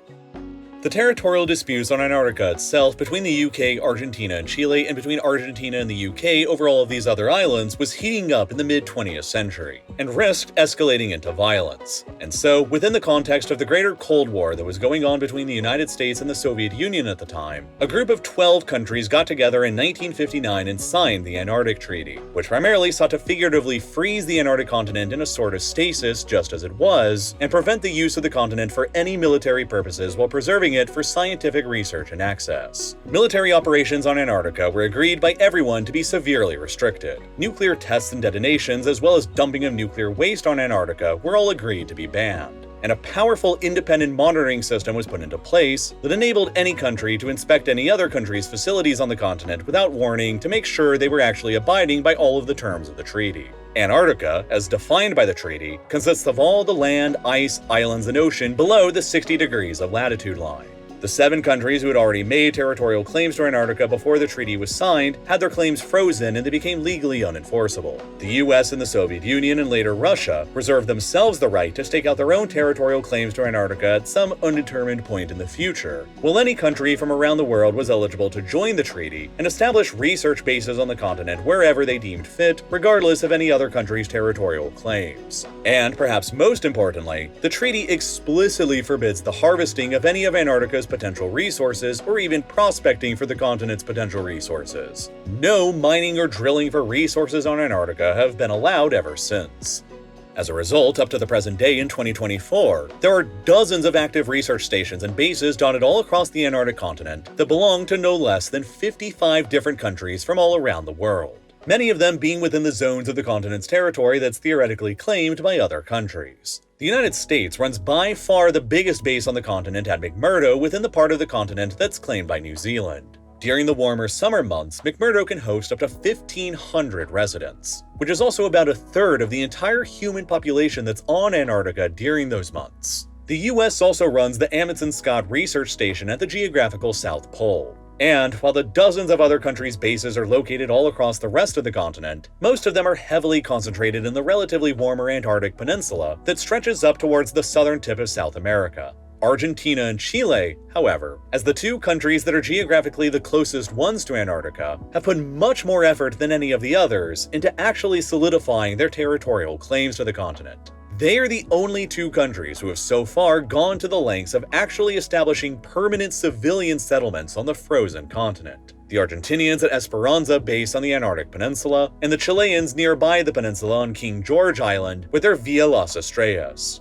The territorial disputes on Antarctica itself between the UK, Argentina, and Chile, and between Argentina and the UK over all of these other islands was heating up in the mid-20th century, and risked escalating into violence. And so, within the context of the greater Cold War that was going on between the United States and the Soviet Union at the time, a group of 12 countries got together in 1959 and signed the Antarctic Treaty, which primarily sought to figuratively freeze the Antarctic continent in a sort of stasis just as it was, and prevent the use of the continent for any military purposes while preserving it for scientific research and access. Military operations on Antarctica were agreed by everyone to be severely restricted. Nuclear tests and detonations, as well as dumping of nuclear waste on Antarctica, were all agreed to be banned. And a powerful independent monitoring system was put into place that enabled any country to inspect any other country's facilities on the continent without warning to make sure they were actually abiding by all of the terms of the treaty. Antarctica, as defined by the treaty, consists of all the land, ice, islands, and ocean below the 60 degrees of latitude line. The 7 countries who had already made territorial claims to Antarctica before the treaty was signed had their claims frozen and they became legally unenforceable. The US and the Soviet Union and later Russia reserved themselves the right to stake out their own territorial claims to Antarctica at some undetermined point in the future, while any country from around the world was eligible to join the treaty and establish research bases on the continent wherever they deemed fit, regardless of any other country's territorial claims. And perhaps most importantly, the treaty explicitly forbids the harvesting of any of Antarctica's Antarctica's potential resources or even prospecting for the continent's potential resources. No mining or drilling for resources on Antarctica have been allowed ever since. As a result, up to the present day in 2024, there are dozens of active research stations and bases dotted all across the Antarctic continent that belong to no less than 55 different countries from all around the world, many of them being within the zones of the continent's territory that's theoretically claimed by other countries. The United States runs by far the biggest base on the continent at McMurdo within the part of the continent that's claimed by New Zealand. During the warmer summer months, McMurdo can host up to 1,500 residents, which is also about a third of the entire human population that's on Antarctica during those months. The US also runs the Amundsen Scott Research Station at the geographical South Pole. And while the dozens of other countries' bases are located all across the rest of the continent, most of them are heavily concentrated in the relatively warmer Antarctic Peninsula that stretches up towards the southern tip of South America. Argentina and Chile, however, as the two countries that are geographically the closest ones to Antarctica, have put much more effort than any of the others into actually solidifying their territorial claims to the continent. They are the only two countries who have so far gone to the lengths of actually establishing permanent civilian settlements on the frozen continent. The Argentinians at Esperanza base on the Antarctic Peninsula, and the Chileans nearby the peninsula on King George Island with their Villa Las Estrellas.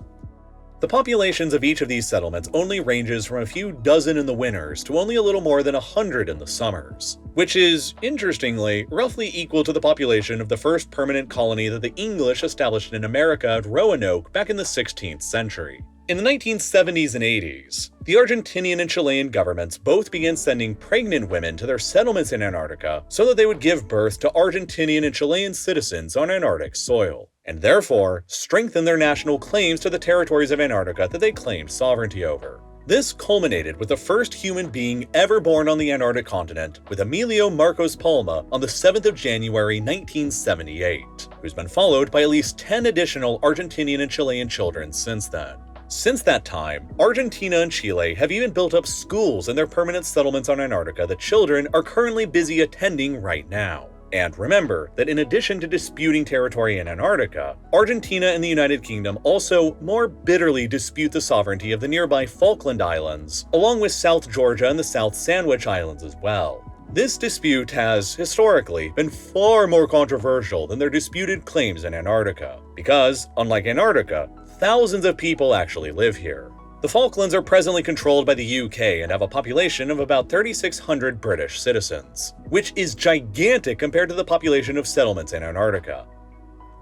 The populations of each of these settlements only ranges from a few dozen in the winters to only a little more than 100 in the summers, which is, interestingly, roughly equal to the population of the first permanent colony that the English established in America at Roanoke back in the 16th century. In the 1970s and 80s, the Argentinian and Chilean governments both began sending pregnant women to their settlements in Antarctica so that they would give birth to Argentinian and Chilean citizens on Antarctic soil, and therefore strengthen their national claims to the territories of Antarctica that they claimed sovereignty over. This culminated with the first human being ever born on the Antarctic continent, with Emilio Marcos Palma on the 7th of January 1978, who's been followed by at least 10 additional Argentinian and Chilean children since then. Since that time, Argentina and Chile have even built up schools in their permanent settlements on Antarctica that children are currently busy attending right now. And remember that in addition to disputing territory in Antarctica, Argentina and the United Kingdom also more bitterly dispute the sovereignty of the nearby Falkland Islands, along with South Georgia and the South Sandwich Islands as well. This dispute has, historically, been far more controversial than their disputed claims in Antarctica, because, unlike Antarctica, thousands of people actually live here. The Falklands are presently controlled by the UK and have a population of about 3,600 British citizens, which is gigantic compared to the population of settlements in Antarctica.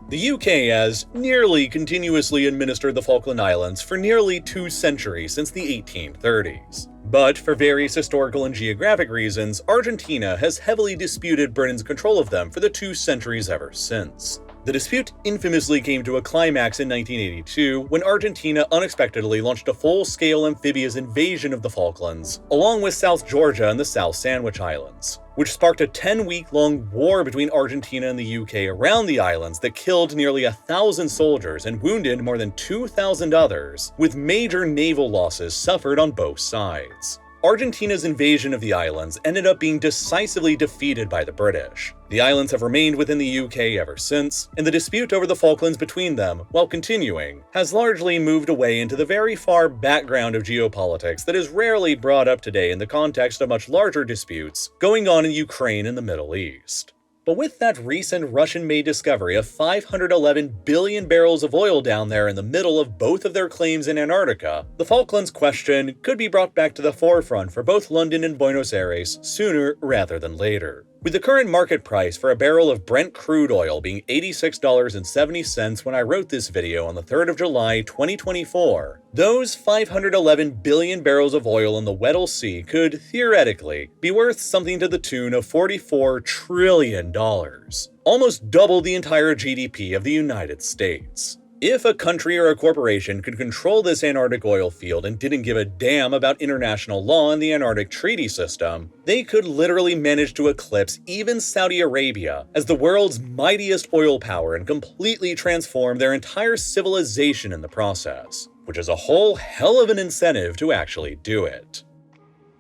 The UK has nearly continuously administered the Falkland Islands for nearly 2 centuries since the 1830s. But for various historical and geographic reasons, Argentina has heavily disputed Britain's control of them for the 2 centuries ever since. The dispute infamously came to a climax in 1982 when Argentina unexpectedly launched a full-scale amphibious invasion of the Falklands, along with South Georgia and the South Sandwich Islands, which sparked a 10-week-long war between Argentina and the UK around the islands that killed nearly 1,000 soldiers and wounded more than 2,000 others, with major naval losses suffered on both sides. Argentina's invasion of the islands ended up being decisively defeated by the British. The islands have remained within the UK ever since, and the dispute over the Falklands between them, while continuing, has largely moved away into the very far background of geopolitics that is rarely brought up today in the context of much larger disputes going on in Ukraine and the Middle East. But with that recent Russian-made discovery of 511 billion barrels of oil down there in the middle of both of their claims in Antarctica, the Falklands question could be brought back to the forefront for both London and Buenos Aires sooner rather than later. With the current market price for a barrel of Brent crude oil being $86.70 when I wrote this video on the 3rd of July 2024, those 511 billion barrels of oil in the Weddell Sea could, theoretically, be worth something to the tune of $44 trillion, almost double the entire GDP of the United States. If a country or a corporation could control this Antarctic oil field and didn't give a damn about international law and the Antarctic Treaty System, they could literally manage to eclipse even Saudi Arabia as the world's mightiest oil power and completely transform their entire civilization in the process, which is a whole hell of an incentive to actually do it.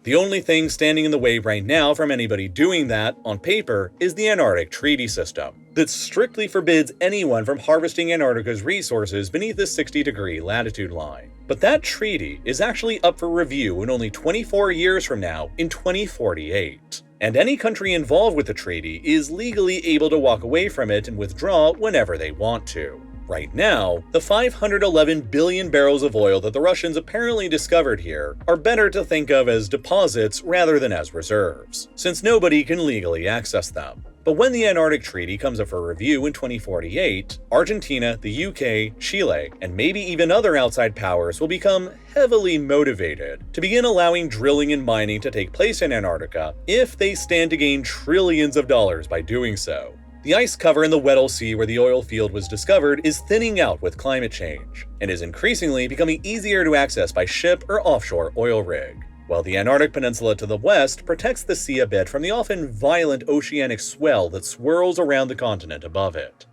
The only thing standing in the way right now from anybody doing that, on paper, is the Antarctic Treaty System, that strictly forbids anyone from harvesting Antarctica's resources beneath the 60-degree latitude line. But that treaty is actually up for review in only 24 years from now, in 2048. And any country involved with the treaty is legally able to walk away from it and withdraw whenever they want to. Right now, the 511 billion barrels of oil that the Russians apparently discovered here are better to think of as deposits rather than as reserves, since nobody can legally access them. But when the Antarctic Treaty comes up for review in 2048, Argentina, the UK, Chile, and maybe even other outside powers will become heavily motivated to begin allowing drilling and mining to take place in Antarctica if they stand to gain trillions of dollars by doing so. The ice cover in the Weddell Sea where the oil field was discovered is thinning out with climate change, and is increasingly becoming easier to access by ship or offshore oil rig, while the Antarctic Peninsula to the west protects the sea a bit from the often violent oceanic swell that swirls around the continent above it.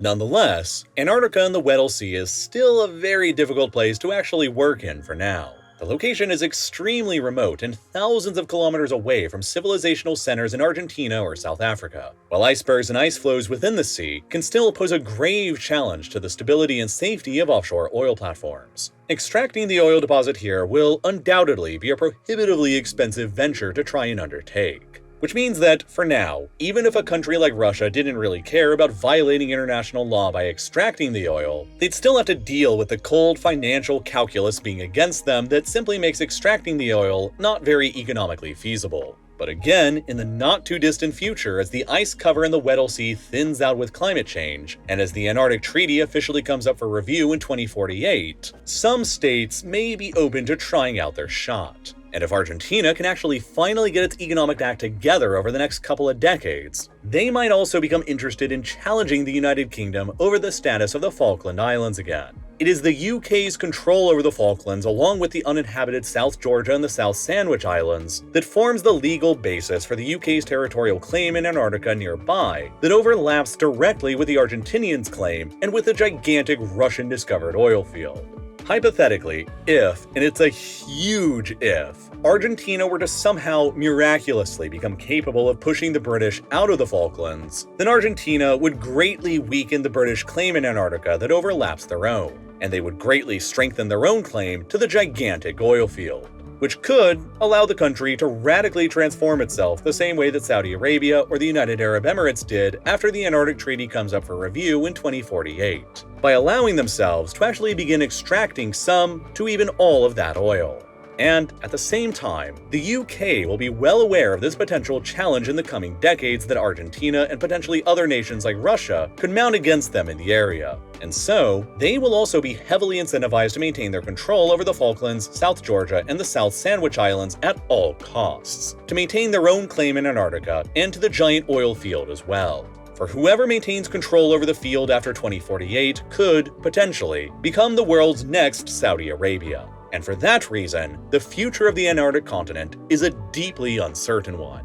Nonetheless, Antarctica and the Weddell Sea is still a very difficult place to actually work in for now. The location is extremely remote and thousands of kilometers away from civilizational centers in Argentina or South Africa, while icebergs and ice flows within the sea can still pose a grave challenge to the stability and safety of offshore oil platforms. Extracting the oil deposit here will undoubtedly be a prohibitively expensive venture to try and undertake. Which means that, for now, even if a country like Russia didn't really care about violating international law by extracting the oil, they'd still have to deal with the cold financial calculus being against them that simply makes extracting the oil not very economically feasible. But again, in the not-too-distant future, as the ice cover in the Weddell Sea thins out with climate change, and as the Antarctic Treaty officially comes up for review in 2048, some states may be open to trying out their shot. And if Argentina can actually finally get its economic act together over the next couple of decades, they might also become interested in challenging the United Kingdom over the status of the Falkland Islands again. It is the UK's control over the Falklands, along with the uninhabited South Georgia and the South Sandwich Islands, that forms the legal basis for the UK's territorial claim in Antarctica nearby that overlaps directly with the Argentinians' claim and with the gigantic Russian-discovered oil field. Hypothetically, if, and it's a huge if, Argentina were to somehow miraculously become capable of pushing the British out of the Falklands, then Argentina would greatly weaken the British claim in Antarctica that overlaps their own, and they would greatly strengthen their own claim to the gigantic oil field, which could allow the country to radically transform itself the same way that Saudi Arabia or the United Arab Emirates did after the Antarctic Treaty comes up for review in 2048, by allowing themselves to actually begin extracting some to even all of that oil. And at the same time, the UK will be well aware of this potential challenge in the coming decades that Argentina and potentially other nations like Russia could mount against them in the area. And so, they will also be heavily incentivized to maintain their control over the Falklands, South Georgia, and the South Sandwich Islands at all costs, to maintain their own claim in Antarctica and to the giant oil field as well. For whoever maintains control over the field after 2048 could, potentially, become the world's next Saudi Arabia. And for that reason, the future of the Antarctic continent is a deeply uncertain one.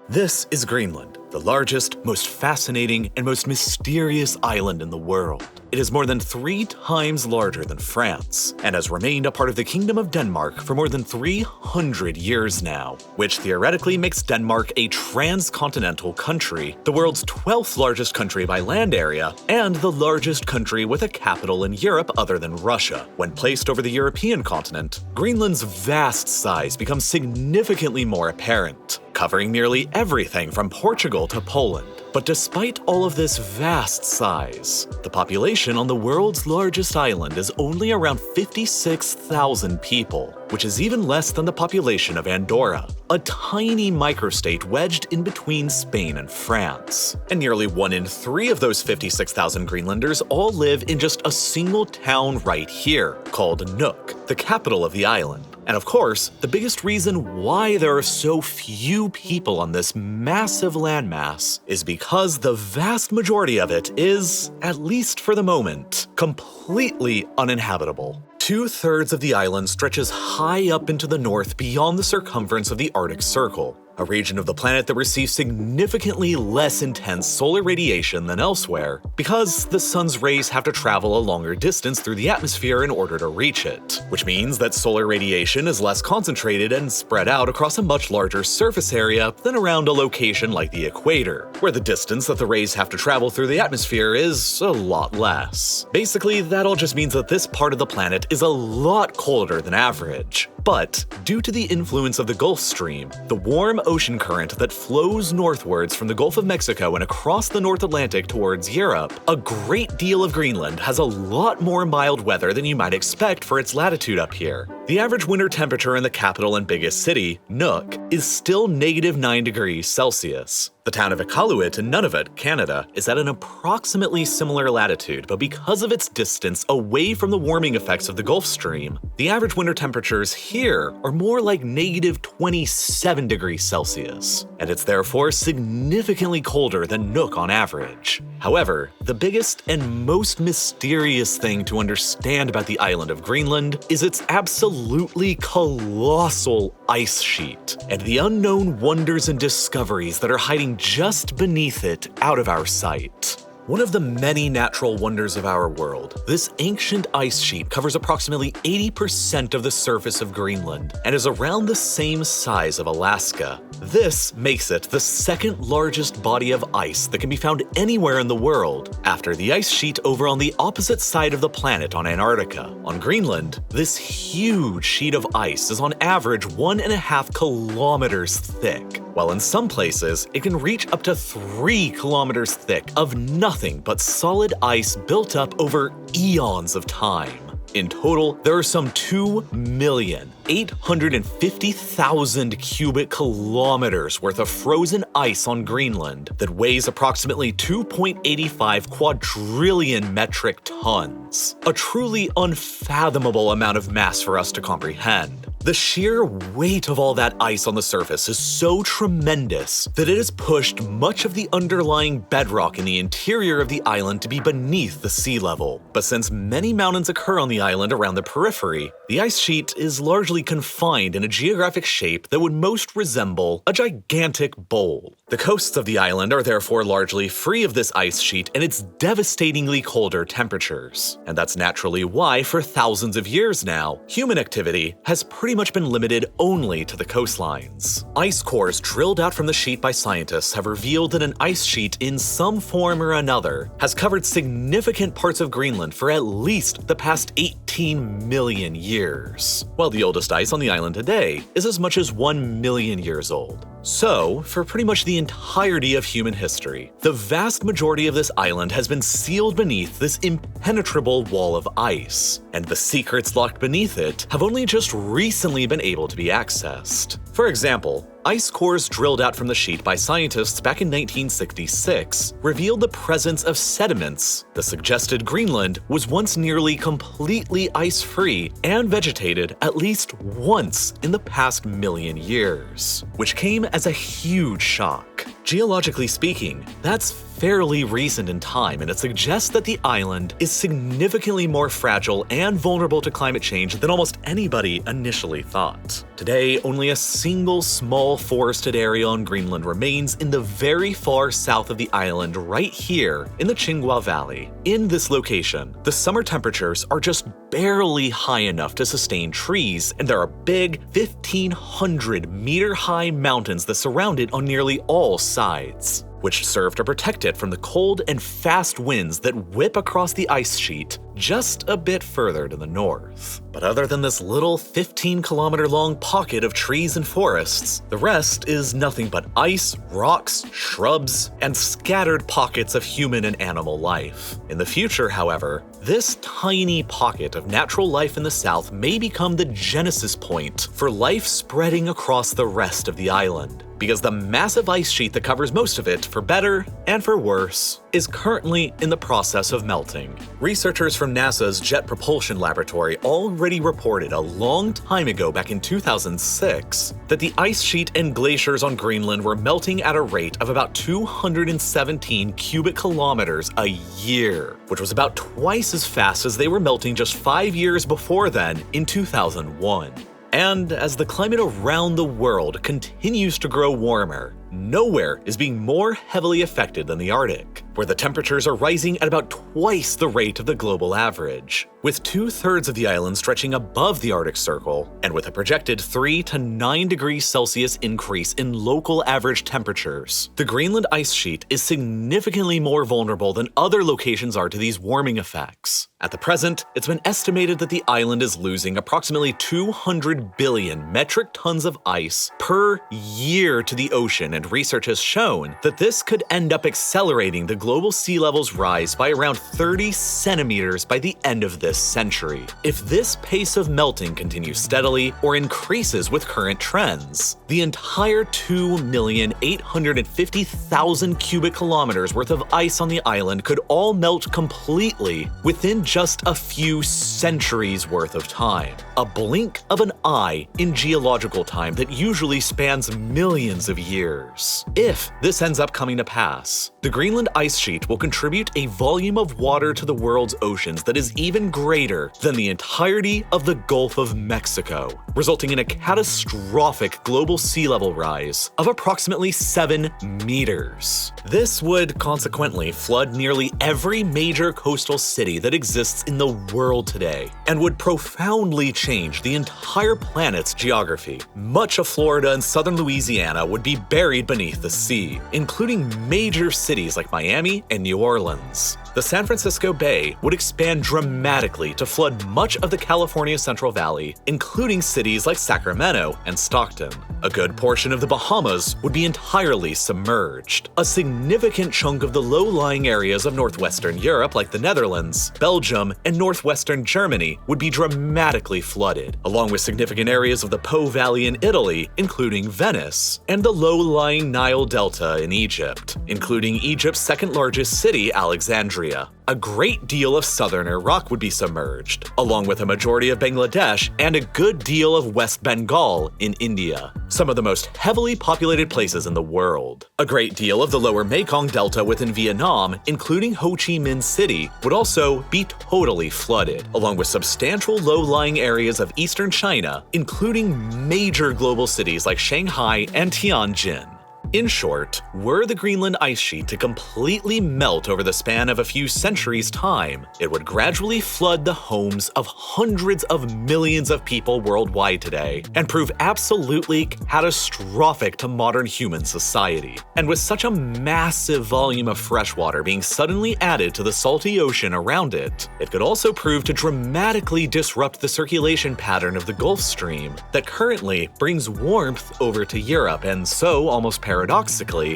This is Greenland, the largest, most fascinating, and most mysterious island in the world. It is more than 3 times larger than France, and has remained a part of the Kingdom of Denmark for more than 300 years now, which theoretically makes Denmark a transcontinental country, the world's 12th largest country by land area, and the largest country with a capital in Europe other than Russia. When placed over the European continent, Greenland's vast size becomes significantly more apparent, covering nearly everything from Portugal to Poland. But despite all of this vast size, the population on the world's largest island is only around 56,000 people, which is even less than the population of Andorra, a tiny microstate wedged in between Spain and France. And nearly 1 in 3 of those 56,000 Greenlanders all live in just a single town right here, called Nuuk, the capital of the island. And of course, the biggest reason why there are so few people on this massive landmass is because the vast majority of it is, at least for the moment, completely uninhabitable. 2/3 of the island stretches high up into the north beyond the circumference of the Arctic Circle, a region of the planet that receives significantly less intense solar radiation than elsewhere, because the sun's rays have to travel a longer distance through the atmosphere in order to reach it, which means that solar radiation is less concentrated and spread out across a much larger surface area than around a location like the equator, where the distance that the rays have to travel through the atmosphere is a lot less. Basically, that all just means that this part of the planet is a lot colder than average. But due to the influence of the Gulf Stream, the warm ocean current that flows northwards from the Gulf of Mexico and across the North Atlantic towards Europe, a great deal of Greenland has a lot more mild weather than you might expect for its latitude up here. The average winter temperature in the capital and biggest city, Nuuk, is still -9 degrees Celsius. The town of Iqaluit in Nunavut, Canada, is at an approximately similar latitude, but because of its distance away from the warming effects of the Gulf Stream, the average winter temperatures here are more like -27 degrees Celsius, and it's therefore significantly colder than Nuuk on average. However, the biggest and most mysterious thing to understand about the island of Greenland is its absolutely colossal ice sheet, and the unknown wonders and discoveries that are hiding just beneath it out of our sight. One of the many natural wonders of our world, this ancient ice sheet covers approximately 80% of the surface of Greenland and is around the same size of Alaska. This makes it the second largest body of ice that can be found anywhere in the world, after the ice sheet over on the opposite side of the planet on Antarctica. On Greenland, this huge sheet of ice is on average 1.5 kilometers thick, while in some places it can reach up to 3 kilometers thick of nothing but solid ice built up over eons of time. In total, there are some 2,850,000 cubic kilometers worth of frozen ice on Greenland that weighs approximately 2.85 quadrillion metric tons. A truly unfathomable amount of mass for us to comprehend. The sheer weight of all that ice on the surface is so tremendous that it has pushed much of the underlying bedrock in the interior of the island to be beneath the sea level. But since many mountains occur on the island around the periphery, the ice sheet is largely confined in a geographic shape that would most resemble a gigantic bowl. The coasts of the island are therefore largely free of this ice sheet and its devastatingly colder temperatures. And that's naturally why, for thousands of years now, human activity has pretty much been limited only to the coastlines. Ice cores drilled out from the sheet by scientists have revealed that an ice sheet in some form or another has covered significant parts of Greenland for at least the past 18 million years, while the oldest ice on the island today is as much as 1 million years old. So, for pretty much the entirety of human history, the vast majority of this island has been sealed beneath this impenetrable wall of ice, and the secrets locked beneath it have only just recently been able to be accessed. For example, ice cores drilled out from the sheet by scientists back in 1966 revealed the presence of sediments that suggested Greenland was once nearly completely ice-free and vegetated at least once in the past million years, which came as a huge shock. Geologically speaking, that's fairly recent in time, and it suggests that the island is significantly more fragile and vulnerable to climate change than almost anybody initially thought. Today, only a single small forested area on Greenland remains in the very far south of the island, right here in the Tsinghua Valley. In this location, the summer temperatures are just barely high enough to sustain trees, and there are big 1,500-meter-high mountains that surround it on nearly all sides, which serve to protect it from the cold and fast winds that whip across the ice sheet just a bit further to the north. But other than this little 15-kilometer-long pocket of trees and forests, the rest is nothing but ice, rocks, shrubs, and scattered pockets of human and animal life. In the future, however, this tiny pocket of natural life in the south may become the genesis point for life spreading across the rest of the island, because the massive ice sheet that covers most of it, for better and for worse, is currently in the process of melting. Researchers from NASA's Jet Propulsion Laboratory already reported a long time ago, back in 2006, that the ice sheet and glaciers on Greenland were melting at a rate of about 217 cubic kilometers a year, which was about twice as fast as they were melting just 5 years before then, in 2001. And as the climate around the world continues to grow warmer, nowhere is being more heavily affected than the Arctic, where the temperatures are rising at about twice the rate of the global average. With 2/3 of the island stretching above the Arctic Circle, and with a projected 3 to 9 degrees Celsius increase in local average temperatures, the Greenland ice sheet is significantly more vulnerable than other locations are to these warming effects. At the present, it's been estimated that the island is losing approximately 200 billion metric tons of ice per year to the ocean, and research has shown that this could end up accelerating the global sea level's rise by around 30 centimeters by the end of this century. If this pace of melting continues steadily or increases with current trends, the entire 2,850,000 cubic kilometers worth of ice on the island could all melt completely within just a few centuries worth of time. A blink of an eye in geological time that usually spans millions of years. If this ends up coming to pass, the Greenland ice sheet will contribute a volume of water to the world's oceans that is even greater than the entirety of the Gulf of Mexico, resulting in a catastrophic global sea level rise of approximately 7 meters. This would consequently flood nearly every major coastal city that exists in the world today, and would profoundly change the entire planet's geography. Much of Florida and southern Louisiana would be buried beneath the sea, including major cities like Miami and New Orleans. The San Francisco Bay would expand dramatically to flood much of the California Central Valley, including cities like Sacramento and Stockton. A good portion of the Bahamas would be entirely submerged. A significant chunk of the low-lying areas of northwestern Europe, like the Netherlands, Belgium, and northwestern Germany, would be dramatically flooded, along with significant areas of the Po Valley in Italy, including Venice, and the low-lying Nile Delta in Egypt, including Egypt's second-largest city, Alexandria. A great deal of southern Iraq would be submerged, along with a majority of Bangladesh and a good deal of West Bengal in India, some of the most heavily populated places in the world. A great deal of the lower Mekong Delta within Vietnam, including Ho Chi Minh City, would also be totally flooded, along with substantial low-lying areas of eastern China, including major global cities like Shanghai and Tianjin. In short, were the Greenland ice sheet to completely melt over the span of a few centuries' time, it would gradually flood the homes of hundreds of millions of people worldwide today, and prove absolutely catastrophic to modern human society. And with such a massive volume of fresh water being suddenly added to the salty ocean around it, it could also prove to dramatically disrupt the circulation pattern of the Gulf Stream that currently brings warmth over to Europe, and so, almost paradoxically,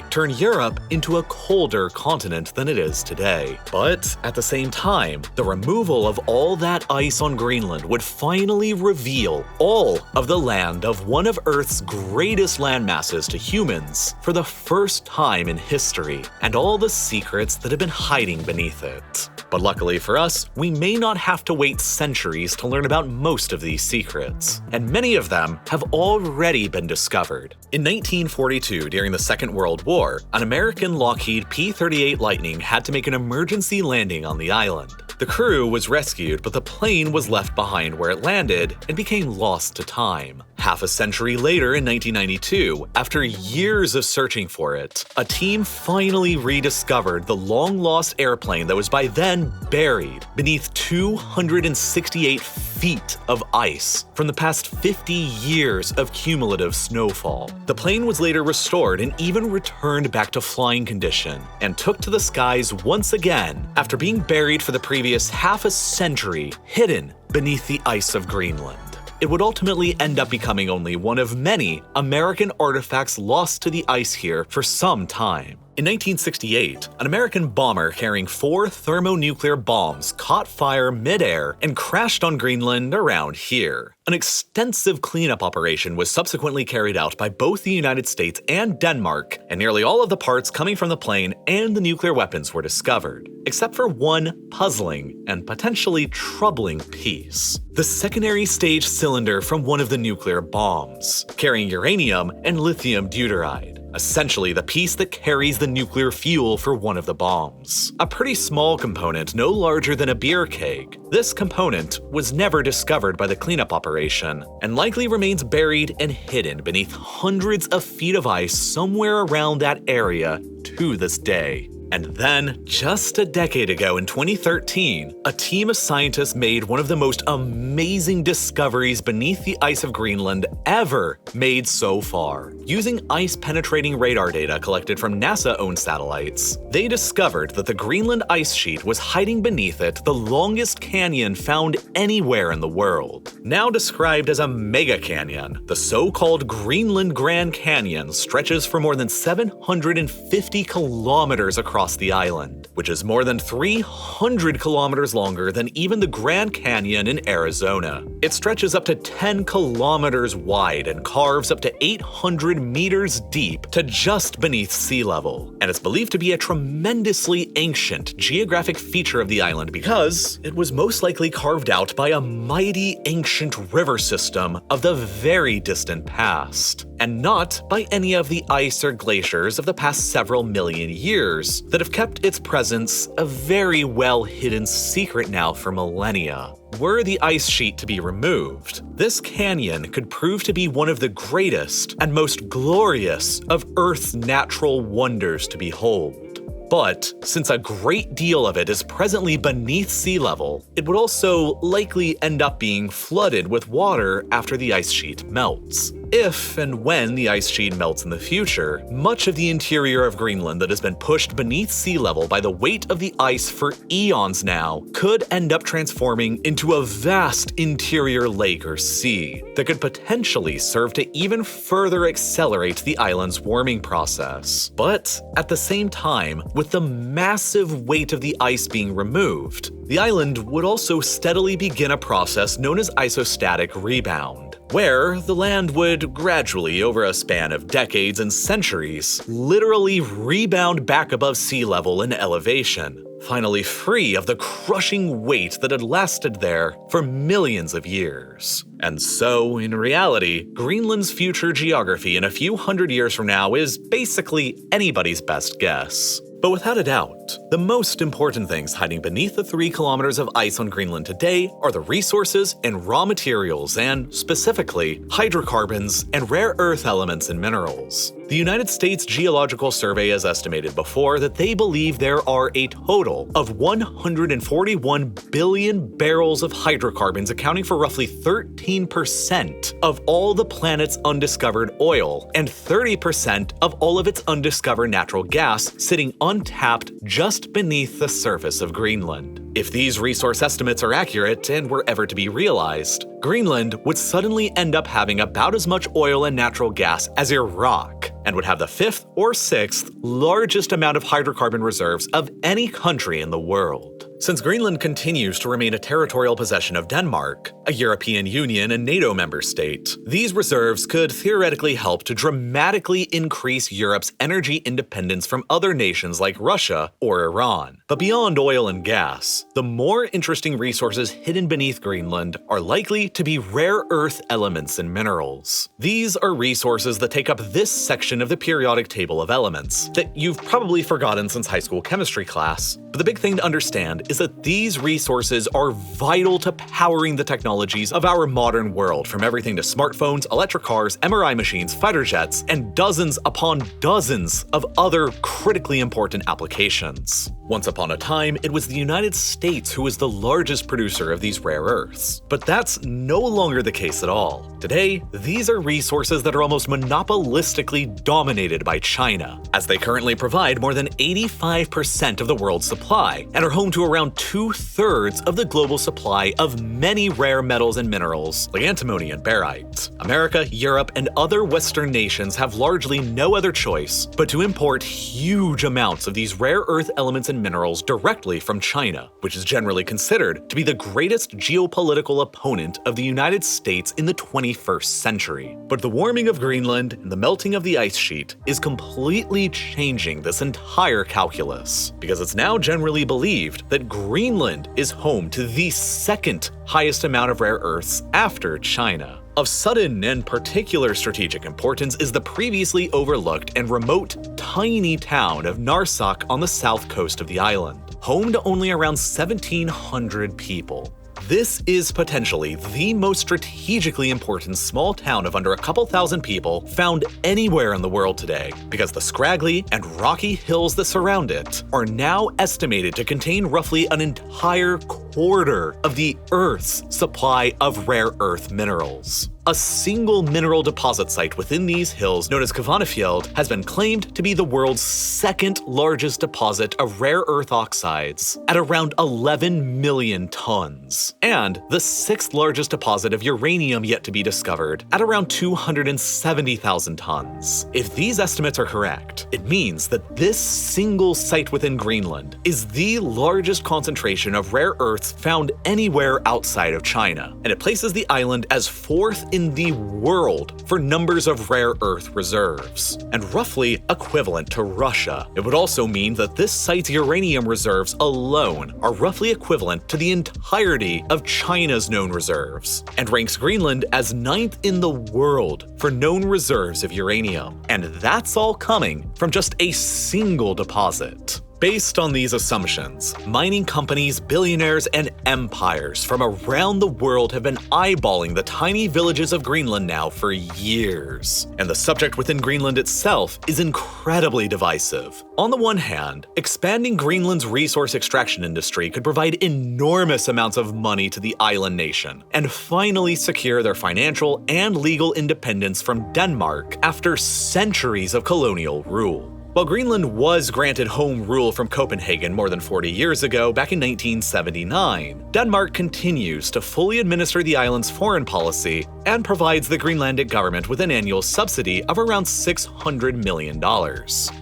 turn Europe into a colder continent than it is today. But at the same time, the removal of all that ice on Greenland would finally reveal all of the land of one of Earth's greatest landmasses to humans for the first time in history, and all the secrets that have been hiding beneath it. But luckily for us, we may not have to wait centuries to learn about most of these secrets, and many of them have already been discovered. In 1942, during the Second World War, an American Lockheed P-38 Lightning had to make an emergency landing on the island. The crew was rescued, but the plane was left behind where it landed and became lost to time. Half a century later, in 1992, after years of searching for it, a team finally rediscovered the long-lost airplane that was by then buried beneath 268 feet of ice from the past 50 years of cumulative snowfall. The plane was later restored and even returned back to flying condition, and took to the skies once again after being buried for the previous half a century, hidden beneath the ice of Greenland. It would ultimately end up becoming only one of many American artifacts lost to the ice here for some time. In 1968, an American bomber carrying 4 thermonuclear bombs caught fire mid-air and crashed on Greenland around here. An extensive cleanup operation was subsequently carried out by both the United States and Denmark, and nearly all of the parts coming from the plane and the nuclear weapons were discovered, except for one puzzling and potentially troubling piece: the secondary stage cylinder from one of the nuclear bombs, carrying uranium and lithium deuteride. essentially the piece that carries the nuclear fuel for one of the bombs. A pretty small component, no larger than a beer keg. This component was never discovered by the cleanup operation, and likely remains buried and hidden beneath hundreds of feet of ice somewhere around that area to this day. And then, just a decade ago in 2013, a team of scientists made one of the most amazing discoveries beneath the ice of Greenland ever made so far. Using ice-penetrating radar data collected from NASA-owned satellites, they discovered that the Greenland ice sheet was hiding beneath it the longest canyon found anywhere in the world. Now described as a mega canyon, the so-called Greenland Grand Canyon stretches for more than 750 kilometers across the island, which is more than 300 kilometers longer than even the Grand Canyon in Arizona. It stretches up to 10 kilometers wide and carves up to 800 meters deep to just beneath sea level, and it's believed to be a tremendously ancient geographic feature of the island because it was most likely carved out by a mighty ancient river system of the very distant past, and not by any of the ice or glaciers of the past several million years that have kept its presence a very well-hidden secret now for millennia. Were the ice sheet to be removed, this canyon could prove to be one of the greatest and most glorious of Earth's natural wonders to behold. But since a great deal of it is presently beneath sea level, it would also likely end up being flooded with water after the ice sheet melts. If and when the ice sheet melts in the future, much of the interior of Greenland that has been pushed beneath sea level by the weight of the ice for eons now could end up transforming into a vast interior lake or sea that could potentially serve to even further accelerate the island's warming process. But at the same time, with the massive weight of the ice being removed, the island would also steadily begin a process known as isostatic rebound, where the land would gradually, over a span of decades and centuries, literally rebound back above sea level in elevation, finally free of the crushing weight that had lasted there for millions of years. And so, in reality, Greenland's future geography in a few hundred years from now is basically anybody's best guess. But without a doubt, the most important things hiding beneath the 3 kilometers of ice on Greenland today are the resources and raw materials and, specifically, hydrocarbons and rare earth elements and minerals. The United States Geological Survey has estimated before that they believe there are a total of 141 billion barrels of hydrocarbons, accounting for roughly 13% of all the planet's undiscovered oil and 30% of all of its undiscovered natural gas sitting untapped just beneath the surface of Greenland. If these resource estimates are accurate and were ever to be realized, Greenland would suddenly end up having about as much oil and natural gas as Iraq, and would have the 5th or 6th largest amount of hydrocarbon reserves of any country in the world. Since Greenland continues to remain a territorial possession of Denmark, a European Union and NATO member state, these reserves could theoretically help to dramatically increase Europe's energy independence from other nations like Russia or Iran. But beyond oil and gas, the more interesting resources hidden beneath Greenland are likely to be rare earth elements and minerals. These are resources that take up this section of the periodic table of elements that you've probably forgotten since high school chemistry class. But the big thing to understand is that these resources are vital to powering the technologies of our modern world, from everything to smartphones, electric cars, MRI machines, fighter jets, and dozens upon dozens of other critically important applications. Once upon a time, it was the United States who was the largest producer of these rare earths, but that's no longer the case at all. Today, these are resources that are almost monopolistically dominated by China, as they currently provide more than 85% of the world's supply and are home to around 2/3 of the global supply of many rare metals and minerals like antimony and barite. America, Europe, and other Western nations have largely no other choice but to import huge amounts of these rare earth elements and minerals directly from China, which is generally considered to be the greatest geopolitical opponent of the United States in the 21st century. But the warming of Greenland and the melting of the ice sheet is completely changing this entire calculus, because it's now generally believed that Greenland is home to the second highest amount of rare earths after China. Of sudden and particular strategic importance is the previously overlooked and remote, tiny town of Narsak on the south coast of the island, home to only around 1,700 people. This is potentially the most strategically important small town of under a couple thousand people found anywhere in the world today, because the scraggly and rocky hills that surround it are now estimated to contain roughly an entire quarter of the Earth's supply of rare earth minerals. A single mineral deposit site within these hills, known as Kvanefjeld, has been claimed to be the world's second largest deposit of rare earth oxides at around 11 million tons, and the sixth largest deposit of uranium yet to be discovered at around 270,000 tons. If these estimates are correct, it means that this single site within Greenland is the largest concentration of rare earths found anywhere outside of China, and it places the island as fourth in the world for numbers of rare earth reserves, and roughly equivalent to Russia. It would also mean that this site's uranium reserves alone are roughly equivalent to the entirety of China's known reserves, and ranks Greenland as 9th in the world for known reserves of uranium. And that's all coming from just a single deposit. Based on these assumptions, mining companies, billionaires, and empires from around the world have been eyeballing the tiny villages of Greenland now for years. And the subject within Greenland itself is incredibly divisive. On the one hand, expanding Greenland's resource extraction industry could provide enormous amounts of money to the island nation, and finally secure their financial and legal independence from Denmark after centuries of colonial rule. While Greenland was granted home rule from Copenhagen more than 40 years ago, back in 1979, Denmark continues to fully administer the island's foreign policy and provides the Greenlandic government with an annual subsidy of around $600 million,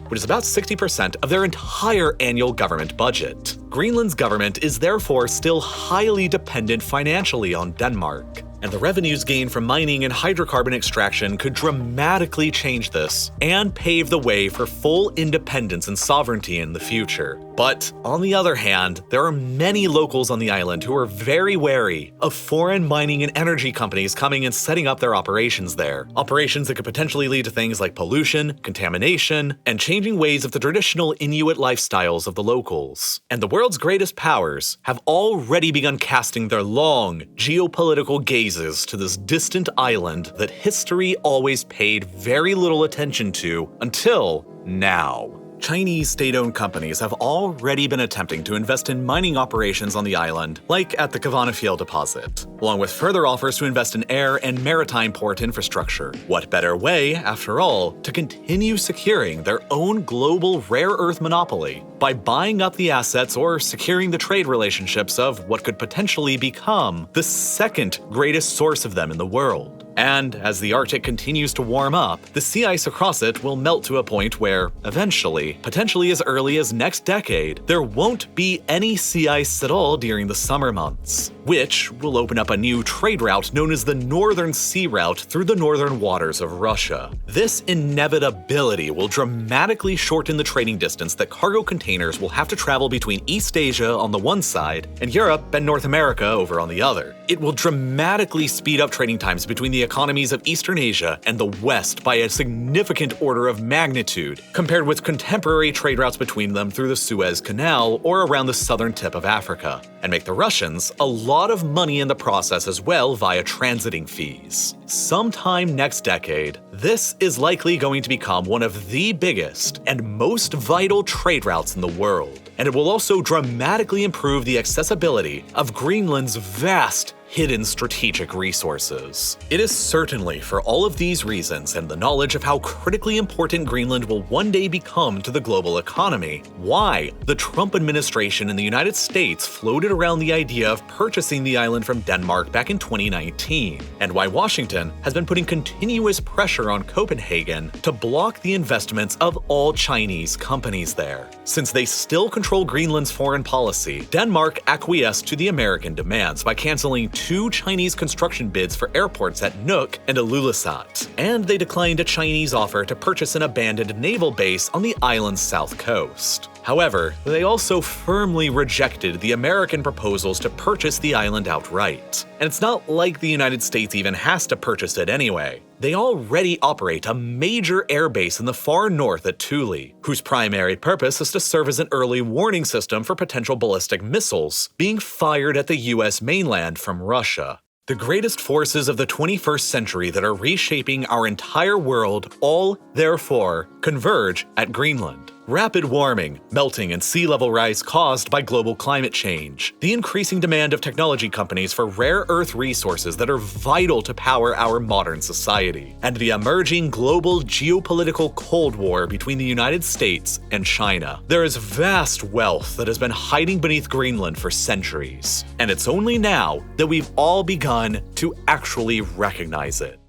which is about 60% of their entire annual government budget. Greenland's government is therefore still highly dependent financially on Denmark, and the revenues gained from mining and hydrocarbon extraction could dramatically change this and pave the way for full independence and sovereignty in the future. But on the other hand, there are many locals on the island who are very wary of foreign mining and energy companies coming and setting up their operations there. Operations that could potentially lead to things like pollution, contamination, and changing ways of the traditional Inuit lifestyles of the locals. And the world's greatest powers have already begun casting their long geopolitical gazes to this distant island that history always paid very little attention to until now. Chinese state-owned companies have already been attempting to invest in mining operations on the island, like at the Kvanefjeld deposit, along with further offers to invest in air and maritime port infrastructure. What better way, after all, to continue securing their own global rare earth monopoly by buying up the assets or securing the trade relationships of what could potentially become the second greatest source of them in the world. And as the Arctic continues to warm up, the sea ice across it will melt to a point where, eventually, potentially as early as next decade, there won't be any sea ice at all during the summer months, which will open up a new trade route known as the Northern Sea Route through the northern waters of Russia. This inevitability will dramatically shorten the trading distance that cargo containers will have to travel between East Asia on the one side and Europe and North America over on the other. It will dramatically speed up trading times between the economies of Eastern Asia and the West by a significant order of magnitude, compared with contemporary trade routes between them through the Suez Canal or around the southern tip of Africa, and make the Russians a lot of money in the process as well via transiting fees. Sometime next decade, this is likely going to become one of the biggest and most vital trade routes in the world, and it will also dramatically improve the accessibility of Greenland's vast hidden strategic resources. It is certainly for all of these reasons and the knowledge of how critically important Greenland will one day become to the global economy why the Trump administration in the United States floated around the idea of purchasing the island from Denmark back in 2019, and why Washington has been putting continuous pressure on Copenhagen to block the investments of all Chinese companies there. Since they still control Greenland's foreign policy, Denmark acquiesced to the American demands by canceling 2 Chinese construction bids for airports at Nuuk and Ilulissat, and they declined a Chinese offer to purchase an abandoned naval base on the island's south coast. However, they also firmly rejected the American proposals to purchase the island outright. And it's not like the United States even has to purchase it anyway. They already operate a major airbase in the far north at Thule, whose primary purpose is to serve as an early warning system for potential ballistic missiles being fired at the US mainland from Russia. The greatest forces of the 21st century that are reshaping our entire world all, therefore, converge at Greenland. Rapid warming, melting, and sea level rise caused by global climate change, the increasing demand of technology companies for rare earth resources that are vital to power our modern society, and the emerging global geopolitical Cold War between the United States and China. There is vast wealth that has been hiding beneath Greenland for centuries, and it's only now that we've all begun to actually recognize it.